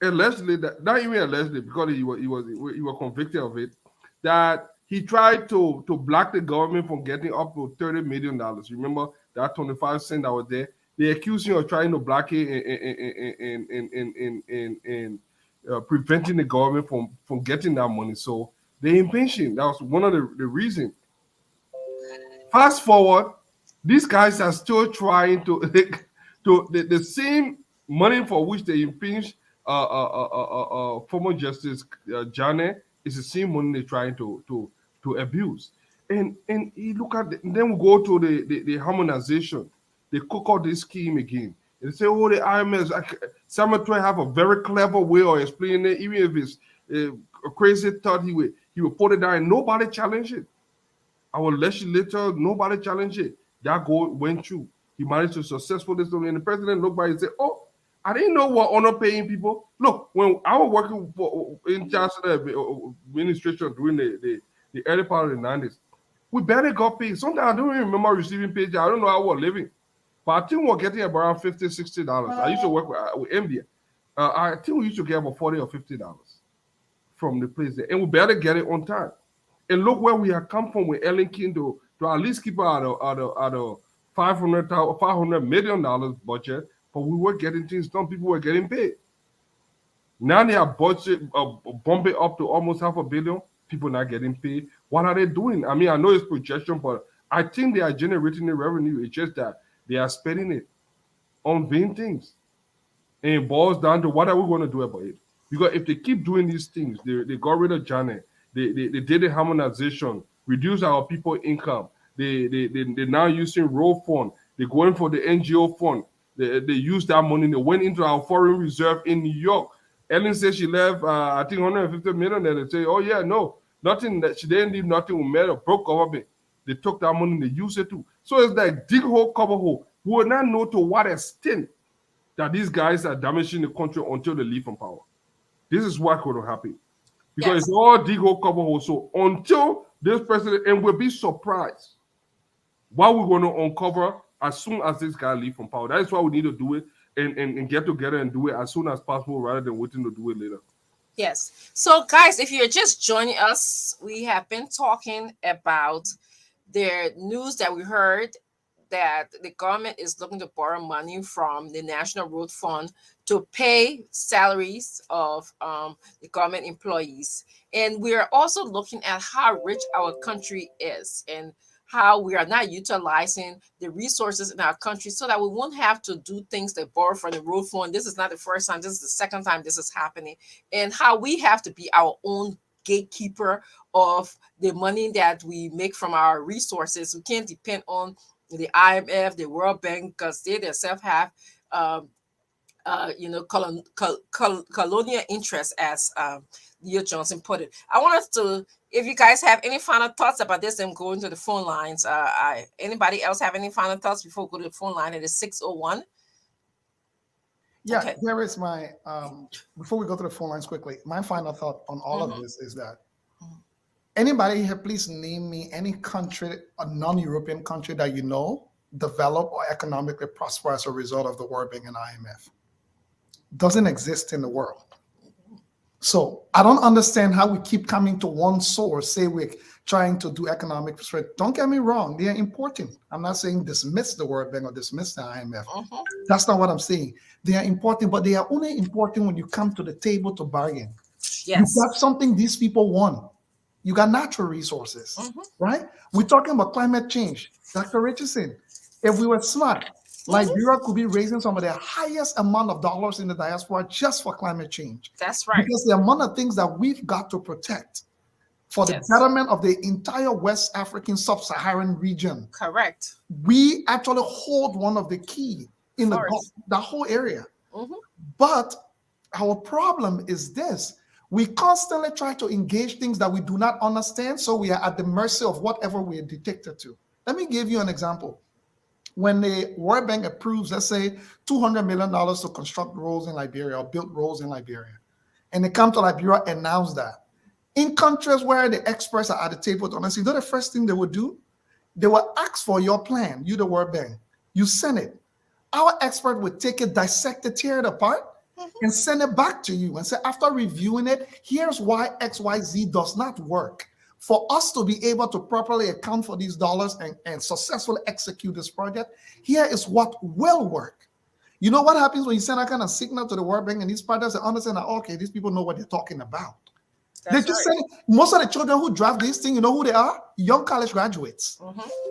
allegedly, that not even allegedly, because he was convicted of it, that he tried to block the government from getting up to $30 million. Remember that 25 cents that was there? They accused him of trying to block it and preventing the government from getting that money. So they impeached him. That was one of the reasons. Fast forward, these guys are still trying to the same money for which they impeached former Justice Janet is the same money they're trying to abuse. And you look at then we go to the harmonization. They cook out this scheme again. And they say, oh, the IMS, Samuel Twain have a very clever way of explaining it, even if it's a crazy thought he would put it down and nobody challenged it. Our legislator, nobody challenged it. That went through. He managed to successfully do it. And the president looked by and said, oh, I didn't know what honor paying people. Look, when I was working in Chancellor administration during the early part of the 90s, we barely got paid. Sometimes I don't even remember receiving pay. I don't know how we're living. But I think we're getting around $50, $60. I used to work with MBA. I think we used to get about $40 or $50 from the place there. And we barely get it on time. And look where we have come from with Ellen King to at least keep out of $500 million budget. But we were getting things done. People were getting paid. Now they have budget bump it up to almost $500 million. People not getting paid. What are they doing? I mean, I know it's projection, but I think they are generating the revenue. It's just that they are spending it on vain things. And it boils down to what are we going to do about it? Because if they keep doing these things, they got rid of Janet. They did the harmonization, reduce our people income. They're now using road fund. They're going for the NGO fund. They used that money. They went into our foreign reserve in New York. Ellen said she left, I think, $150 million. And they say, oh, yeah, no, nothing. That she didn't leave nothing. We made a broke government. They took that money and they used it too. So it's like dig hole, cover hole. We will not know to what extent that these guys are damaging the country until they leave from power. This is what could happen. Because it's all dig hole, cover hole. So until this president, and we'll be surprised what we're going to uncover as soon as this guy leave from power. That is why we need to do it and get together and do it as soon as possible rather than waiting to do it later. Yes. So, guys, if you're just joining us, we have been talking about the news that we heard that the government is looking to borrow money from the National Road Fund to pay salaries of the government employees. And we are also looking at how rich our country is and how we are not utilizing the resources in our country so that we won't have to do things that borrow from the road fund. This is not the first time, this is the second time this is happening. And how we have to be our own gatekeeper of the money that we make from our resources. We can't depend on the IMF, the World Bank, because they themselves have colonial interests, as Leo Johnson put it. I want us to, if you guys have any final thoughts about this, and go into the phone lines. Anybody else have any final thoughts before we go to the phone line? It is 601. Yeah, Okay. here is my, before we go to the phone lines quickly, my final thought on all of this is that anybody here, please name me any country, a non-European country that you know, developed or economically prosper as a result of the World Bank and IMF. Doesn't exist in the world. So I don't understand how we keep coming to one source, say we're trying to do economic prosperity. Don't get me wrong, they are important. I'm not saying dismiss the World Bank or dismiss the IMF. That's not what I'm saying. They are important, but they are only important when you come to the table to bargain. Yes. You got something these people want. You got natural resources, right? We're talking about climate change. Dr. Richardson, if we were smart, Liberia could be raising some of the highest amount of dollars in the diaspora just for climate change. That's right. Because the amount of things that we've got to protect for the betterment of the entire West African sub-Saharan region. Correct. We actually hold one of the key in the whole area. But our problem is this. We constantly try to engage things that we do not understand, so we are at the mercy of whatever we are dictated to. Let me give you an example. When the World Bank approves, let's say, $200 million to construct roads in Liberia or build roads in Liberia, and they come to Liberia and announce that, in countries where the experts are at the table to honestly, you know the first thing they would do? They will ask for your plan, you the World Bank. You send it. Our expert would take it, dissect it, tear it apart, and send it back to you and say, after reviewing it, here's why XYZ does not work. For us to be able to properly account for these dollars and successfully execute this project, here is what will work. You know what happens when you send that kind of signal to the World Bank and these partners understand that, okay, these people know what they're talking about. They just say, most of the children who draft this thing, you know who they are? Young college graduates.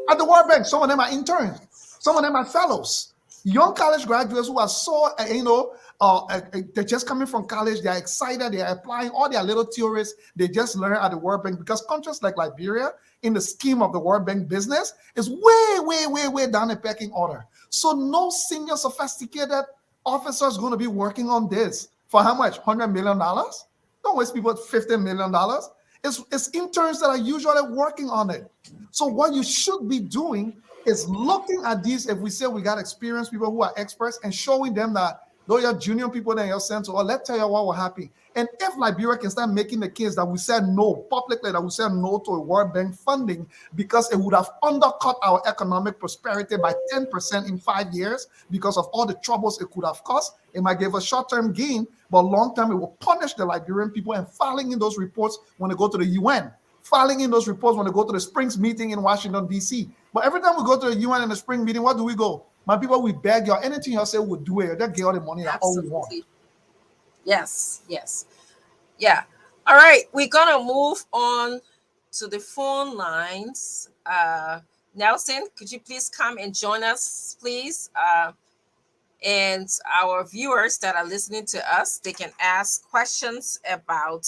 At the World Bank, some of them are interns. Some of them are fellows. Young college graduates who are so, they're just coming from college. They're excited. They're applying all their little theories they just learned at the World Bank, because countries like Liberia, in the scheme of the World Bank business, is way down the pecking order. So no senior sophisticated officer is going to be working on this for how much? $100 million? Don't waste people $50 million. It's interns that are usually working on it. So what you should be doing is looking at these, if we say we got experienced people who are experts, and showing them that though you're junior people that you're sent to, let's tell you what will happen. And if Liberia can start making the case that we said no publicly, that we said no to a World Bank funding because it would have undercut our economic prosperity by 10% in 5 years because of all the troubles it could have caused, it might give a short-term gain, but long-term it will punish the Liberian people, and filing in those reports when they go to the UN, filing in those reports when they go to the Springs meeting in Washington, D.C. But every time we go to the UN in the spring meeting, what do we go? My people, we beg you, anything you say, we'll do it. Just get all the money, all we want. Yes. Yeah. All right. We're going to move on to the phone lines. Nelson, could you please come and join us, please? And our viewers that are listening to us, they can ask questions about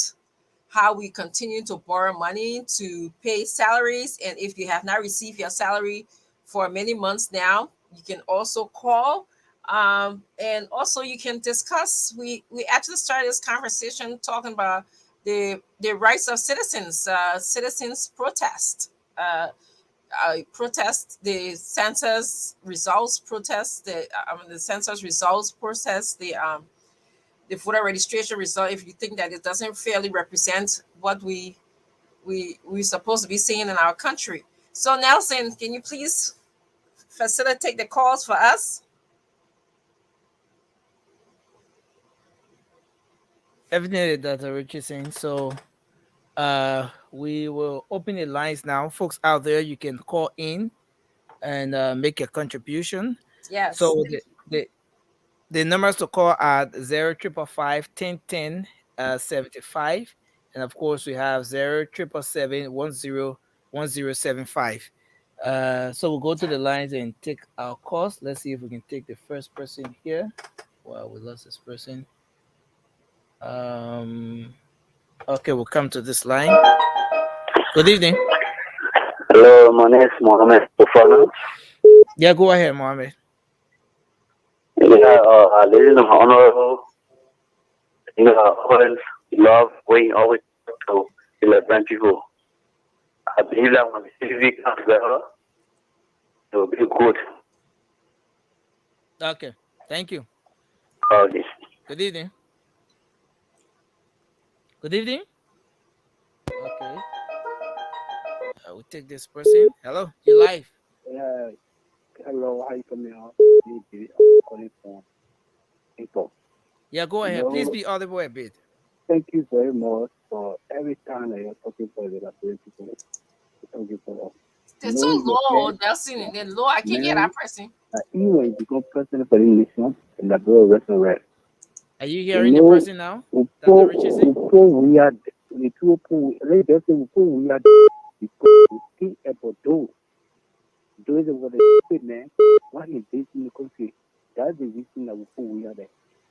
how we continue to borrow money to pay salaries. And if you have not received your salary for many months now, you can also call, and also you can discuss. We actually started this conversation talking about the rights of citizens, citizens protest. protest the census results, protest the census results, protest the voter registration result if you think that it doesn't fairly represent what we're supposed to be seeing in our country. So Nelson, can you please facilitate the calls for us? Definitely, Dr. Richardson. So we will open the lines now. Folks out there, you can call in and make a contribution. Yes. So the numbers to call are 0555 1010 75, and of course we have 0777 1075. So we'll go to the lines and take our calls. Let's see if we can take the first person here. Well, we lost this person. Okay, we'll come to this line. Good evening. Hello, my name is Mohammed Bufana. Yeah, go ahead, Mohammed. Yeah, ladies and honorable, always love going always to celebrate people. I believe that when the TV comes better, it will be good. Okay, thank you. Okay. Good evening. Good evening. Okay. We'll take this person. Hello, you live. Yeah, hello, how you coming out? Calling from Info. Yeah, go ahead. Please be audible a bit. Thank you very much for every time that you're talking for the Liberian people. Thank you for They're so low, Nelson. They're low. I can't hear that person. Even when you become president for the nation, the Liberia Western Red. Are you hearing the person now? Dr. Richardson? Before we are, before we are, see about those over the man, what is this in the country? That's the reason that we are there.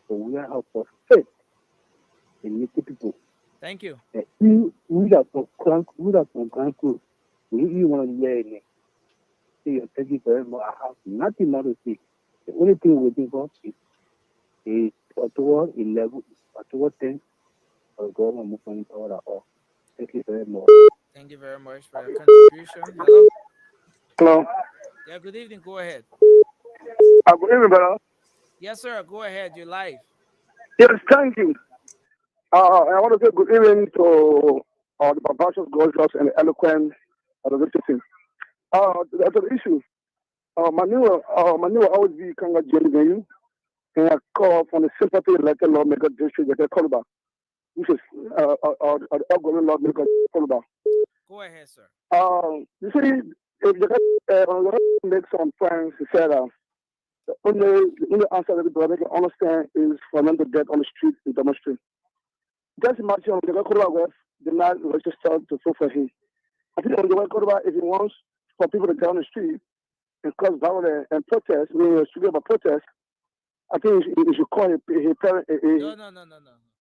So we are out for faith in little people. Thank you. We are from Kanku. We want to hear it. See, thank you very much. I have nothing more to say. The only thing we're waiting for is Ottawa 11, Ottawa 10, or government movement power at all. Thank you very much. Thank you very much for your contribution. Hello. Hello. Yeah, good evening. Go ahead. Good evening, brother. Yes, sir. Go ahead. You're live. Yes, thank you. I want to say good evening to the Barbarians, gorgeous, and eloquent citizens. That's an issue. My new always be congratulating you. And I call from the sympathy elected lawmaker district at Koluba, which is the outgoing lawmaker Koluba. Go ahead, sir. You see, if you make some friends, he said, the only answer that the can understand is for them to get on the street and demonstrate. Just imagine the Koluba West did not register to vote for him. I think on the Koluba, if he wants for people to get on the street and cause violence and protest, speaking about protest, I think you should call his parent. No.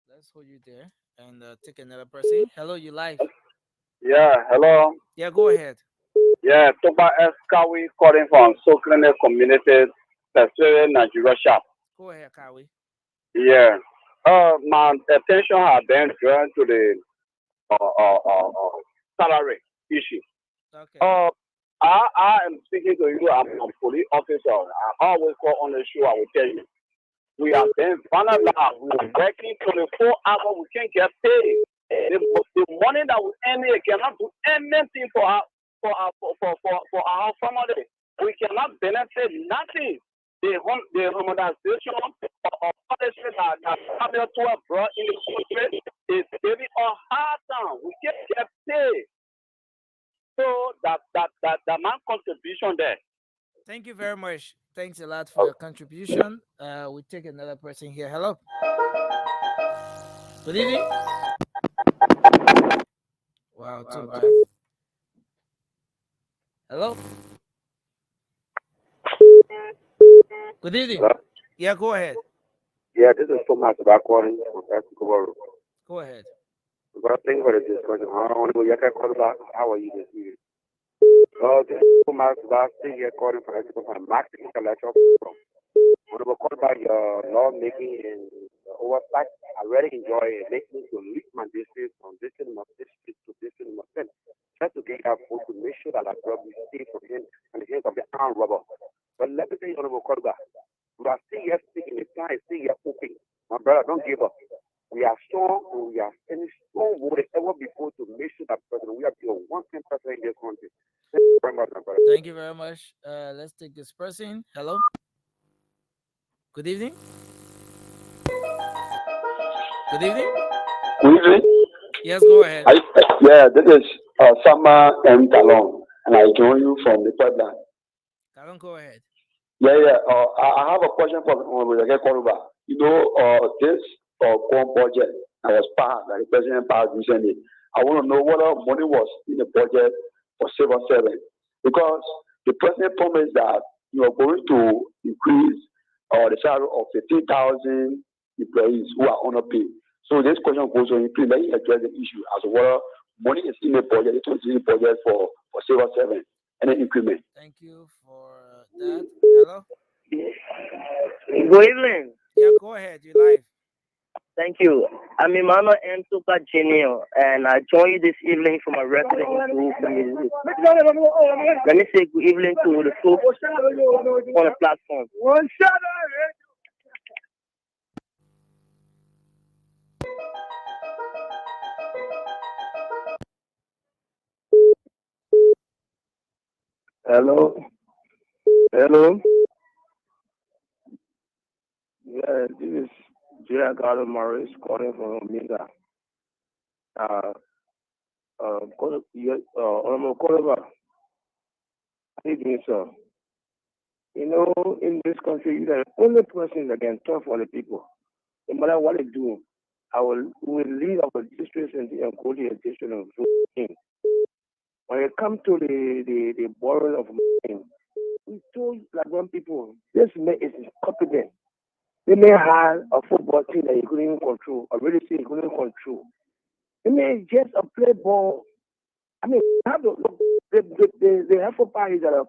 Let's hold you there and take another person. Hello, you live. Yeah, hello. Yeah, go ahead. Yeah, Toba S. Kawi calling from Soklene Community, Nigeria shop. Go ahead, Kawi. Yeah. My attention has been drawn to the salary issue. Okay. I am speaking to you. I'm a police officer. I always call on the show. I will tell you. We have been vulnerable. We are working 24 hours. We can't get paid. The money that we earn here cannot do anything for our family. We cannot benefit nothing. The harmonization of policy that Samuel 12 brought in the country is very hard time. We can't get paid. So that my contribution there. Thank you very much. Thanks a lot for your contribution. We take another person here. Hello. Good evening. Wow, too bad. Hello. Good evening. Hello? Yeah, go ahead. Yeah, this is Thomas calling from Escobar. Go ahead. But thank you for the discussion. I don't want to go yet. How are you this evening? This is Thomas calling from Escobar from Maximum Collection. I want to call about your law making and oversight. I really enjoy it. Making me to lead my district from district to district to district. Try to get out information sure that we stay from him and the hands of the armed robber. But let me tell you, Honorable Korga, we are still here speaking, the plan is still here open. My brother, don't give up. We are strong and we are any strong more than ever before to make sure that president, we are the one thing president in this country. Thank you very much, my brother. Thank you very much. Let's take this person. Hello. Good evening. Good evening. Good evening. Yes, go ahead. This is Sama M. Talon, and I join you from the pipeline. Talon, go ahead. I have a question for Honorable Koruba. You know, this corn budget that was passed, that the president passed recently. I want to know what money was in the budget for Civil 7, because the president promised that you are going to increase the salary of 15,000 employees who are underpaid. So this question goes on. Please let me address the issue as to whether money is in the budget, it was in the budget for Civil 7 and an increment. Thank you for that. Hello. Good evening. Yeah, go ahead. You're live. Thank you. I'm Emmanuel M. Super Junior, and I join you this evening from a wrestling group. Let me say good evening to the folks on the platform. Hello. Yeah, this is J. Garden Morris calling from Omega. Honorable Cordoba, how you doing, sir? You know, in this country, you're the only person that can talk for the people. No matter what they do, we will lead our districts and go to the district of voting. When it comes to the borrowing of money, we told like one people, this man is incompetent. They may have a football team that he couldn't even control, a real estate he couldn't control. They may just a play ball. I mean, have the helpful parties that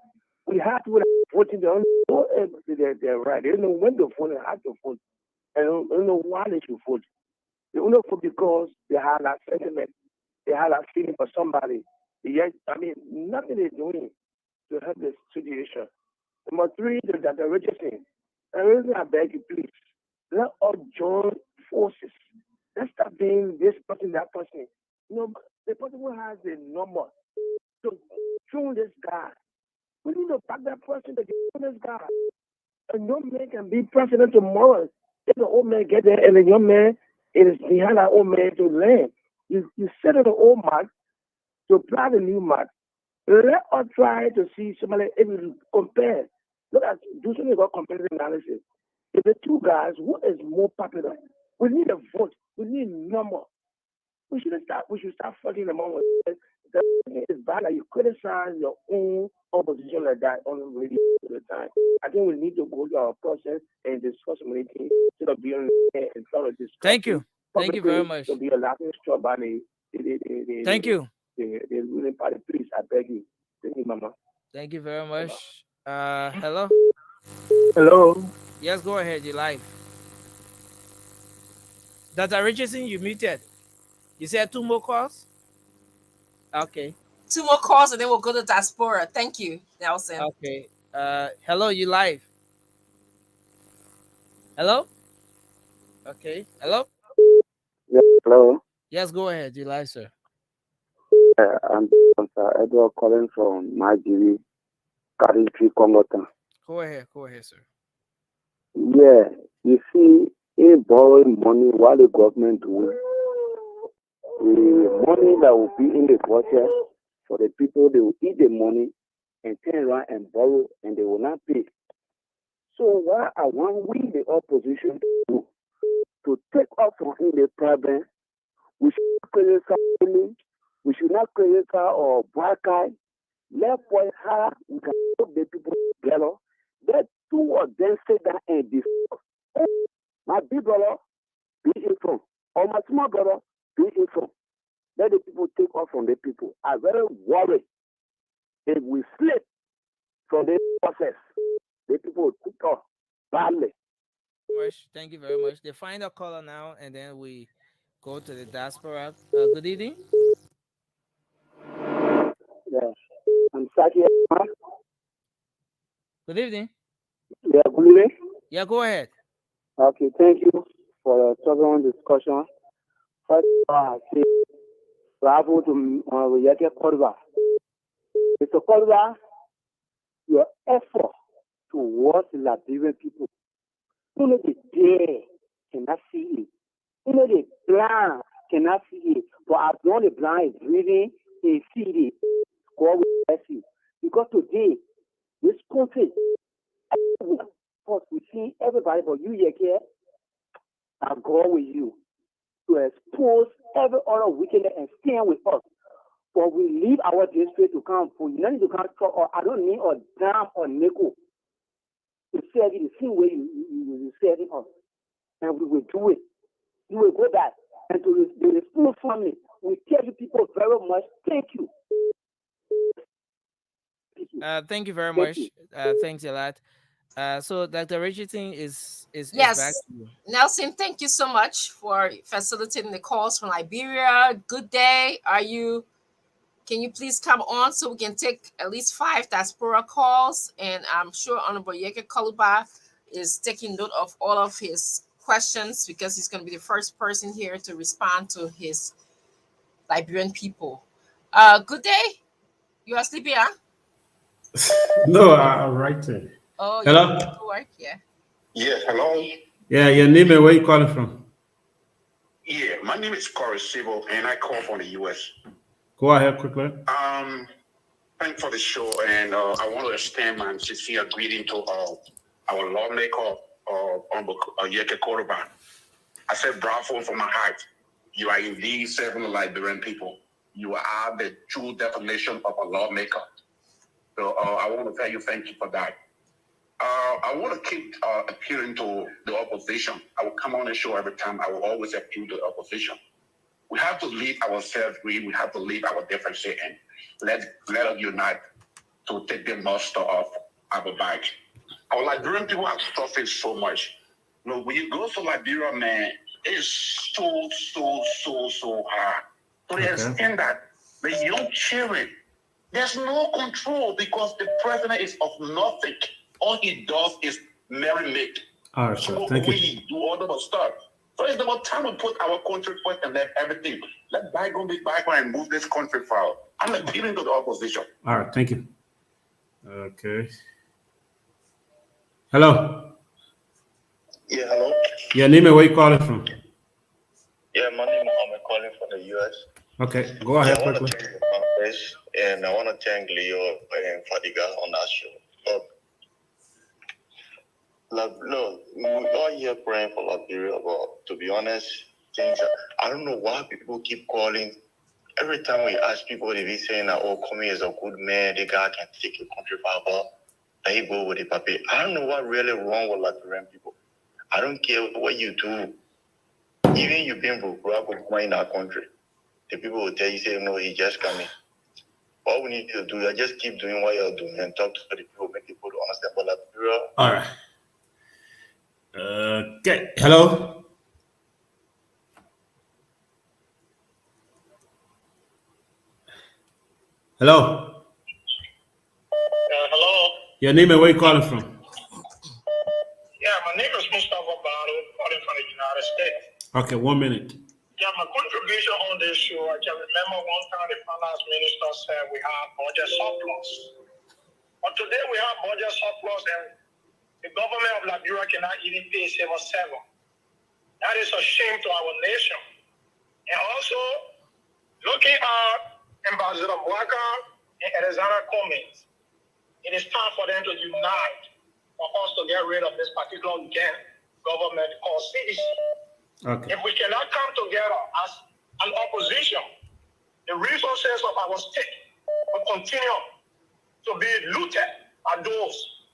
we have to voting. They don't know they're right. They don't know when to vote and how to vote, and they don't know why they should vote. They only vote because they have that sentiment, they have that feeling for somebody. Yet, I mean, nothing they're doing to help the situation. Number three, the Richardson. The reason I beg you, please, let us join forces. Let's stop being this person, that person. You know, the person who has the number to join this guy. We need to back that person to join this guy. A young man can be president tomorrow. If the old man get there and the young man is behind that old man to land, you set up the old mark to apply the new mark. Let us try to see somebody if we compare. Look at do something about comparative analysis. If the two guys, who is more popular? We need a vote. We need a number. We should start fighting among us. It's bad that you criticize your own opposition like that on the radio all the time. I think we need to go to our process and discuss many things instead of being in front of this. Thank you. Thank you very much. To be a laughing straw by the Thank you. The ruling party. Please, I beg you. Thank you, Mama. Thank you very much. Hello. Hello. Yes, go ahead. You're live. Dr. Richardson, you muted. You said 2 more calls? Okay. 2 more calls and then we'll go to diaspora. Thank you, Nelson. Okay. Hello, you live. Hello? Okay. Hello? Yeah, hello. Yes, go ahead. You live, sir. I'm Edward calling from Nigeria, Carrington, Congoton. Go ahead, sir. Yeah, you see, in borrowing money while the government will, the money that will be in the budget for the people, they will eat the money and turn around and borrow and they will not pay. So what I want we, the opposition, to do, to take off from in the problem, we should create something. We should not create or black eye. Let point how we can put the people together. Let 2 of them sit down and discuss. My big brother, be informed. Or my small brother, be informed. Let the people take off from the people. I'm very worried if we slip from this process. The people will take off badly. Thank you very much. The final caller now, and then we go to the diaspora. Good evening. Yeah. I'm Saki. Good evening. Yeah, good evening. Yeah, go ahead. Okay, thank you for the on discussion. First, I say bravo to Yeke Korba. Mr. Korba, your effort towards the Liberian people. You know the day cannot see it. You know the plan cannot see it. But as long as the plan is breathing, they see it. God will bless you. Because today, this country, of course, we see everybody, but you here, and God with you to expose every other wickedness and stand with us. But we leave our district to come for you. Don't need to come, or I don't need a dime or nickel to serve you the same way you serving us. And we will do it. You will go back. And to the full family, we tell you people very much, thank you. Thank you very much. Thanks a lot. So Dr. Richardson is back. Yes. Nelson, thank you so much for facilitating the calls from Liberia. Good day. Can you please come on so we can take at least 5 diaspora calls? And I'm sure Honorable Yeke Koluba is taking note of all of his questions because he's going to be the first person here to respond to his Liberian people. Good day. You are sleeping, huh? No, I'm writing. Oh, hello? You to work? Yeah. Yeah, hello. Yeah, your name and where you calling from? Yeah, my name is Corey Sibo, and I call from the U.S. Go ahead quickly. Thanks for the show, and I want to extend my sincere greeting to our lawmaker, Yeke Koroba. I said bravo from my heart. You are indeed serving the Liberian people. You are the true definition of a lawmaker. So I want to tell you thank you for that. I want to keep appealing to the opposition. I will come on the show every time. I will always appeal to the opposition. We have to leave ourselves free. We have to leave our differences and let us unite to take the monster off our back. Our Liberian people have suffered so much. You know, when you go to Liberia, man, it's so hard. To the extent that the young children, there's no control because the president is of nothing. All he does is marinate. All right, sir. Thank you. We do all of stuff. So it's about time to put our country first and let everything. Let bygone be bygone and move this country forward. I'm appealing to the opposition. All right, thank you. Okay. Hello. Yeah, hello. Your name and where you calling from? Yeah, my name is Mohammed calling from the US. Okay, go ahead quickly. And I want to thank Leo and Fadiga on that show. Look, we're all here praying for Liberia, but to be honest, I don't know why people keep calling. Every time we ask people, they be saying that, oh, Comey is a good man, the guy can take your country forward. Let he go with the paper. I don't know what really wrong with Liberian people. I don't care what you do. Even you being broke with in our country, the people will tell you, say, no, he just coming. All we need to do is just keep doing what you're doing and talk to the people, make people understand what Liberia. All right. Okay. Hello. Hello. Hello. Your name and where you calling from? Yeah, my name is Mustafa Baro, calling from the United States. Okay, 1 minute. Yeah, my contribution on this show, I can remember one time the finance minister said we have budget surplus. But today we have budget surplus and the government of Liberia cannot even pay civil servant. That is a shame to our nation. And also, looking at Ambassador Bwaka and Alexander Cummings, it is time for them to unite for us to get rid of this particular government called CDC. Okay. If we cannot come together as an opposition, the resources of our state will continue to be looted by those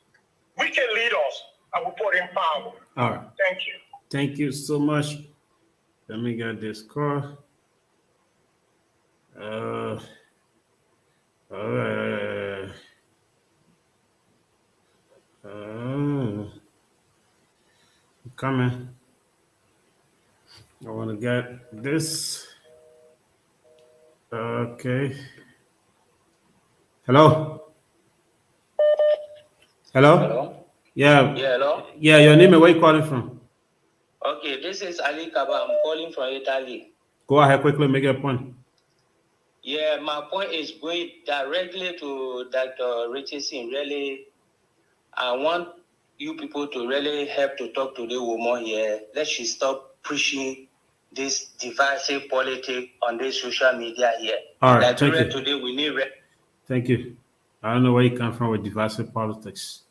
wicked leaders that will put in power. All right. Thank you. Thank you so much. Let me get this call. Coming. I want to get this. Okay. Hello. Hello. Hello? Yeah. Yeah, hello? Yeah. Your name and where you calling from? Okay, this is Ali Kaba. I'm calling from Italy. Go ahead quickly. Make your point. Yeah, my point is going directly to Dr. Richardson. Really, I want you people to really help to talk to the woman here. Let she stop preaching this divisive politics on this social media here. All right. Thank Nigeria you. today, we need. Thank you. I don't know where you come from with divisive politics.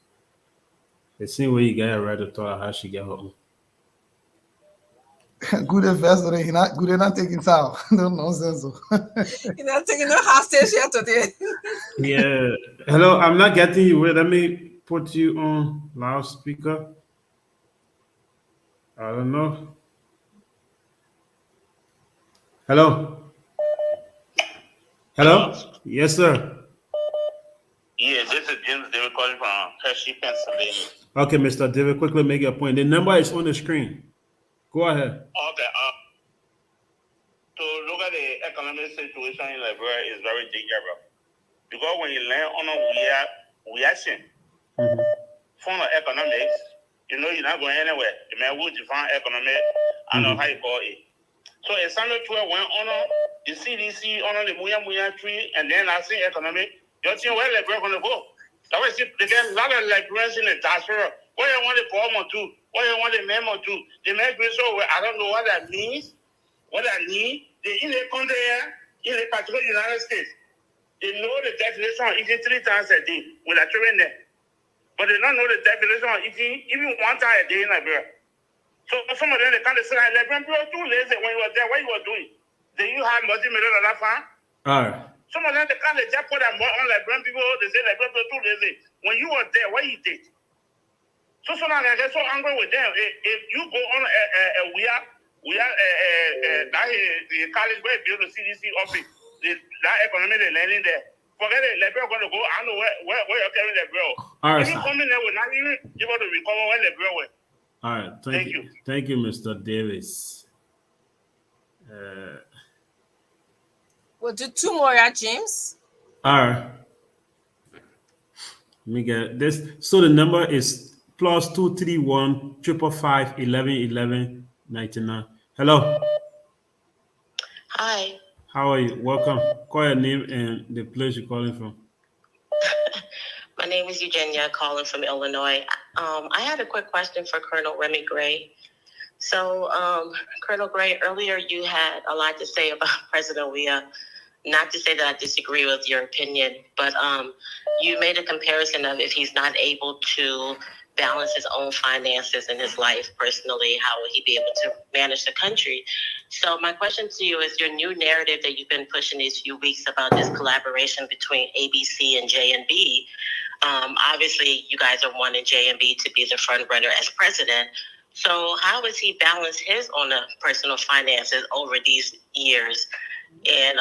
It seems where you get a right to talk how she get her own. Good investor, he not good enough taking sound. No nonsense. You're not taking no hostage here today. Yeah. Hello. I'm not getting you. Wait, let me put you on loudspeaker. I don't know. Hello. Hello. Yes, sir. Yeah, this is James David calling from Hershey, Pennsylvania. Okay, Mr. David, quickly make your point. The number is on the screen. Go ahead. Okay. To look at the economic situation in Liberia is very dangerous because when you learn on a reaction from the economics, you know you're not going anywhere. You may would define economic, I know how you call it. So a standard 12 went on the CDC on the Muya tree, and then I see economic. You're seeing where Liberia going to go. That was it. They get a lot of Liberians in the diaspora. What you want the government to? What you want the memo to? The migration, I don't know what that means. What that means, they in the country here, in the particular United States, they know the definition of eating 3 times a day with a children there. But they don't know the definition of eating even 1 time a day in Liberia. So some of them, they can't say, Liberian people are too lazy when you were there. What you were doing? Then you have multi-million-dollar farm. All right. Some of them, they can't just put that more on Liberian people. They say Liberian people are too lazy. When you were there, what you did? So now I get so angry with them. If you go on the college where build the CDC office, that economy they're landing there. Forget it. Liberia going to go. I don't know where you're carrying Liberia. All right, if you come in there, we're not even able to recover where Liberia went. All right. Thank you. Thank you, Mr. Davis. We'll do 2 more, yeah, James. All right. Let me get this. So the number is +231 555 11 99. Hello. Hi. How are you? Welcome. Call your name and the place you're calling from. My name is Eugenia, calling from Illinois. I had a quick question for Colonel Remy Gray. So, Colonel Gray, earlier you had a lot to say about President Weah. Not to say that I disagree with your opinion, but you made a comparison of if he's not able to balance his own finances in his life personally, how will he be able to manage the country? So my question to you is your new narrative that you've been pushing these few weeks about this collaboration between ABC and JNB. Obviously, you guys are wanting JNB to be the front runner as president. So how has he balanced his own personal finances over these years? And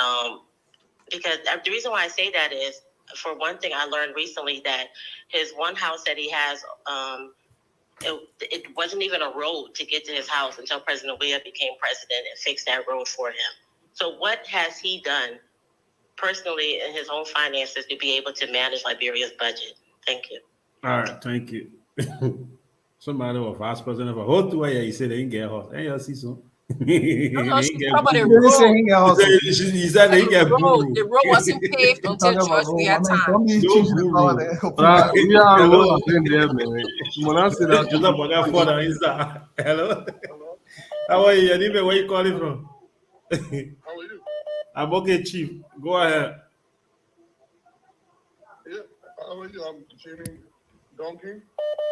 because the reason why I say that is, for one thing, I learned recently that his one house that he has, it wasn't even a road to get to his house until President Weah became president and fixed that road for him. So what has he done personally in his own finances to be able to manage Liberia's budget? Thank you. All right, thank you. Somebody was vice president of a whole 2 years. He said they didn't get hot. Hey, you see so. He said the road wasn't paved until George Weah time. We are all in there, man. When I say that, hello. How are you? Anyway, where you calling from? How are you? I'm okay, Chief. Go ahead. Yeah, how are you? I'm Jimmy Donkey.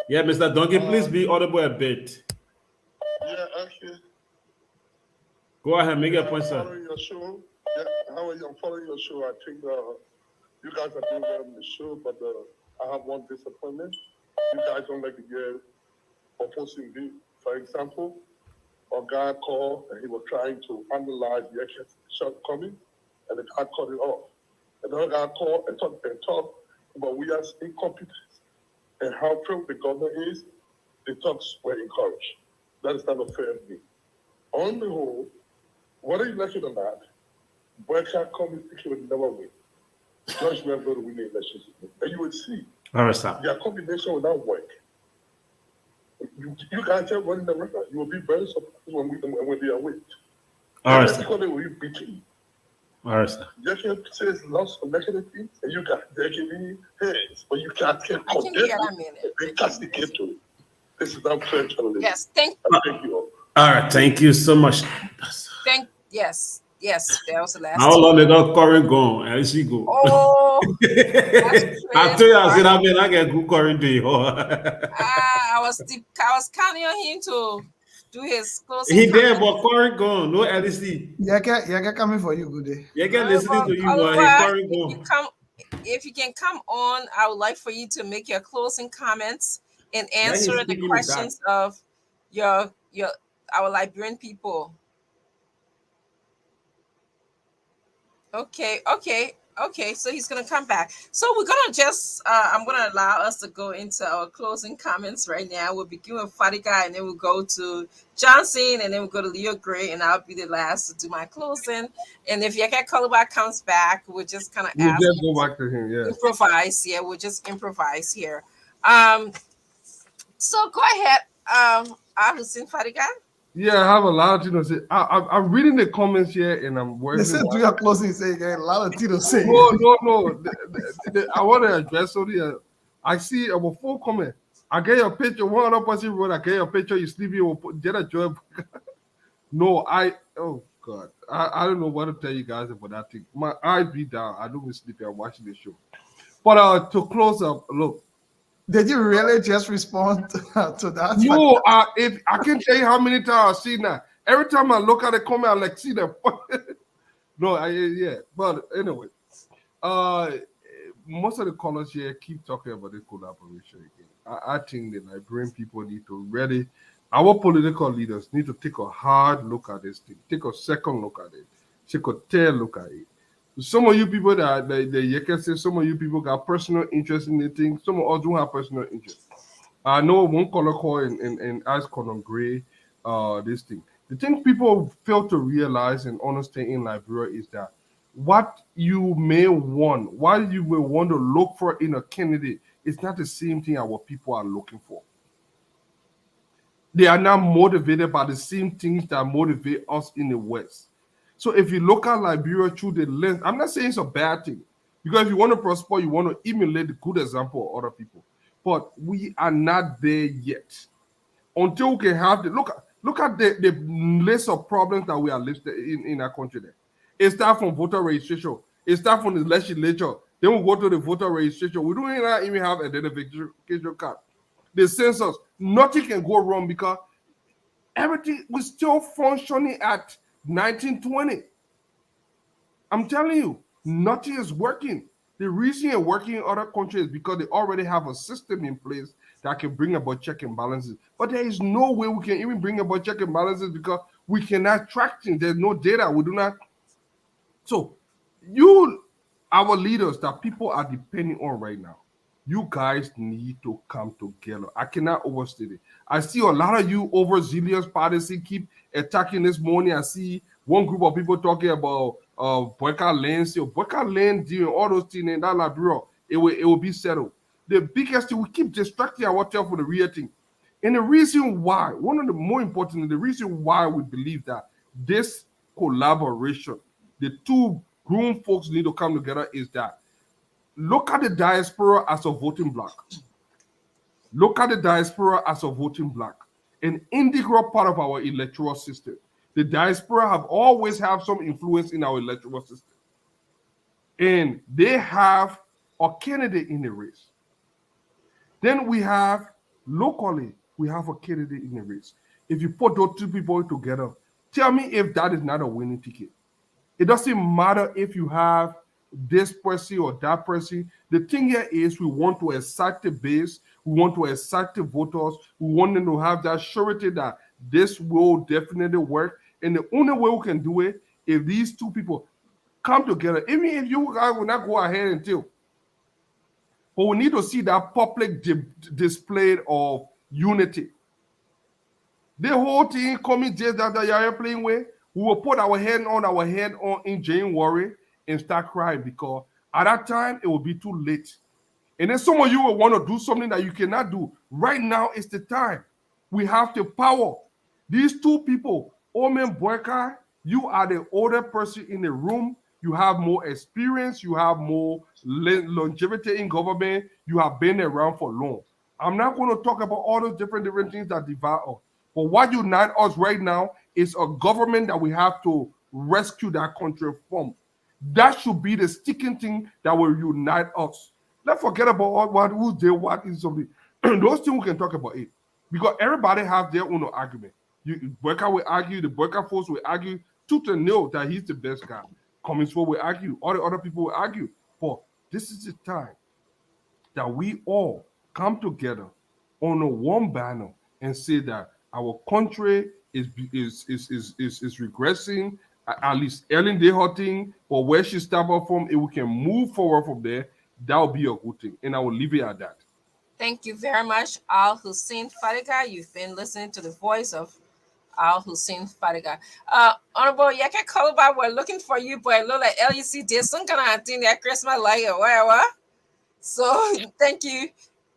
Yeah, Mr. Donkey, please be audible a bit. Yeah, actually. Go ahead, make your point, sir. I'm following your show. Yeah, how are you? I'm following your show. I think you guys are doing well on the show, but I have one disappointment. You guys don't like to get opposing view. For example, a guy called and he was trying to analyze the shortcoming, and the guy cut it off. Another guy called and talked about we are incompetence and how proud the government is. The talks were encouraged. That is not a fair view. On the whole, whether you like it or not, Boycott coming with the number win. Josh, we are going to win the elections. And you would see. All right, sir. Their combination will not work. You can't tell running the record. You will be very surprised when they are with. All right, sir. Because they will be beaten. All right, sir. You can say it's lost of negative things, and you got there can be heads, but you can't I can hear that minute. They touch the kid to it. This is not fair journalism. Yes, Thank you all. All right, thank you so much. Yes, that was the last. How long they got Corin gone? I see go. Oh, I tell you, I said, I get good Corin to you. I was counting on him to do his closing. He there, but Corin gone. No LC. Yeah, get coming for you, good day. Yeah, get listening to you, but Corin gone. If you can come on, I would like for you to make your closing comments and answer the questions of our Liberian people. Okay. So he's gonna come back. So we're gonna I'm gonna allow us to go into our closing comments right now. We'll begin with Fadiga, and then we'll go to Johnson, and then we'll go to Leo Gray, and I'll be the last to do my closing. And if Yeke Koluba comes back, we'll just kind of just go back to him. Yeah. Improvise. Yeah, we'll just improvise here. So go ahead. Hussein Fadiga. Yeah, I have a lot of things to say. I'm reading the comments here, and I'm working. They said do your closing say again. A lot of things to say. No. I want to address something. I see about 4 comments. I get your picture. One other person wrote, I get your picture. You sleep here. Get a job. No, oh God. I don't know what to tell you guys about that thing. My eyes be down. I don't even sleep here watching the show. But to close up, look. Did you really just respond to that? No, if I can't tell you how many times I've seen that. Every time I look at the comment, I like see them. No, yeah. But anyway, most of the callers here keep talking about the collaboration again. I think the Liberian people need to really, our political leaders need to take a hard look at this thing, take a second look at it, take a third look at it. Some of you people you can say some of you people got personal interest in the thing. Some of us don't have personal interest. I know one caller call and ask Conor Gray this thing. The thing people fail to realize and understand in Liberia is that what you may want to look for in a candidate is not the same thing our people are looking for. They are not motivated by the same things that motivate us in the West. So if you look at Liberia through the lens, I'm not saying it's a bad thing. Because if you want to prosper, you want to emulate the good example of other people. But we are not there yet. Until we can have look at the list of problems that we are listed in our country there. It starts from voter registration. It starts from the legislature. Then we go to the voter registration. We don't even have identification card. The census, nothing can go wrong because everything was still functioning at 1920. I'm telling you, nothing is working. The reason it's working in other countries is because they already have a system in place that can bring about check and balances. But there is no way we can even bring about check and balances because we cannot track things. There's no data. We do not. So our leaders that people are depending on right now, you guys need to come together. I cannot overstate it. I see a lot of you overzealous parties keep attacking this morning. I see one group of people talking about boycott land sale, boycott land deal, all those things in that Liberia. It will be settled. The biggest thing, we keep distracting ourselves for the real thing. And the reason why, one of the more important, the reason why we believe that this collaboration, the two grown folks need to come together is that look at the diaspora as a voting bloc. Look at the diaspora as a voting bloc, an integral part of our electoral system. The diaspora have always have some influence in our electoral system. And they have a candidate in the race. Then we have, locally, we have a candidate in the race. If you put those two people together, tell me if that is not a winning ticket. It doesn't matter if you have this person or that person. The thing here is we want to excite the base. We want to excite the voters. We want them to have that surety that this will definitely work. And the only way we can do it if these two people come together. Even if you guys will not go ahead until. But we need to see that public display of unity. The whole thing coming just that you are playing with, we will put our head on in January and start crying because At that time, it will be too late. And then some of you will want to do something that you cannot do. Right now is the time. We have the power. These two people, Omen Boyka, you are the older person in the room. You have more experience. You have more longevity in government. You have been around for long. I'm not going to talk about all those different things that divide us. But what unites us right now is a government that we have to rescue that country from. That should be the sticking thing that will unite us. Let's forget about what who's there, what is something. Those things we can talk about it. Because everybody has their own argument. Boyka will argue, the Boyka folks will argue, tooth and nail that he's the best guy. Cummings will argue, all the other people will argue. But this is the time that we all come together on a one banner and say that our country is regressing, at least Ellen day hurting, but where she started from, if we can move forward from there, that will be a good thing. And I will leave it at that. Thank you very much, Al Hussein Fadiga. You've been listening to the voice of Al Hussein Fadiga. Honorable Yeke Koluba, we're looking for you, but it looks like LEC did some kind of thing that Christmas like whatever. So thank you.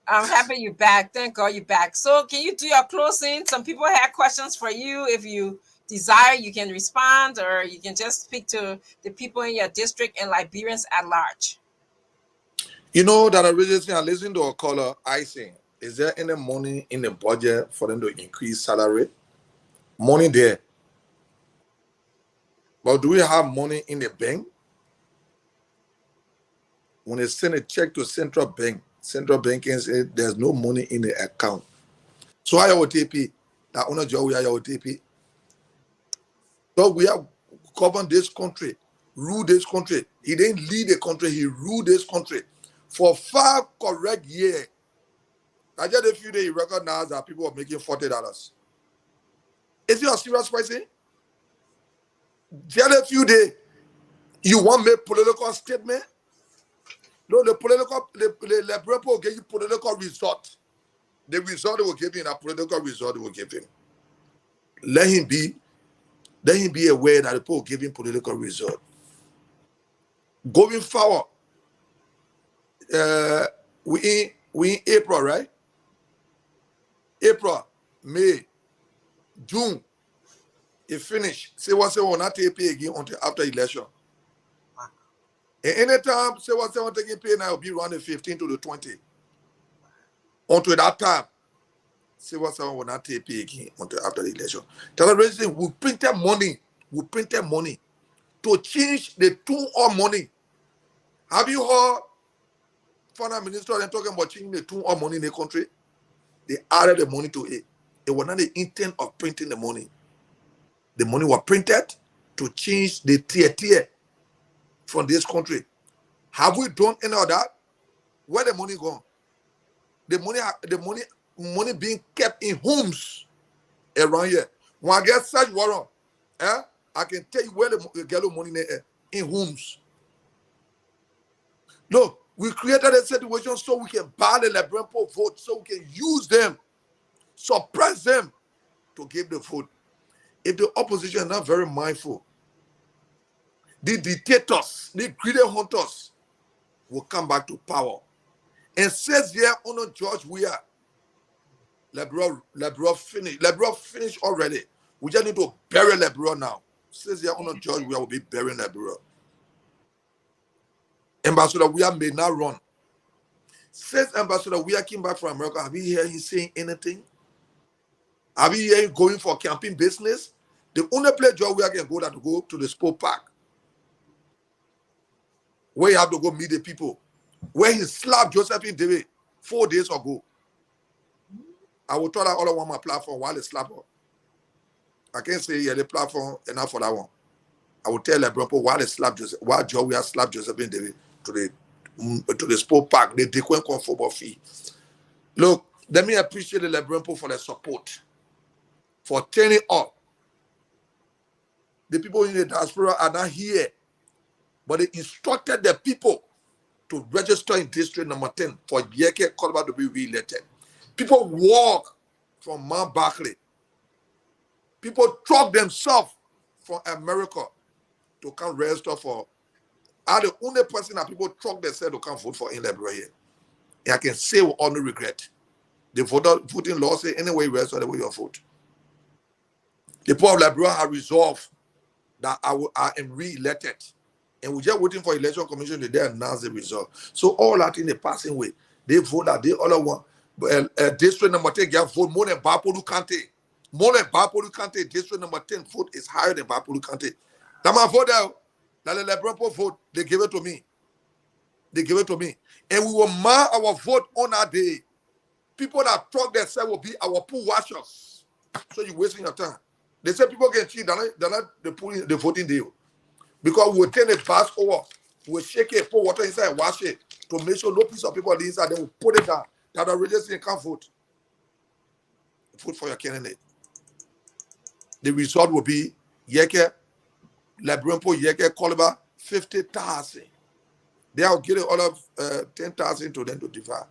I'm happy you're back. Thank God you're back. So can you do your closing? Some people had questions for you. If you desire, you can respond, or you can just speak to the people in your district and Liberians at large. You know that originally I listened to a caller, I say, is there any money in the budget for them to increase salary? Money there. But do we have money in the bank? When they send a check to central bank can say there's no money in the account. So I will TP. That honor job we are your TP. So we have governed this country, ruled this country. He didn't lead the country, he ruled this country for 5 correct years. I just a few days, you recognize that people are making $40. Is it a serious question? Just a few days, you want to make political statement? No, the Liberal will give you political result. The result they will give him, a political result they will give him. Let him be aware that the people will give him political result. Going forward, we in April, right? April, May, June, it finished. Say what will not take pay again until after election. And anytime say what will taking pay now will be around the 15 to the 20. Until that time, say what will not take pay again until after the election. Tell the reason we printed money to change the tune of money. Have you heard Finance Minister and talking about changing the tune of money in the country? They added the money to it. It was not the intent of printing the money. The money was printed to change the tier from this country. Have we done any of that? Where the money gone? The money being kept in homes around here. When I get such warrant, I can tell you where the get money in homes. Look, we created a situation so we can buy the Liberian vote, so we can use them, suppress them to give the vote. If the opposition is not very mindful, the dictators, the greedy hunters will come back to power. And says here, Honor George Weah, Liberal finished already. We just need to bury Liberal now. Says here, Honor George Weah will be burying Liberal. Ambassador Weah may not run. Says Ambassador Weah came back from America. Have you heard him saying anything? Have you heard him going for camping business? The only place George Weah can go that to go to the sport park, where you have to go meet the people, where he slapped Josephine David 4 days ago. I will tell that all on my platform while they slap her. I can't say yeah, the platform enough for that one. I will tell LeBron while they slap Joseph, while George Weah slapped Josephine David to the sport park, they couldn't come football fee. Look, let me appreciate the LeBron for their support, for turning up. The people in the diaspora are not here, but they instructed the people to register in district number 10 for Yeke Koluba to be re-elected. People walk from Mount Barkley. People truck themselves from America to come register for I'm the only person that people truck they said to come vote for in Liberia here. And I can say with all no regret. The voting law say anyway rest on the way you vote. The people of Liberia have resolved that I am re-elected. And we're just waiting for election commission to then announce the result. So all that in the passing way, they vote that they all want. District number 10 get vote more than Bapolu Kante. More than Bapolu Kante. District number 10 vote is higher than Bapolu Kante. Now my vote there, that the Liberia vote, they give it to me. They give it to me. And we will mark our vote on our day. People that talk that say will be our pool washers. So you're wasting your time. They say people can cheat, they're not the voting deal. Because we'll turn the bass over, we'll shake it, pour water inside and wash it to make sure no piece of people inside, then we'll put it down. That the registration can't vote. Vote for your candidate. The result will be Yeke, Labrimpo, Yeke, Koliba, 50,000. They are getting all of 10,000 to them to divide.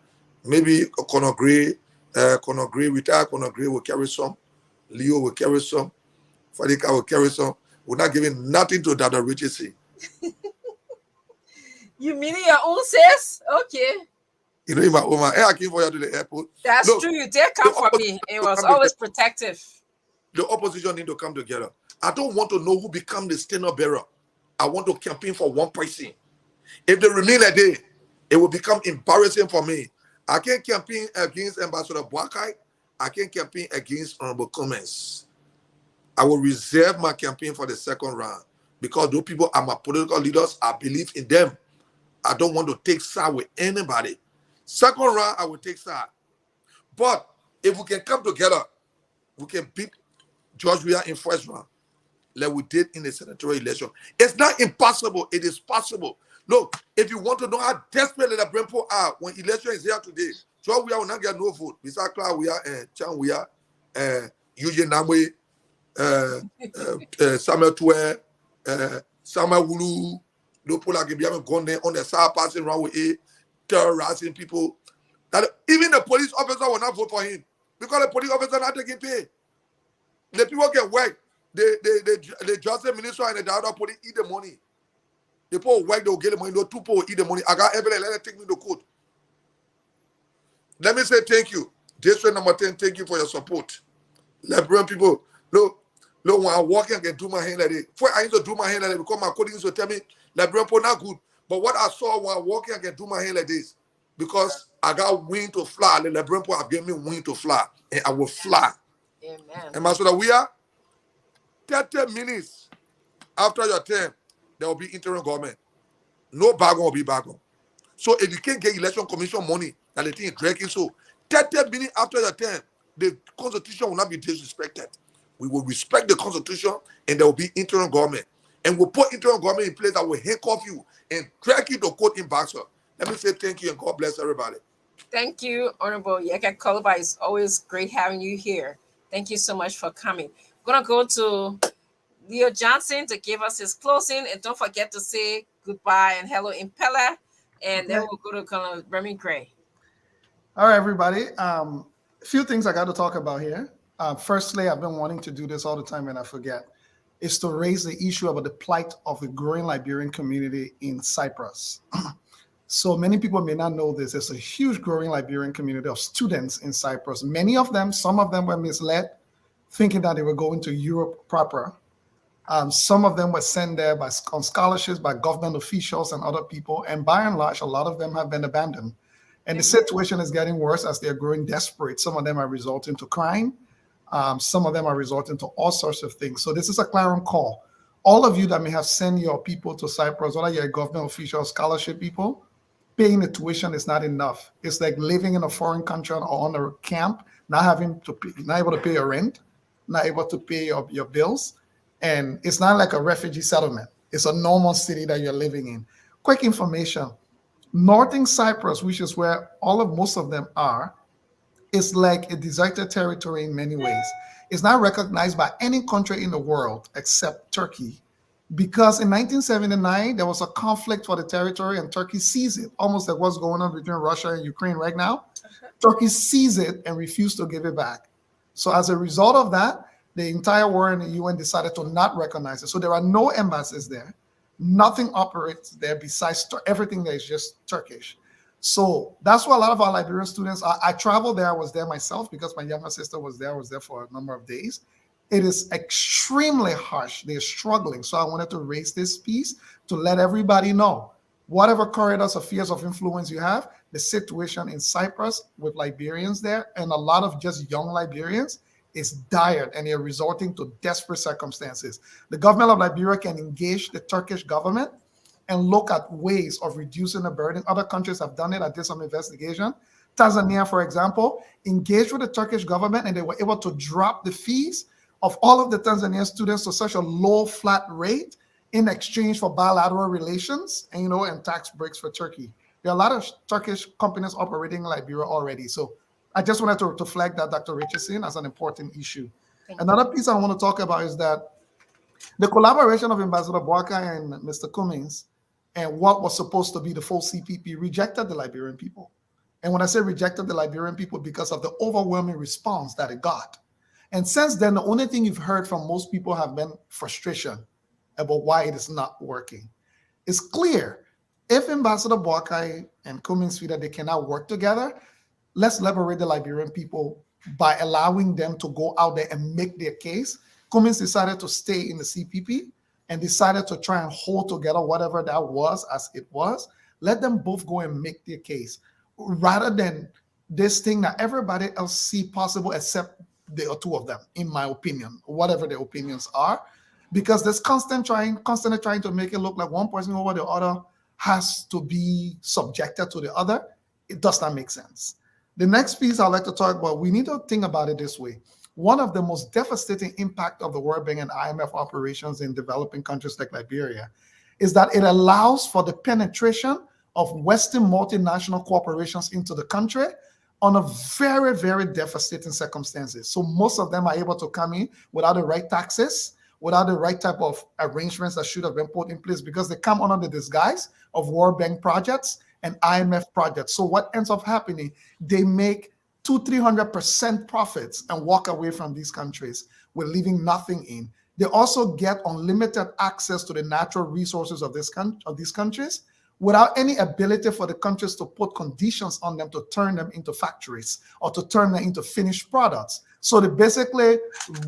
Maybe Conor Gray, retired Conor Gray will carry some. Leo will carry some. Fadika will carry some. We're not giving nothing to Dada Richardson. You mean your own sis? Okay. You know, my woman, I came for you to the airport. That's true. You did come for me. It was always protective. The opposition need to come together. I don't want to know who become the standard bearer. I want to campaign for one person. If they remain a day, it will become embarrassing for me. I can't campaign against Ambassador Boakai. I can't campaign against Honorable Cummins. I will reserve my campaign for the second round because those people are my political leaders. I believe in them. I don't want to take side with anybody. Second round, I will take side. But if we can come together, we can beat George Weah in first round like we did in the senatorial election. It's not impossible. It is possible. Look, if you want to know how desperate the Brempo are when election is here today, George Weah will not get no vote. Mr. Clark Weah and Chan Weah, Eugene Namwe, Samuel Tue, Samuel Wulu, no people like haven't gone there on the side passing around with it, terrorizing people. That even the police officer will not vote for him because the police officer not taking pay. The people get work. The justice minister and the director of police eat the money. The people work, they'll get the money. No two people will eat the money. I got evidence. Let them take me to court. Let me say thank you. District number 10, thank you for your support. Liberian people, look, when I'm walking, I can do my hand like this. Before I used to do my hand like this because my colleagues used to tell me, Liberian people not good. But what I saw when I'm walking, I can do my hand like this because I got wing to fly. The Liberian people have given me wing to fly, and I will fly. Amen. And Master, we are 30 minutes after your term, there will be interim government. No bargain will be bargain. So if you can't get election commission money, and the thing is dragging, so 30 minutes after your term, the constitution will not be disrespected. We will respect the constitution, and there will be interim government. And we'll put interim government in place that will handcuff you and drag you to court in Baxter. Let me say thank you and God bless everybody. Thank you, Honorable Yeke Koliba. It's always great having you here. Thank you so much for coming. We're going to go to Leo Johnson to give us his closing. And don't forget to say goodbye and hello in Pella. And then we'll go to Colonel Remy Gray. All right, everybody. A few things I got to talk about here. Firstly, I've been wanting to do this all the time and I forget. Is to raise the issue about the plight of the growing Liberian community in Cyprus. So many people may not know this. There's a huge growing Liberian community of students in Cyprus. Many of them, some of them were misled, thinking that they were going to Europe proper. Some of them were sent there on scholarships by government officials and other people. And by and large, a lot of them have been abandoned. And the situation is getting worse as they're growing desperate. Some of them are resorting to crime. Some of them are resorting to all sorts of things. So this is a clarion call. All of you that may have sent your people to Cyprus, whether you're a government official, scholarship people, paying the tuition is not enough. It's like living in a foreign country or on a camp, not able to pay your rent, not able to pay your bills. And it's not like a refugee settlement. It's a normal city that you're living in. Quick information. Northern Cyprus, which is where most of them are, is like a deserted territory in many ways. It's not recognized by any country in the world except Turkey. Because in 1979, there was a conflict for the territory and Turkey seized it, almost like what's going on between Russia and Ukraine right now. Turkey seized it and refused to give it back. So as a result of that, the entire world and the UN decided to not recognize it. So there are no embassies there. Nothing operates there besides everything there is just Turkish. So that's why a lot of our Liberian students, I traveled there, I was there myself because my younger sister was there. I was there for a number of days. It is extremely harsh. They're struggling. So I wanted to raise this piece to let everybody know, whatever corridors or fears of influence you have, the situation in Cyprus with Liberians there and a lot of just young Liberians is dire, and they're resorting to desperate circumstances. The government of Liberia can engage the Turkish government and look at ways of reducing the burden. Other countries have done it. I did some investigation. Tanzania, for example, engaged with the Turkish government, and they were able to drop the fees of all of the Tanzanian students to such a low flat rate in exchange for bilateral relations and, and tax breaks for Turkey. There are a lot of Turkish companies operating in Liberia already. So I just wanted to flag that, Dr. Richardson, as an important issue. Another piece I want to talk about is that the collaboration of Ambassador Boakai and Mr. Cummings and what was supposed to be the full CPP rejected the Liberian people. And when I say rejected the Liberian people, because of the overwhelming response that it got. And since then, the only thing you've heard from most people have been frustration about why it is not working. It's clear, if Ambassador Boakai and Cummings feel that they cannot work together, let's liberate the Liberian people by allowing them to go out there and make their case. Cummings decided to stay in the CPP and decided to try and hold together whatever that was as it was. Let them both go and make their case, rather than this thing that everybody else see possible except the two of them, in my opinion, whatever their opinions are, because there's constantly trying to make it look like one person over the other has to be subjected to the other. It does not make sense. The next piece I'd like to talk about, we need to think about it this way. One of the most devastating impact of the World Bank and IMF operations in developing countries like Liberia is that it allows for the penetration of Western multinational corporations into the country on a very, very devastating circumstances. So most of them are able to come in without the right taxes, without the right type of arrangements that should have been put in place, because they come under the disguise of World Bank projects and IMF projects. So what ends up happening, they make 200-300% profits and walk away from these countries with leaving nothing in. They also get unlimited access to the natural resources of these countries without any ability for the countries to put conditions on them to turn them into factories or to turn them into finished products. So they basically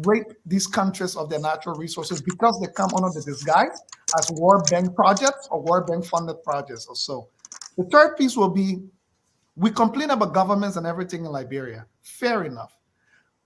rape these countries of their natural resources because they come under the disguise as World Bank projects or World Bank funded projects or so. The third piece will be, we complain about governments and everything in Liberia. Fair enough.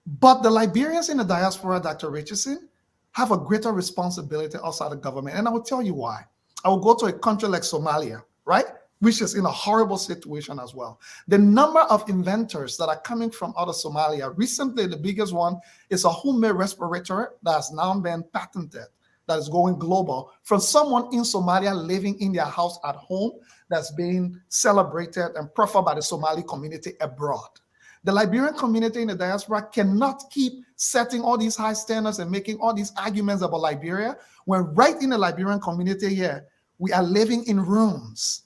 But the Liberians in the diaspora, Dr. Richardson, have a greater responsibility outside the government. And I will tell you why. I will go to a country like Somalia, right? Which is in a horrible situation as well. The number of inventors that are coming from out of Somalia, recently the biggest one is a homemade respirator that has now been patented, that is going global, from someone in Somalia living in their house at home that's being celebrated and proffered by the Somali community abroad. The Liberian community in the diaspora cannot keep setting all these high standards and making all these arguments about Liberia when right in the Liberian community here, we are living in rooms.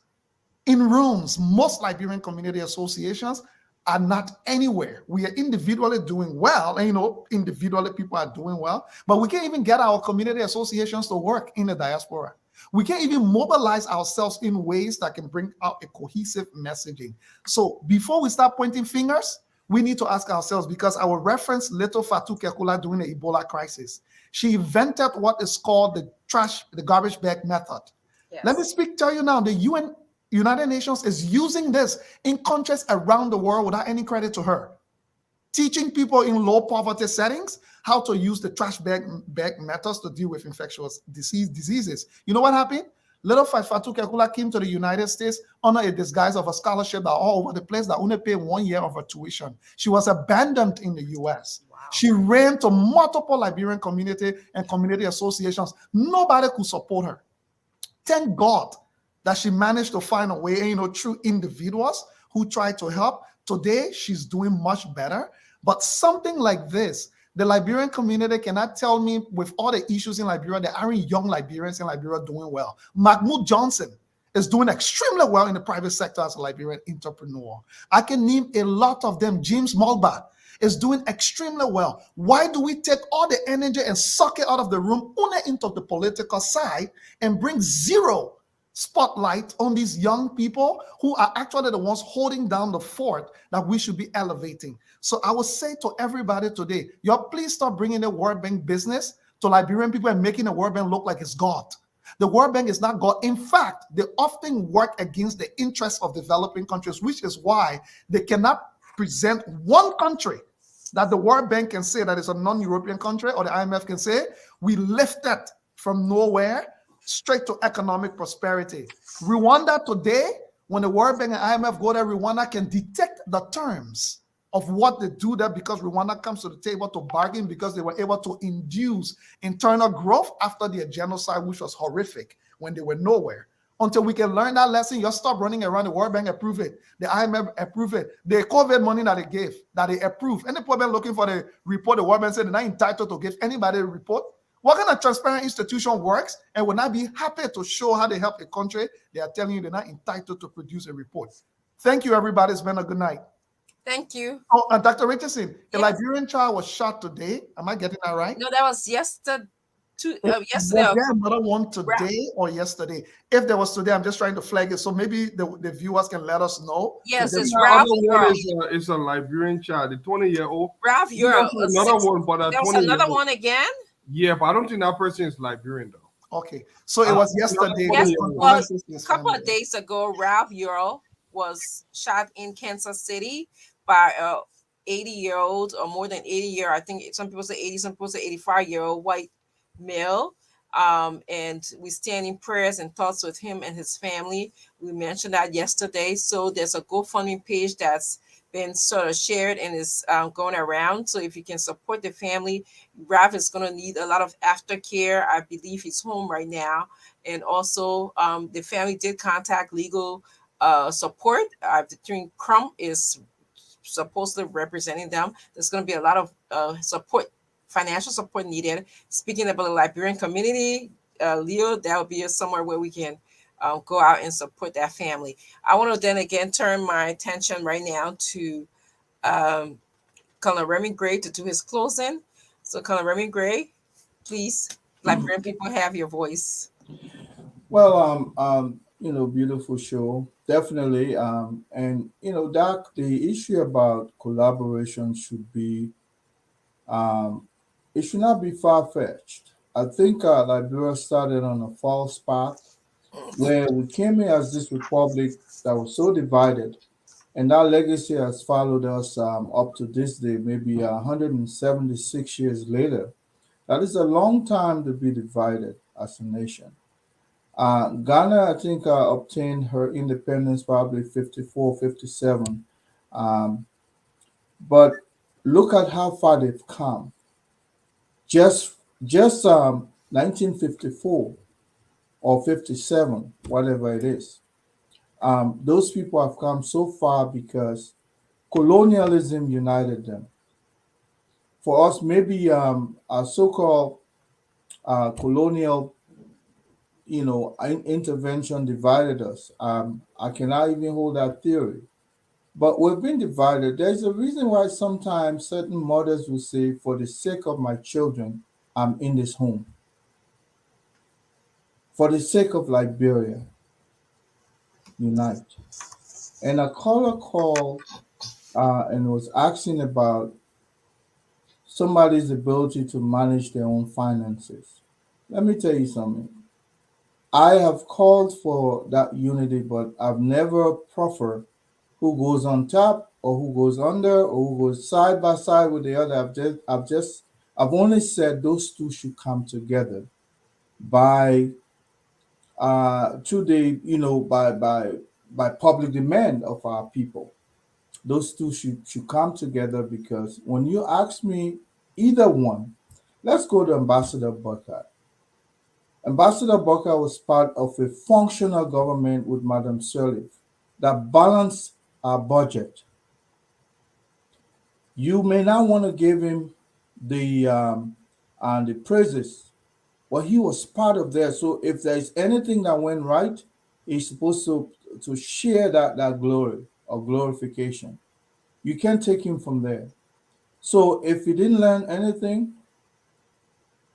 In rooms, most Liberian community associations are not anywhere. We are individually doing well, and individually people are doing well, but we can't even get our community associations to work in the diaspora. We can't even mobilize ourselves in ways that can bring out a cohesive messaging. So before we start pointing fingers, we need to ask ourselves, because I will reference Little Fatou Kekula during the Ebola crisis. She invented what is called the garbage bag method. Yes. Let me tell you now, the United Nations is using this in countries around the world without any credit to her. Teaching people in low poverty settings how to use the trash bag methods to deal with infectious diseases. You know what happened? Little Fatou Kekula came to the United States under a disguise of a scholarship that all over the place that only paid 1 year of her tuition. She was abandoned in the US. Wow. She ran to multiple Liberian community and community associations. Nobody could support her. Thank God that she managed to find a way, through individuals who tried to help. Today, she's doing much better. But something like this, the Liberian community cannot tell me, with all the issues in Liberia, there aren't young Liberians in Liberia doing well. Mahmoud Johnson is doing extremely well in the private sector as a Liberian entrepreneur. I can name a lot of them. James Mulba. is doing extremely well. Why do we take all the energy and suck it out of the room, only into the political side, and bring zero spotlight on these young people who are actually the ones holding down the fort that we should be elevating? So I will say to everybody today, y'all please stop bringing the World Bank business to Liberian people and making the World Bank look like it's God. The World Bank is not God. In fact, they often work against the interests of developing countries, which is why they cannot present one country that the World Bank can say that is a non-European country, or the IMF can say, we lifted from nowhere straight to economic prosperity. Rwanda today, when the World Bank and IMF go there, Rwanda can detect the terms of what they do there, because Rwanda comes to the table to bargain, because they were able to induce internal growth after their genocide, which was horrific when they were nowhere. Until we can learn that lesson, you stop running around. The World Bank approve it, the IMF approve it, the COVID money that they gave, that they approve. Any problem looking for the report, the World Bank said they're not entitled to give anybody a report. What kind of transparent institution works and will not be happy to show how they help a country? They are telling you they're not entitled to produce a report. Thank you, everybody. It's been a good night. Thank you. Oh, and Dr. Richardson, a Liberian child was shot today. Am I getting that right? No, that was yesterday. Was there another one today or yesterday? If there was today, I'm just trying to flag it so maybe the viewers can let us know. Yes, it's Ralph. Ralph. It's a Liberian child, the 20-year-old. Ralph Euro. Another one, but there was another one again. Yeah, but I don't think that person is Liberian though. Okay, so it was yesterday. Yes, well, a couple of days ago, Ralph Euro was shot in Kansas City by a 80-year-old or more than 80-year. I think some people say 80, some people say 85-year-old white male. And we stand in prayers and thoughts with him and his family. We mentioned that yesterday. So there's a GoFundMe page that's been sort of shared and is going around. So if you can support the family, Ralph is going to need a lot of aftercare. I believe he's home right now. And also the family did contact legal support. Victorine Crump is supposedly representing them. There's going to be a lot of support, financial support needed. Speaking about the Liberian community, Leo, that will be somewhere where we can go out and support that family. I want to then again turn my attention right now to Colonel Remy Gray to do his closing. So Colonel Remy Gray, please, Liberian people have your voice. Well, beautiful show, definitely. And Doc, the issue about collaboration should be, it should not be far-fetched. I think Liberia started on a false path where we came in as this republic that was so divided, and that legacy has followed us up to this day, maybe 176 years later. That is a long time to be divided as a nation. Ghana, I think, obtained her independence probably 54, 57. But look at how far they've come. Just 1954 or 57, whatever it is. Those people have come so far because colonialism united them. For us, maybe a so-called colonial intervention divided us. I cannot even hold that theory. But we've been divided. There's a reason why sometimes certain mothers will say, for the sake of my children, I'm in this home. For the sake of Liberia, unite. And a caller called and was asking about somebody's ability to manage their own finances. Let me tell you something. I have called for that unity, but I've never proffered who goes on top or who goes under or who goes side by side with the other. I've only said those two should come together by public demand of our people. Those two should come together, because when you ask me either one, let's go to Ambassador Burkhardt. Ambassador Burkhardt was part of a functional government with Madam Sirleaf that balanced our budget. You may not want to give him the praises, but he was part of that. So if there's anything that went right, he's supposed to share that glory or glorification. You can't take him from there. So if he didn't learn anything,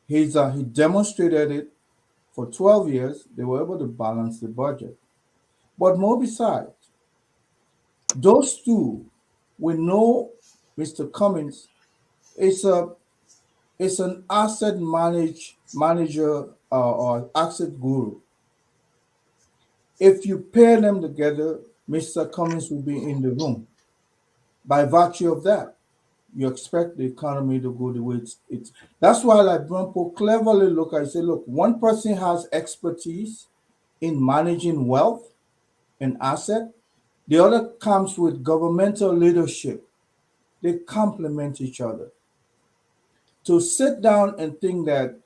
he demonstrated it for 12 years. They were able to balance the budget. But more besides, those two, we know Mr. Cummings is an asset manager or asset guru. If you pair them together, Mr. Cummings will be in the room. By virtue of that, you expect the economy to go the way it's. That's why, like Brumpo cleverly look, I say, look, one person has expertise in managing wealth and asset. The other comes with governmental leadership. They complement each other. To sit down and think that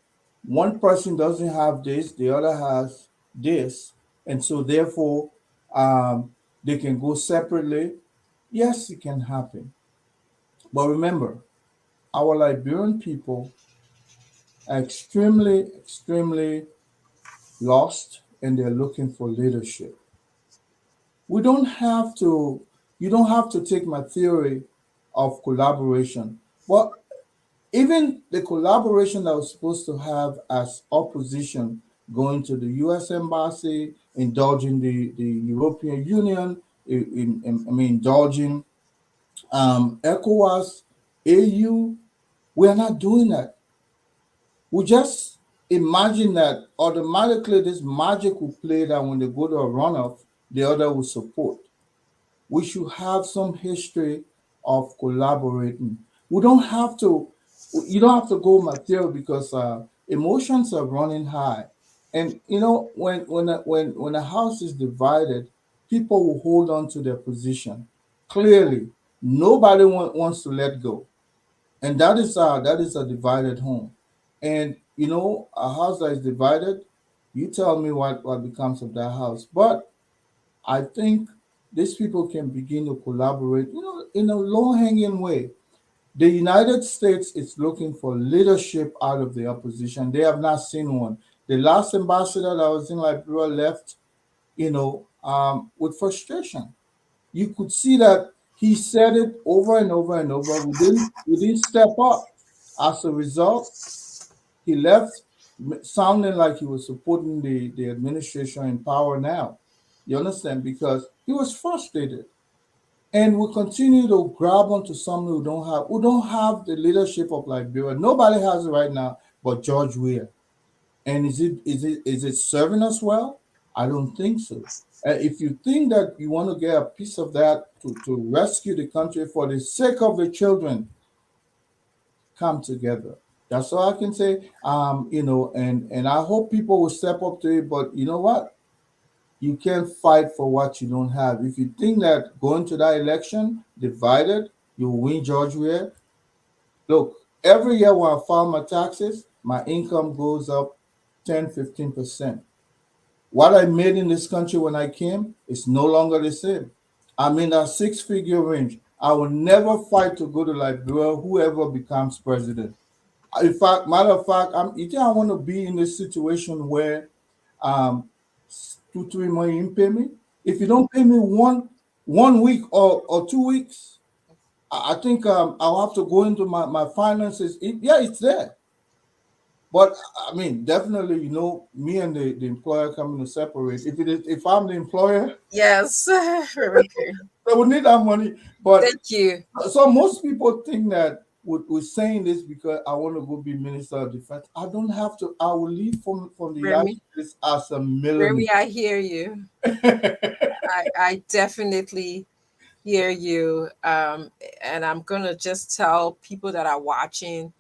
one person doesn't have this, the other has this, and so therefore they can go separately. Yes, it can happen. But remember, our Liberian people are extremely, extremely lost and they're looking for leadership. You don't have to take my theory of collaboration. But even the collaboration that was supposed to have as opposition, going to the US Embassy, indulging the European Union, indulging ECOWAS, AU, we are not doing that. We just imagine that automatically this magic will play that when they go to a runoff, the other will support. We should have some history of collaborating. You don't have to go material because emotions are running high. And when a house is divided, people will hold on to their position. Clearly, nobody wants to let go. And that is a divided home. And a house that is divided, you tell me what becomes of that house. But I think these people can begin to collaborate, in a low-hanging way. The United States is looking for leadership out of the opposition. They have not seen one. The last ambassador that was in Liberia left, with frustration. You could see that he said it over and over and over. We didn't step up. As a result, he left sounding like he was supporting the administration in power now. You understand? Because he was frustrated. And we continue to grab onto something who don't have the leadership of Liberia. Nobody has it right now but George Weah. And is it serving us well? I don't think so. If you think that you want to get a piece of that to rescue the country for the sake of the children, come together. That's all I can say. And I hope people will step up to it. But you know what? You can't fight for what you don't have. If you think that going to that election divided, you win George Weah. Look, every year when I file my taxes, my income goes up 10-15%. What I made in this country when I came is no longer the same. I'm in that 6-figure range. I will never fight to go to Liberia, whoever becomes president. In fact, matter of fact, I want to be in this situation where 2-3 months you pay me. If you don't pay me one week or 2 weeks, I think I'll have to go into my finances. It's there. But I mean, definitely, me and the employer coming to separate. If I'm the employer, yes, very good. I would need that money. But thank you. So most people think that we're saying this because I want to go be Minister of Defense. I don't have to. I will leave from the United States as a millionaire. Remy, I hear you. I definitely hear you. And I'm gonna just tell people that are watching.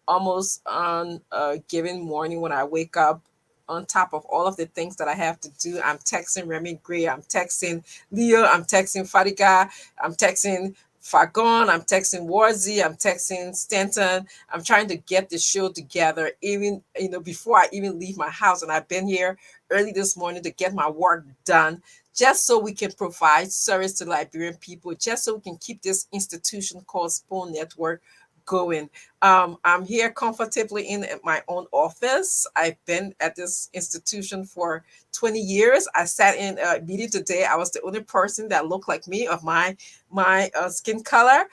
Almost on a given morning when I wake up, on top of all of the things that I have to do, I'm texting Remy Gray, I'm texting Leo, I'm texting Fadiga, I'm texting Fagon, I'm texting Warzy, I'm texting Stanton. I'm trying to get the show together, even before I even leave my house. And I've been here early this morning to get my work done, just so we can provide service to Liberian people, just so we can keep this institution called Spoon Network going. I'm here comfortably in my own office. I've been at this institution for 20 years. I sat in a meeting today. I was the only person that looked like me of my skin color.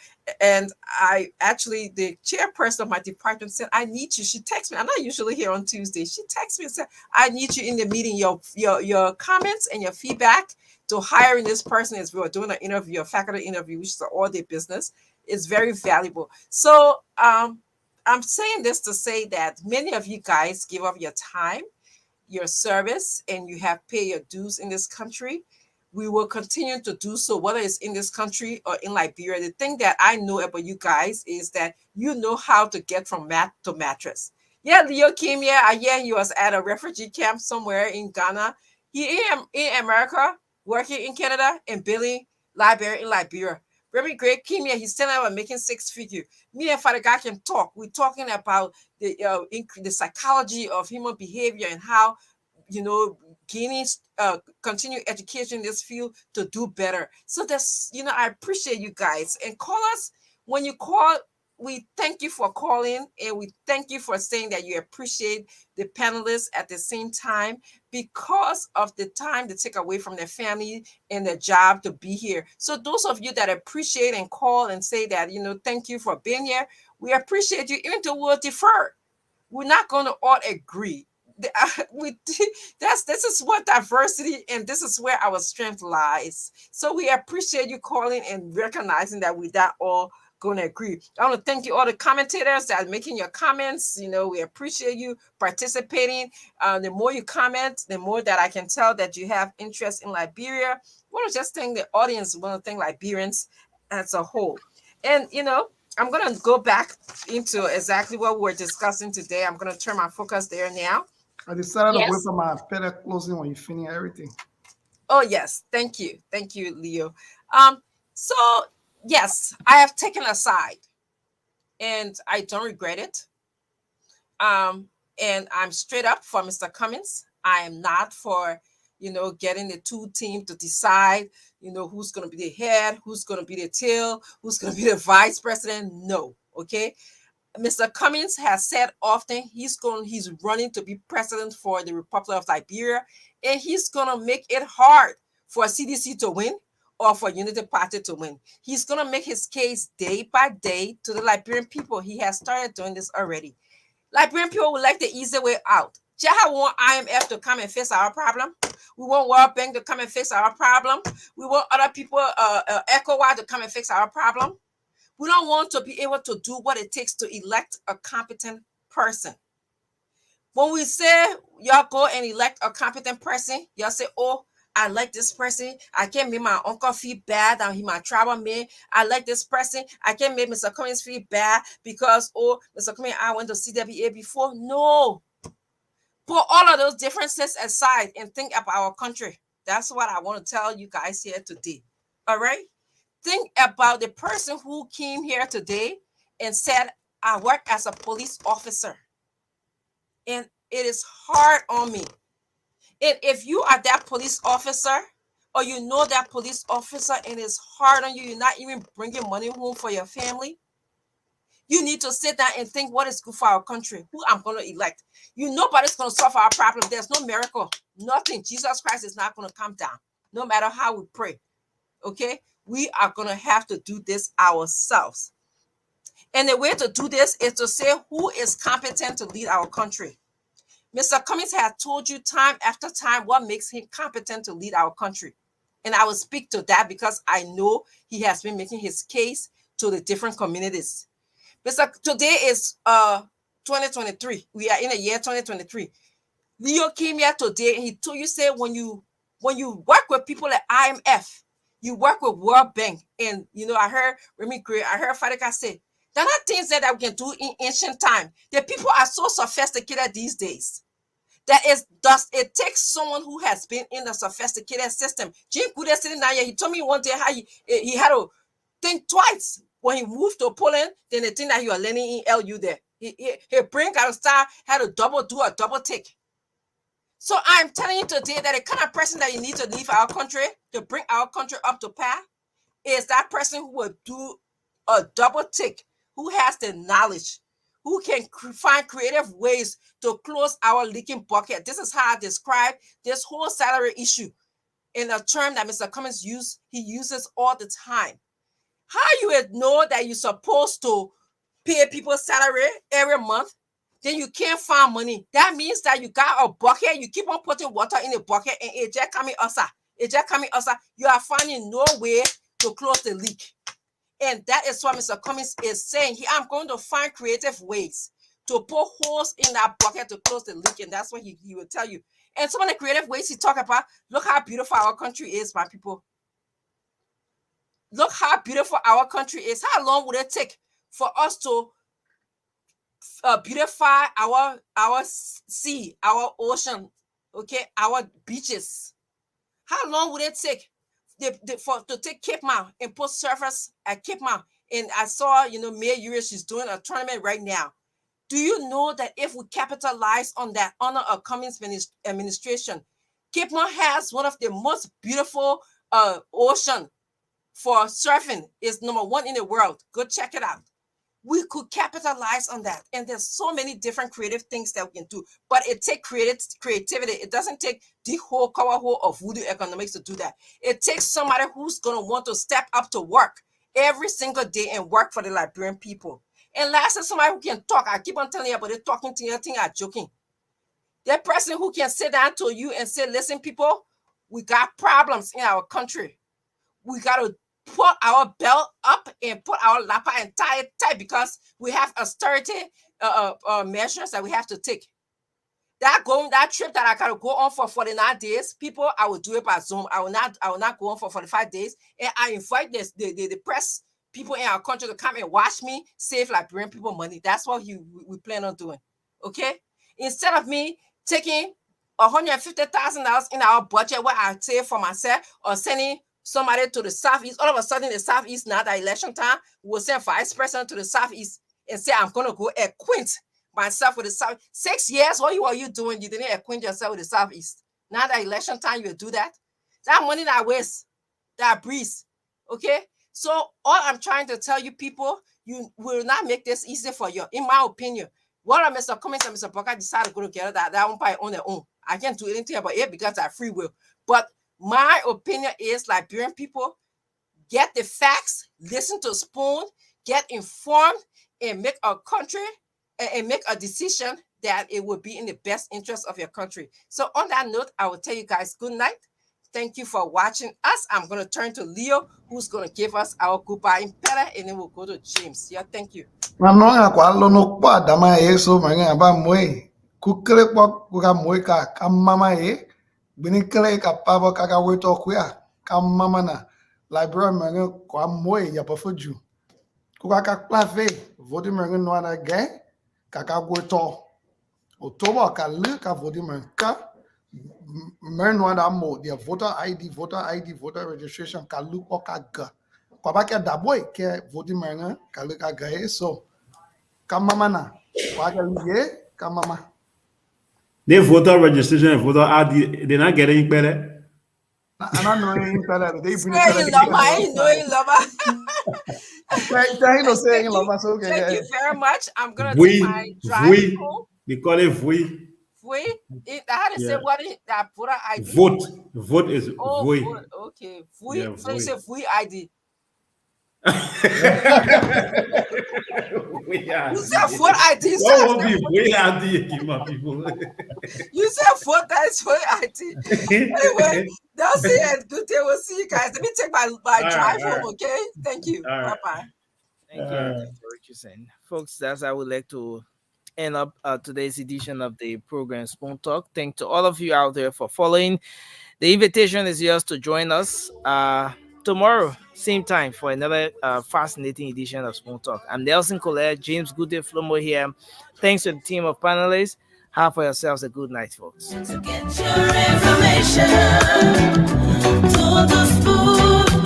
And I actually, the chairperson of my department said, I need you. She texted me. I'm not usually here on Tuesday. She texted me and said, I need you in the meeting. Your comments and your feedback to hiring this person as we were doing an interview, a faculty interview, which is an all-day business, is very valuable. So I'm saying this to say that many of you guys give up your time, your service, and you have paid your dues in this country. We will continue to do so, whether it's in this country or in Liberia. The thing that I know about you guys is that you know how to get from mat to mattress. Yeah, Leo came here. I hear he was at a refugee camp somewhere in Ghana. He in America, working in Canada, and Billy Liberia in Liberia. Remy Gray came here. He's standing up and making 6 figures. Me and Father God can talk. We're talking about the psychology of human behavior and how, gaining continued education in this field to do better. So that's, I appreciate you guys. And call us when you call. We thank you for calling, and we thank you for saying that you appreciate the panelists at the same time because of the time they take away from their family and their job to be here. So those of you that appreciate and call and say that, thank you for being here, we appreciate you, even though we'll defer. We're not going to all agree. This is what diversity, and this is where our strength lies. So we appreciate you calling and recognizing that we're not all going to agree. I want to thank you, all the commentators that are making your comments. We appreciate you participating. The more you comment, the more that I can tell that you have interest in Liberia. I want to just thank the audience. I want to thank Liberians as a whole. And, I'm going to go back into exactly what we're discussing today. I'm going to turn my focus there now. I decided to wait for my better closing when you finish everything. Oh, yes. Thank you. Thank you, Leo. So, yes, I have taken a side, and I don't regret it. And I'm straight up for Mr. Cummings. I am not for, getting the two teams to decide, who's going to be the head, who's going to be the tail, who's going to be the vice president. No, okay? Mr. Cummings has said often he's running to be president for the Republic of Liberia, and he's going to make it hard for CDC to win or for Unity Party to win. He's going to make his case day by day to the Liberian people. He has started doing this already. Liberian people would like the easy way out. Jaha want IMF to come and fix our problem. We want World Bank to come and fix our problem. We want other people, ECOWAS, to come and fix our problem. We don't want to be able to do what it takes to elect a competent person. When we say y'all go and elect a competent person, y'all say, oh, I like this person. I can't make my uncle feel bad that he my tribal man. I like this person. I can't make Mr. Cummings feel bad because, oh, Mr. Cummings, I went to CWA before. No. Put all of those differences aside and think about our country. That's what I want to tell you guys here today. All right? Think about the person who came here today and said, I work as a police officer. And it is hard on me. And if you are that police officer, or you know that police officer and it's hard on you, you're not even bringing money home for your family, you need to sit down and think what is good for our country, who I'm going to elect. Nobody's going to solve our problem. There's no miracle, nothing. Jesus Christ is not going to come down, no matter how we pray. Okay? We are going to have to do this ourselves. And the way to do this is to say who is competent to lead our country. Mr. Cummings has told you time after time what makes him competent to lead our country. And I will speak to that because I know he has been making his case to the different communities. Today is 2023. We are in the year 2023. Leo came here today and he told you, say, when you work with people at IMF, you work with World Bank. And, I heard Remy Gray, I heard Fadika say, there are not things that we can do in ancient time. The people are so sophisticated these days. It takes someone who has been in a sophisticated system. Jim Kuda sitting down here, he told me one day how he had to think twice when he moved to Poland than the thing that he was learning in LU there. He bring out a star, had to do a double take. So I'm telling you today that the kind of person that you need to leave our country to bring our country up to par is that person who will do a double take who has the knowledge, who can find creative ways to close our leaking bucket. This is how I describe this whole salary issue in a term that Mr. Cummings uses all the time. How you would know that you're supposed to pay people salary every month, then you can't find money. That means that you got a bucket, you keep on putting water in the bucket, and it just coming outside. You are finding no way to close the leak. And that is what Mr. Cummings is saying. I'm going to find creative ways to put holes in that bucket to close the leak. And that's what he will tell you. And some of the creative ways he talk about, look how beautiful our country is, my people. Look how beautiful our country is. How long would it take for us to beautify our sea, our ocean, okay, our beaches? How long would it take to take Cape Mount and put surfers at Cape Mount? And I saw, Mayor Urish is doing a tournament right now. Do you know that if we capitalize on that under a Cummings administration, Cape Mount has one of the most beautiful ocean for surfing. Is #1 in the world. Go check it out. We could capitalize on that. And there's so many different creative things that we can do. But it takes creativity. It doesn't take the whole cover hole of voodoo economics to do that. It takes somebody who's going to want to step up to work every single day and work for the Liberian people. And lastly, somebody who can talk. I keep on telling you about it, talking to you, think I'm joking. That person who can sit down to you and say, listen, people, we got problems in our country. We got to put our belt up and put our lapa and tie it tight because we have austerity measures that we have to take. That trip that I gotta go on for 49 days, people, I will do it by Zoom. I will not go on for 45 days. And I invite the press people in our country to come and watch me save Liberian people money. That's what we plan on doing. Okay? Instead of me taking $150,000 in our budget where I save for myself or sending somebody to the Southeast, all of a sudden the Southeast, now that election time, will send vice president to the Southeast and say, I'm going to go acquaint myself with the South. 6 years, what were you doing? You didn't acquaint yourself with the Southeast. Now that election time, you will do that? That money that I waste, that I breeze, okay? So all I'm trying to tell you people, you will not make this easy for you, in my opinion. What Mr. Cummings and Mr. Booker decided to go together, that one by on their own. I can't do anything about it because I have free will. But my opinion is Liberian people, get the facts, listen to Spoon, get informed, and make a country and make a decision that it will be in the best interest of your country. So on that note, I will tell you guys good night. Thank you for watching us. I'm going to turn to Leo, who's going to give us our goodbye in Pella, and then we'll go to James. Yeah, thank you. Binikele ka pavo kaka weto kuya ka mama na Liberian mengen kwa moe ya pafuju kuka ka plave vodi mengen no na ge kaka weto October ka le ka vodi men ka men no na mo dia voter registration ka lu ko ka ga kwa ba ke daboy ke vodi mengen ka le ka ga so ka mama na kwa ka ye ka mama. The voter registration and voter ID, they're not getting better. I'm not knowing better. They bring it. Thank you very much. I'm gonna take my drive home. We call it vui. Vui? How do you say what is that voter ID? Vote is vui. Vote. Okay. Vui. Yeah, so you say vui ID. You said vote ID. What will be vote ID, my people? You said vote, that's vote ID. Anyway, that's it. Good day. We'll see you guys. Let me take my drive home, okay? Thank you. Bye bye. Thank you, Richardson. Folks, that's how I would like to end up today's edition of the program Spoon Talk. Thank to all of you out there for following. The invitation is yours to join us tomorrow, same time, for another fascinating edition of Spoon Talk. I'm Nelson Colette, James Goodday Flomo here. Thanks to the team of panelists. Have for yourselves a good night, folks. To get your information.